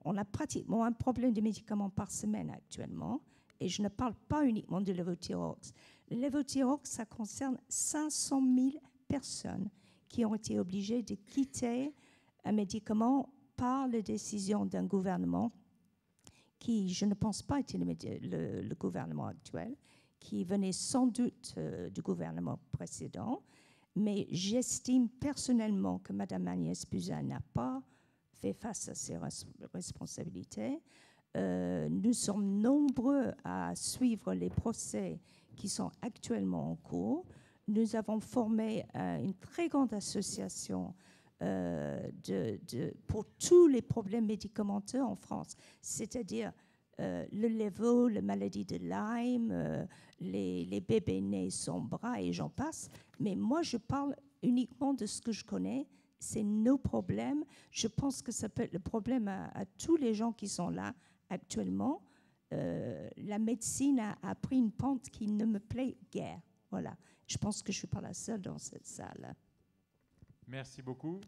on a pratiquement un problème de médicaments par semaine actuellement, et je ne parle pas uniquement de lévothyrox. Le lévothyrox, ça concerne 500 000 personnes qui ont été obligées de quitter un médicament par la décision d'un gouvernement qui, je ne pense pas, était le gouvernement actuel, qui venait sans doute du gouvernement précédent. Mais j'estime personnellement que Mme Agnès Buzyn n'a pas fait face à ses responsabilités. Nous sommes nombreux à suivre les procès qui sont actuellement en cours. Nous avons formé une très grande association pour tous les problèmes médicamenteux en France, c'est-à-dire le lévo, la maladie de Lyme, les bébés nés sans bras et j'en passe. Mais moi, je parle uniquement de ce que je connais. C'est nos problèmes. Je pense que ça peut être le problème à tous les gens qui sont là actuellement. La médecine a pris une pente qui ne me plaît guère. Voilà. Je pense que je ne suis pas la seule dans cette salle. Merci beaucoup.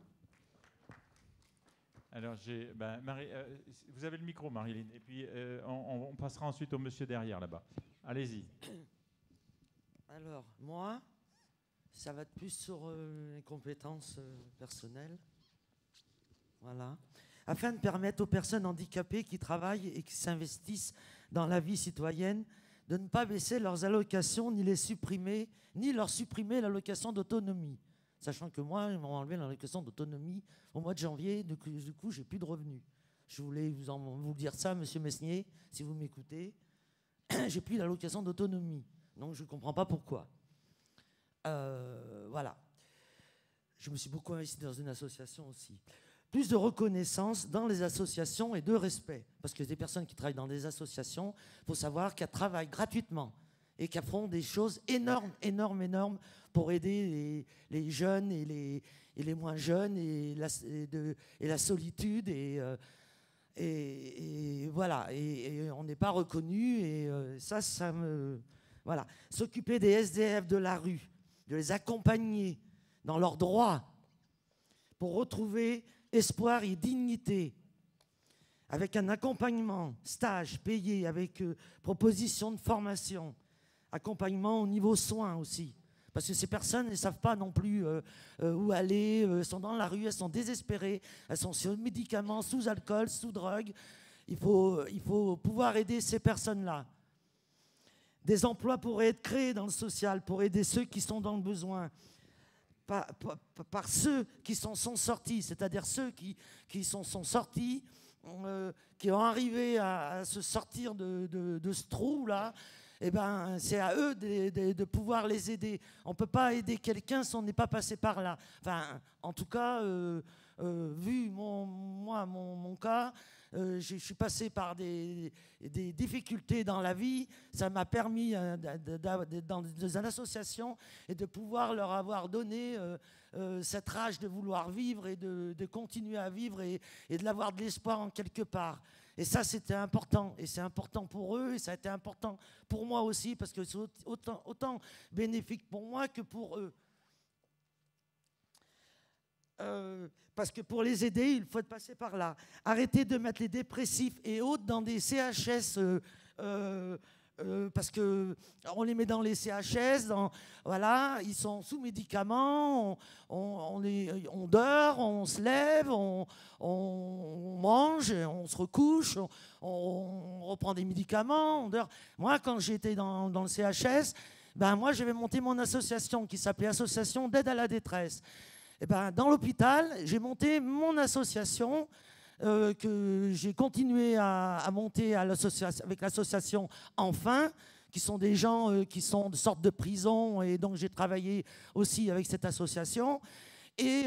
Alors, vous avez le micro, Marilyn, et puis on passera ensuite au monsieur derrière, là-bas. Allez-y. Alors, moi, ça va être plus sur les compétences personnelles. Voilà. Afin de permettre aux personnes handicapées qui travaillent et qui s'investissent dans la vie citoyenne de ne pas baisser leurs allocations, ni leur supprimer l'allocation d'autonomie. Sachant que moi, ils m'ont enlevé l'allocation d'autonomie au mois de janvier, du coup, j'ai plus de revenus. Je voulais vous dire ça, monsieur Mesnier, si vous m'écoutez. J'ai plus d'allocation d'autonomie, donc je ne comprends pas pourquoi. Voilà. Je me suis beaucoup investi dans une association aussi. Plus de reconnaissance dans les associations et de respect. Parce que des personnes qui travaillent dans des associations, il faut savoir qu'elles travaillent gratuitement et qu'elles font des choses énormes, énormes, énormes pour aider les jeunes et les moins jeunes et la solitude. Et voilà. Et on n'est pas reconnu. Et ça me... Voilà. S'occuper des SDF de la rue, de les accompagner dans leurs droits pour retrouver espoir et dignité, avec un accompagnement, stage payé, avec proposition de formation, accompagnement au niveau soins aussi. Parce que ces personnes ne savent pas non plus où aller, elles sont dans la rue, elles sont désespérées, elles sont sur médicaments, sous alcool, sous drogue. Il faut pouvoir aider ces personnes-là. Des emplois pourraient être créés dans le social pour aider ceux qui sont dans le besoin. Par ceux qui sont sortis, c'est-à-dire ceux qui sont sortis, qui ont arrivé à se sortir de ce trou-là, eh ben, c'est à eux de pouvoir les aider. On ne peut pas aider quelqu'un si on n'est pas passé par là. Enfin, en tout cas, vu mon cas, je suis passé par des difficultés dans la vie. Ça m'a permis d'être dans une association et de pouvoir leur avoir donné cette rage de vouloir vivre et de continuer à vivre et d'avoir de l'espoir en quelque part. Et ça, c'était important. Et c'est important pour eux et ça a été important pour moi aussi parce que c'est autant bénéfique pour moi que pour eux. Parce que pour les aider, il faut passer par là. Arrêtez de mettre les dépressifs et autres dans des CHS Parce qu'on les met dans les CHS, voilà, ils sont sous médicaments, on dort, on se lève, on mange, on se recouche, on reprend des médicaments, on dort. Moi, quand j'étais dans le CHS, ben, moi, j'avais monté mon association qui s'appelait Association d'aide à la détresse. Et ben, dans l'hôpital, j'ai monté mon association que j'ai continué à monter avec l'association Enfin, qui sont des gens qui sont de sorte de prison, et donc j'ai travaillé aussi avec cette association. Et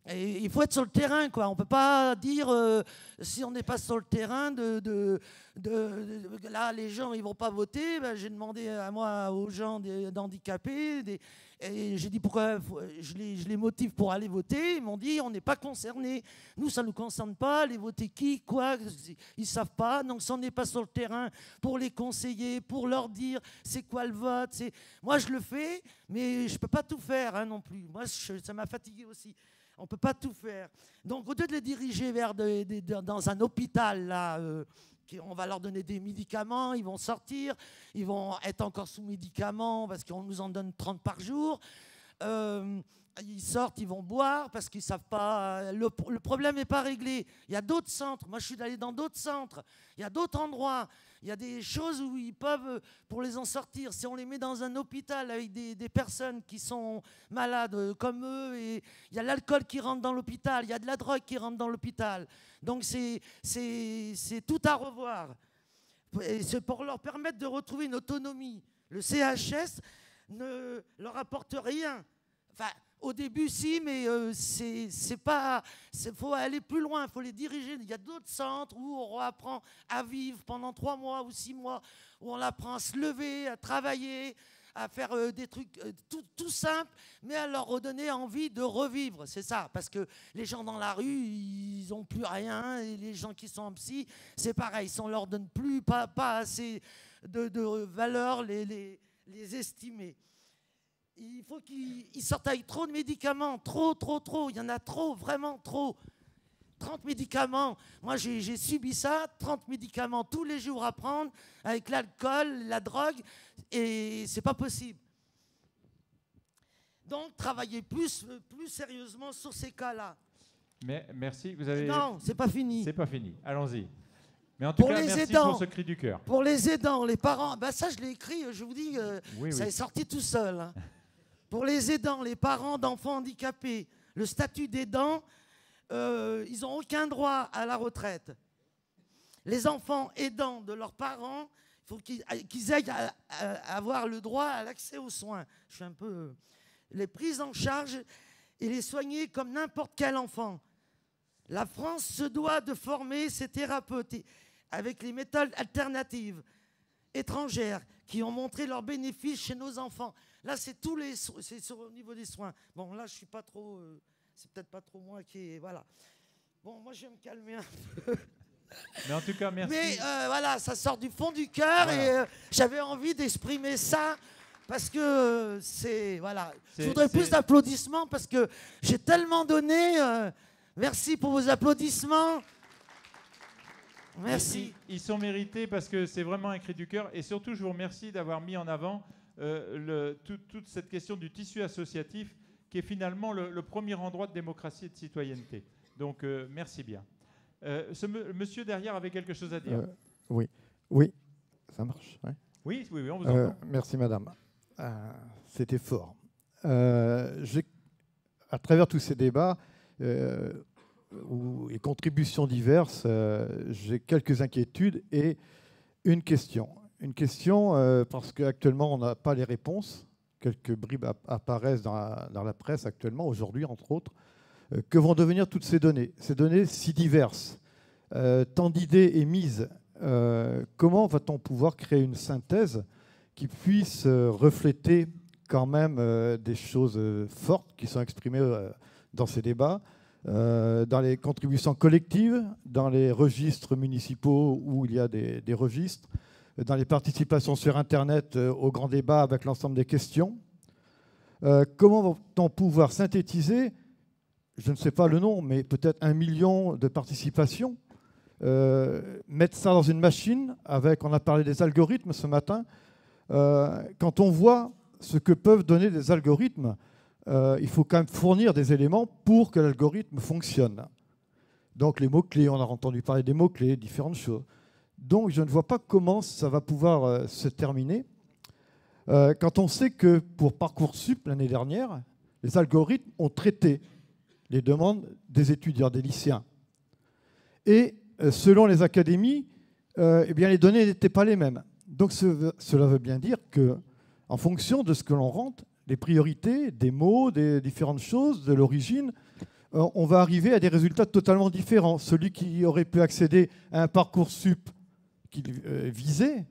il faut être sur le terrain, quoi. On ne peut pas dire, si on n'est pas sur le terrain, là, les gens ils vont pas voter. Ben, j'ai demandé aux gens handicapés, et j'ai dit pourquoi je les motive pour aller voter. Ils m'ont dit, on n'est pas concernés. Nous, ça ne nous concerne pas. Les voter qui, quoi, ils ne savent pas. Donc, si on n'est pas sur le terrain pour les conseiller, pour leur dire c'est quoi le vote. Moi, je le fais, mais je ne peux pas tout faire non plus. Moi, ça m'a fatigué aussi. On ne peut pas tout faire. Donc, au lieu de les diriger dans un hôpital, là, on va leur donner des médicaments, ils vont sortir, ils vont être encore sous médicaments parce qu'on nous en donne 30 par jour. Ils sortent, ils vont boire parce qu'ils ne savent pas. Le problème n'est pas réglé. Il y a d'autres centres. Moi, je suis allé dans d'autres centres. Il y a d'autres endroits. Il y a des choses où ils peuvent, pour les en sortir, si on les met dans un hôpital avec des personnes qui sont malades comme eux, et il y a l'alcool qui rentre dans l'hôpital, il y a de la drogue qui rentre dans l'hôpital. Donc c'est tout à revoir. C'est pour leur permettre de retrouver une autonomie. Le CHS ne leur apporte rien. Enfin, au début, si, mais c'est pas. Il faut aller plus loin, il faut les diriger. Il y a d'autres centres où on apprend à vivre pendant 3 mois ou 6 mois, où on apprend à se lever, à travailler, à faire des trucs tout simples, mais à leur redonner envie de revivre. C'est ça, parce que les gens dans la rue, ils n'ont plus rien, et les gens qui sont en psy, c'est pareil. Si on ne leur donne plus, pas assez de valeur, les estimer. Il faut qu'ils sortent avec trop de médicaments, trop. Il y en a trop, vraiment trop. 30 médicaments. Moi, j'ai subi ça, 30 médicaments tous les jours à prendre, avec l'alcool, la drogue, et c'est pas possible. Donc, travailler plus sérieusement sur ces cas-là. Mais, merci. Vous avez... Non, c'est pas fini. C'est pas fini. Allons-y. Mais en tout cas, merci pour ce cri du cœur. Pour les aidants, les parents, ben ça, je l'ai écrit, je vous dis, ça est sorti tout seul. Hein. Pour les aidants, les parents d'enfants handicapés, le statut d'aidant, ils n'ont aucun droit à la retraite. Les enfants aidants de leurs parents, il faut qu'ils aillent à avoir le droit à l'accès aux soins. Je suis un peu... les prises en charge et les soigner comme n'importe quel enfant. La France se doit de former ses thérapeutes avec les méthodes alternatives étrangères qui ont montré leurs bénéfices chez nos enfants. Là, c'est au niveau des soins. Bon, là, je suis pas trop... c'est peut-être pas trop moi qui... Voilà. Bon, moi, je vais me calmer un peu. Mais en tout cas, merci. Mais voilà, ça sort du fond du cœur, voilà. Et j'avais envie d'exprimer ça parce que c'est... Voilà. Je voudrais plus d'applaudissements parce que j'ai tellement donné. Merci pour vos applaudissements. Merci. Ils sont mérités parce que c'est vraiment un cri du cœur. Et surtout, je vous remercie d'avoir mis en avant toute cette question du tissu associatif qui est finalement le premier endroit de démocratie et de citoyenneté. Donc, merci bien. Ce monsieur derrière avait quelque chose à dire. Oui, ça marche. Ouais. Oui, on vous entend. Merci, madame. C'était fort. À travers tous ces débats et contributions diverses, j'ai quelques inquiétudes et une question. Une question parce qu'actuellement, on n'a pas les réponses. Quelques bribes apparaissent dans la presse actuellement, aujourd'hui, entre autres. Que vont devenir toutes ces données si diverses, tant d'idées émises, comment va-t-on pouvoir créer une synthèse qui puisse refléter quand même des choses fortes qui sont exprimées dans ces débats, dans les contributions collectives, dans les registres municipaux où il y a des registres, dans les participations sur Internet au grand débat avec l'ensemble des questions. Comment va-t-on pouvoir synthétiser, je ne sais pas le nom, mais peut-être 1 million de participations mettre ça dans une machine avec, on a parlé des algorithmes ce matin, quand on voit ce que peuvent donner des algorithmes, il faut quand même fournir des éléments pour que l'algorithme fonctionne. Donc les mots-clés, on a entendu parler des mots-clés, différentes choses. Donc je ne vois pas comment ça va pouvoir se terminer. Quand on sait que pour Parcoursup, l'année dernière, les algorithmes ont traité les demandes des étudiants, des lycéens. Et selon les académies, eh bien, les données n'étaient pas les mêmes. Donc cela veut bien dire qu'en fonction de ce que l'on rentre, des priorités, des mots, des différentes choses, de l'origine, on va arriver à des résultats totalement différents. Celui qui aurait pu accéder à un Parcoursup qu'il visait,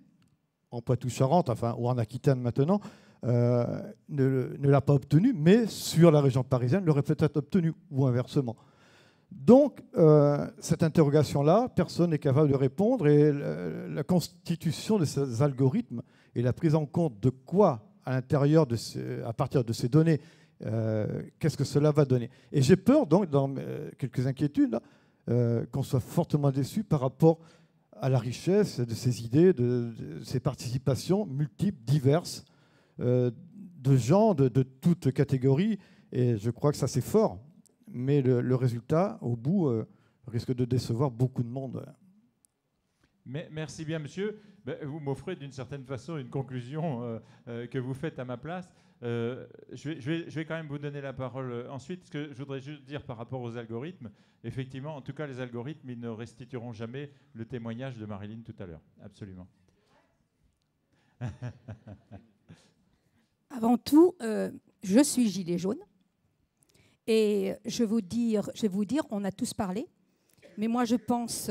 en Poitou-Charentes, enfin, ou en Aquitaine maintenant, ne l'a pas obtenu, mais sur la région parisienne, l'aurait peut-être obtenu, ou inversement. Donc, cette interrogation-là, personne n'est capable de répondre, et la constitution de ces algorithmes et la prise en compte de quoi à l'intérieur à partir de ces données, qu'est-ce que cela va donner. Et j'ai peur, donc, dans quelques inquiétudes, qu'on soit fortement déçu par rapport à la richesse de ces idées, de ces participations multiples, diverses, de gens de toutes catégories. Et je crois que ça, c'est fort. Mais le résultat, au bout, risque de décevoir beaucoup de monde. Merci bien, monsieur. Vous m'offrez d'une certaine façon une conclusion que vous faites à ma place. Je vais quand même vous donner la parole ensuite. Ce que je voudrais juste dire par rapport aux algorithmes, effectivement, en tout cas, les algorithmes, ils ne restitueront jamais le témoignage de Marilyn tout à l'heure. Absolument. Avant tout, je suis gilet jaune. Et je vais vous dire, on a tous parlé, mais moi je pense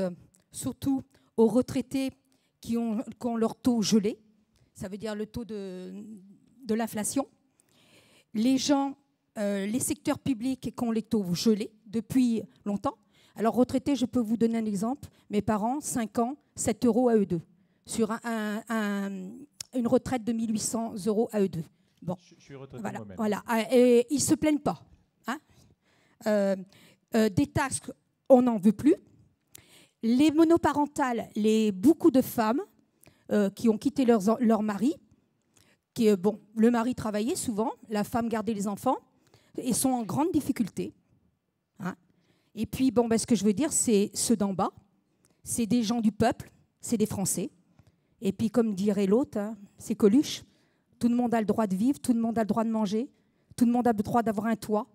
surtout aux retraités qui ont leur taux gelé, ça veut dire le taux de l'inflation. Les gens, les secteurs publics qui ont les taux gelés depuis longtemps. Alors retraités, je peux vous donner un exemple. Mes parents, 5 ans, 7 € à eux deux, sur une retraite de 1 800 € à eux deux. Bon, je suis retraité voilà, moi-même. voilà. Et ils ne se plaignent pas. Hein. Des taxes, on n'en veut plus. Les monoparentales, beaucoup de femmes qui ont quitté leur mari, le mari travaillait souvent, la femme gardait les enfants, et sont en grande difficulté. Hein. Et puis, ce que je veux dire, c'est ceux d'en bas, c'est des gens du peuple, c'est des Français. Et puis, comme dirait l'autre, hein, c'est Coluche, tout le monde a le droit de vivre, tout le monde a le droit de manger, tout le monde a le droit d'avoir un toit,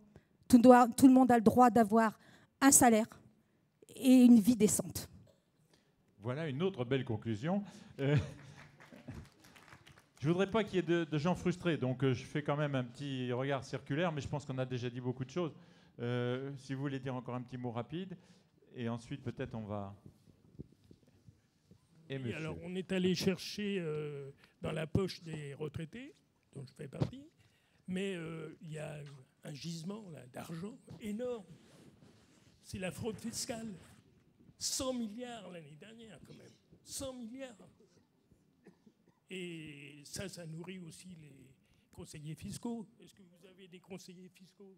tout le monde a le droit d'avoir un salaire et une vie décente. Voilà une autre belle conclusion. Je ne voudrais pas qu'il y ait de gens frustrés, donc je fais quand même un petit regard circulaire, mais je pense qu'on a déjà dit beaucoup de choses. Si vous voulez dire encore un petit mot rapide, et ensuite peut-être on va... Et alors, on est allé chercher dans la poche des retraités, dont je fais partie, mais il y a un gisement d'argent énorme. C'est la fraude fiscale. 100 milliards l'année dernière, quand même. 100 milliards. Et ça nourrit aussi les conseillers fiscaux. Est-ce que vous avez des conseillers fiscaux?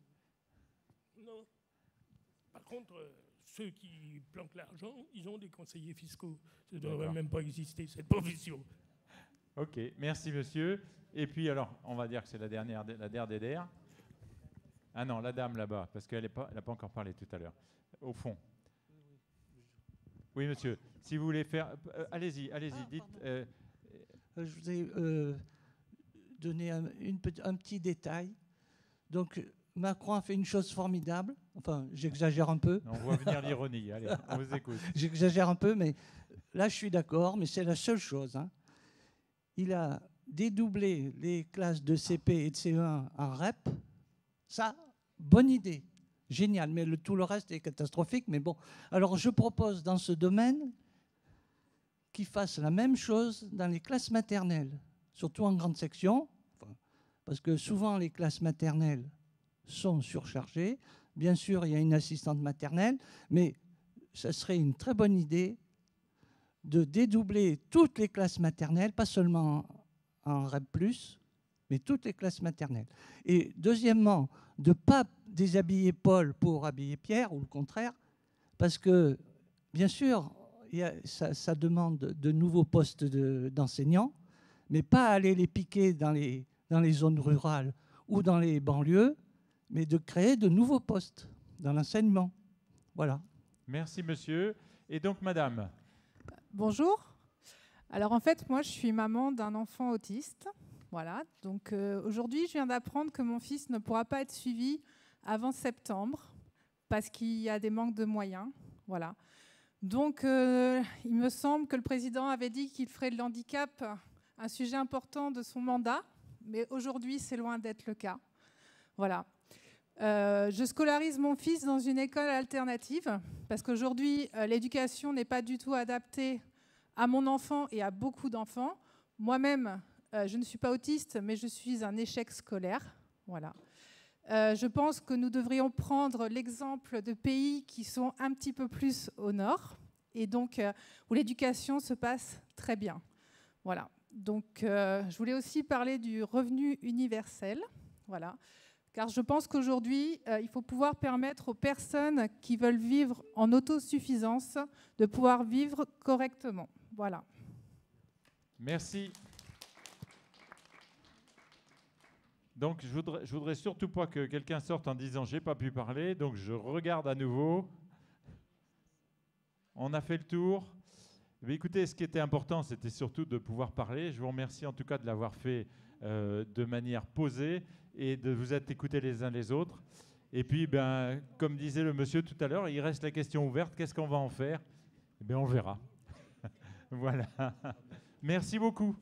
Non. Par contre, ceux qui planquent l'argent, ils ont des conseillers fiscaux. Ça ne devrait même pas exister, cette profession. Ok, merci monsieur. Et puis alors, on va dire que c'est la dernière des der. Ah non, la dame là-bas, parce qu'elle n'a pas encore parlé tout à l'heure. Au fond. Oui, monsieur. Si vous voulez faire... allez-y, dites... Je vous ai donné un petit détail. Donc, Macron a fait une chose formidable. Enfin, j'exagère un peu. On voit venir l'ironie. Allez, on vous écoute. J'exagère un peu, mais là, je suis d'accord. Mais c'est la seule chose. Hein. Il a dédoublé les classes de CP et de CE1 en REP. Ça, bonne idée. Génial. Mais tout le reste est catastrophique. Mais bon. Alors, je propose dans ce domaine qu'ils fassent la même chose dans les classes maternelles, surtout en grande section, parce que souvent les classes maternelles sont surchargées. Bien sûr, il y a une assistante maternelle, mais ça serait une très bonne idée de dédoubler toutes les classes maternelles, pas seulement en REP+, mais toutes les classes maternelles. Et deuxièmement, de ne pas déshabiller Paul pour habiller Pierre, ou le contraire, parce que, bien sûr, ça demande de nouveaux postes d'enseignants, mais pas aller les piquer dans les zones rurales ou dans les banlieues, mais de créer de nouveaux postes dans l'enseignement. Voilà. Merci, monsieur. Et donc, madame? Bonjour. Alors, en fait, moi, je suis maman d'un enfant autiste. Voilà. Donc, aujourd'hui, je viens d'apprendre que mon fils ne pourra pas être suivi avant septembre parce qu'il y a des manques de moyens. Voilà. Donc, il me semble que le président avait dit qu'il ferait de l'handicap un sujet important de son mandat, mais aujourd'hui, c'est loin d'être le cas. Voilà. Je scolarise mon fils dans une école alternative parce qu'aujourd'hui, l'éducation n'est pas du tout adaptée à mon enfant et à beaucoup d'enfants. Moi-même, je ne suis pas autiste, mais je suis un échec scolaire. Voilà. Je pense que nous devrions prendre l'exemple de pays qui sont un petit peu plus au nord et donc où l'éducation se passe très bien. Voilà. Donc, je voulais aussi parler du revenu universel. Voilà. Car je pense qu'aujourd'hui, il faut pouvoir permettre aux personnes qui veulent vivre en autosuffisance de pouvoir vivre correctement. Voilà. Merci. Donc, je voudrais surtout pas que quelqu'un sorte en disant « j'ai pas pu parler », donc je regarde à nouveau. On a fait le tour. Mais écoutez, ce qui était important, c'était surtout de pouvoir parler. Je vous remercie en tout cas de l'avoir fait de manière posée et de vous être écoutés les uns les autres. Et puis, ben, comme disait le monsieur tout à l'heure, il reste la question ouverte. Qu'est-ce qu'on va en faire? Eh bien, on verra. Voilà. Merci beaucoup.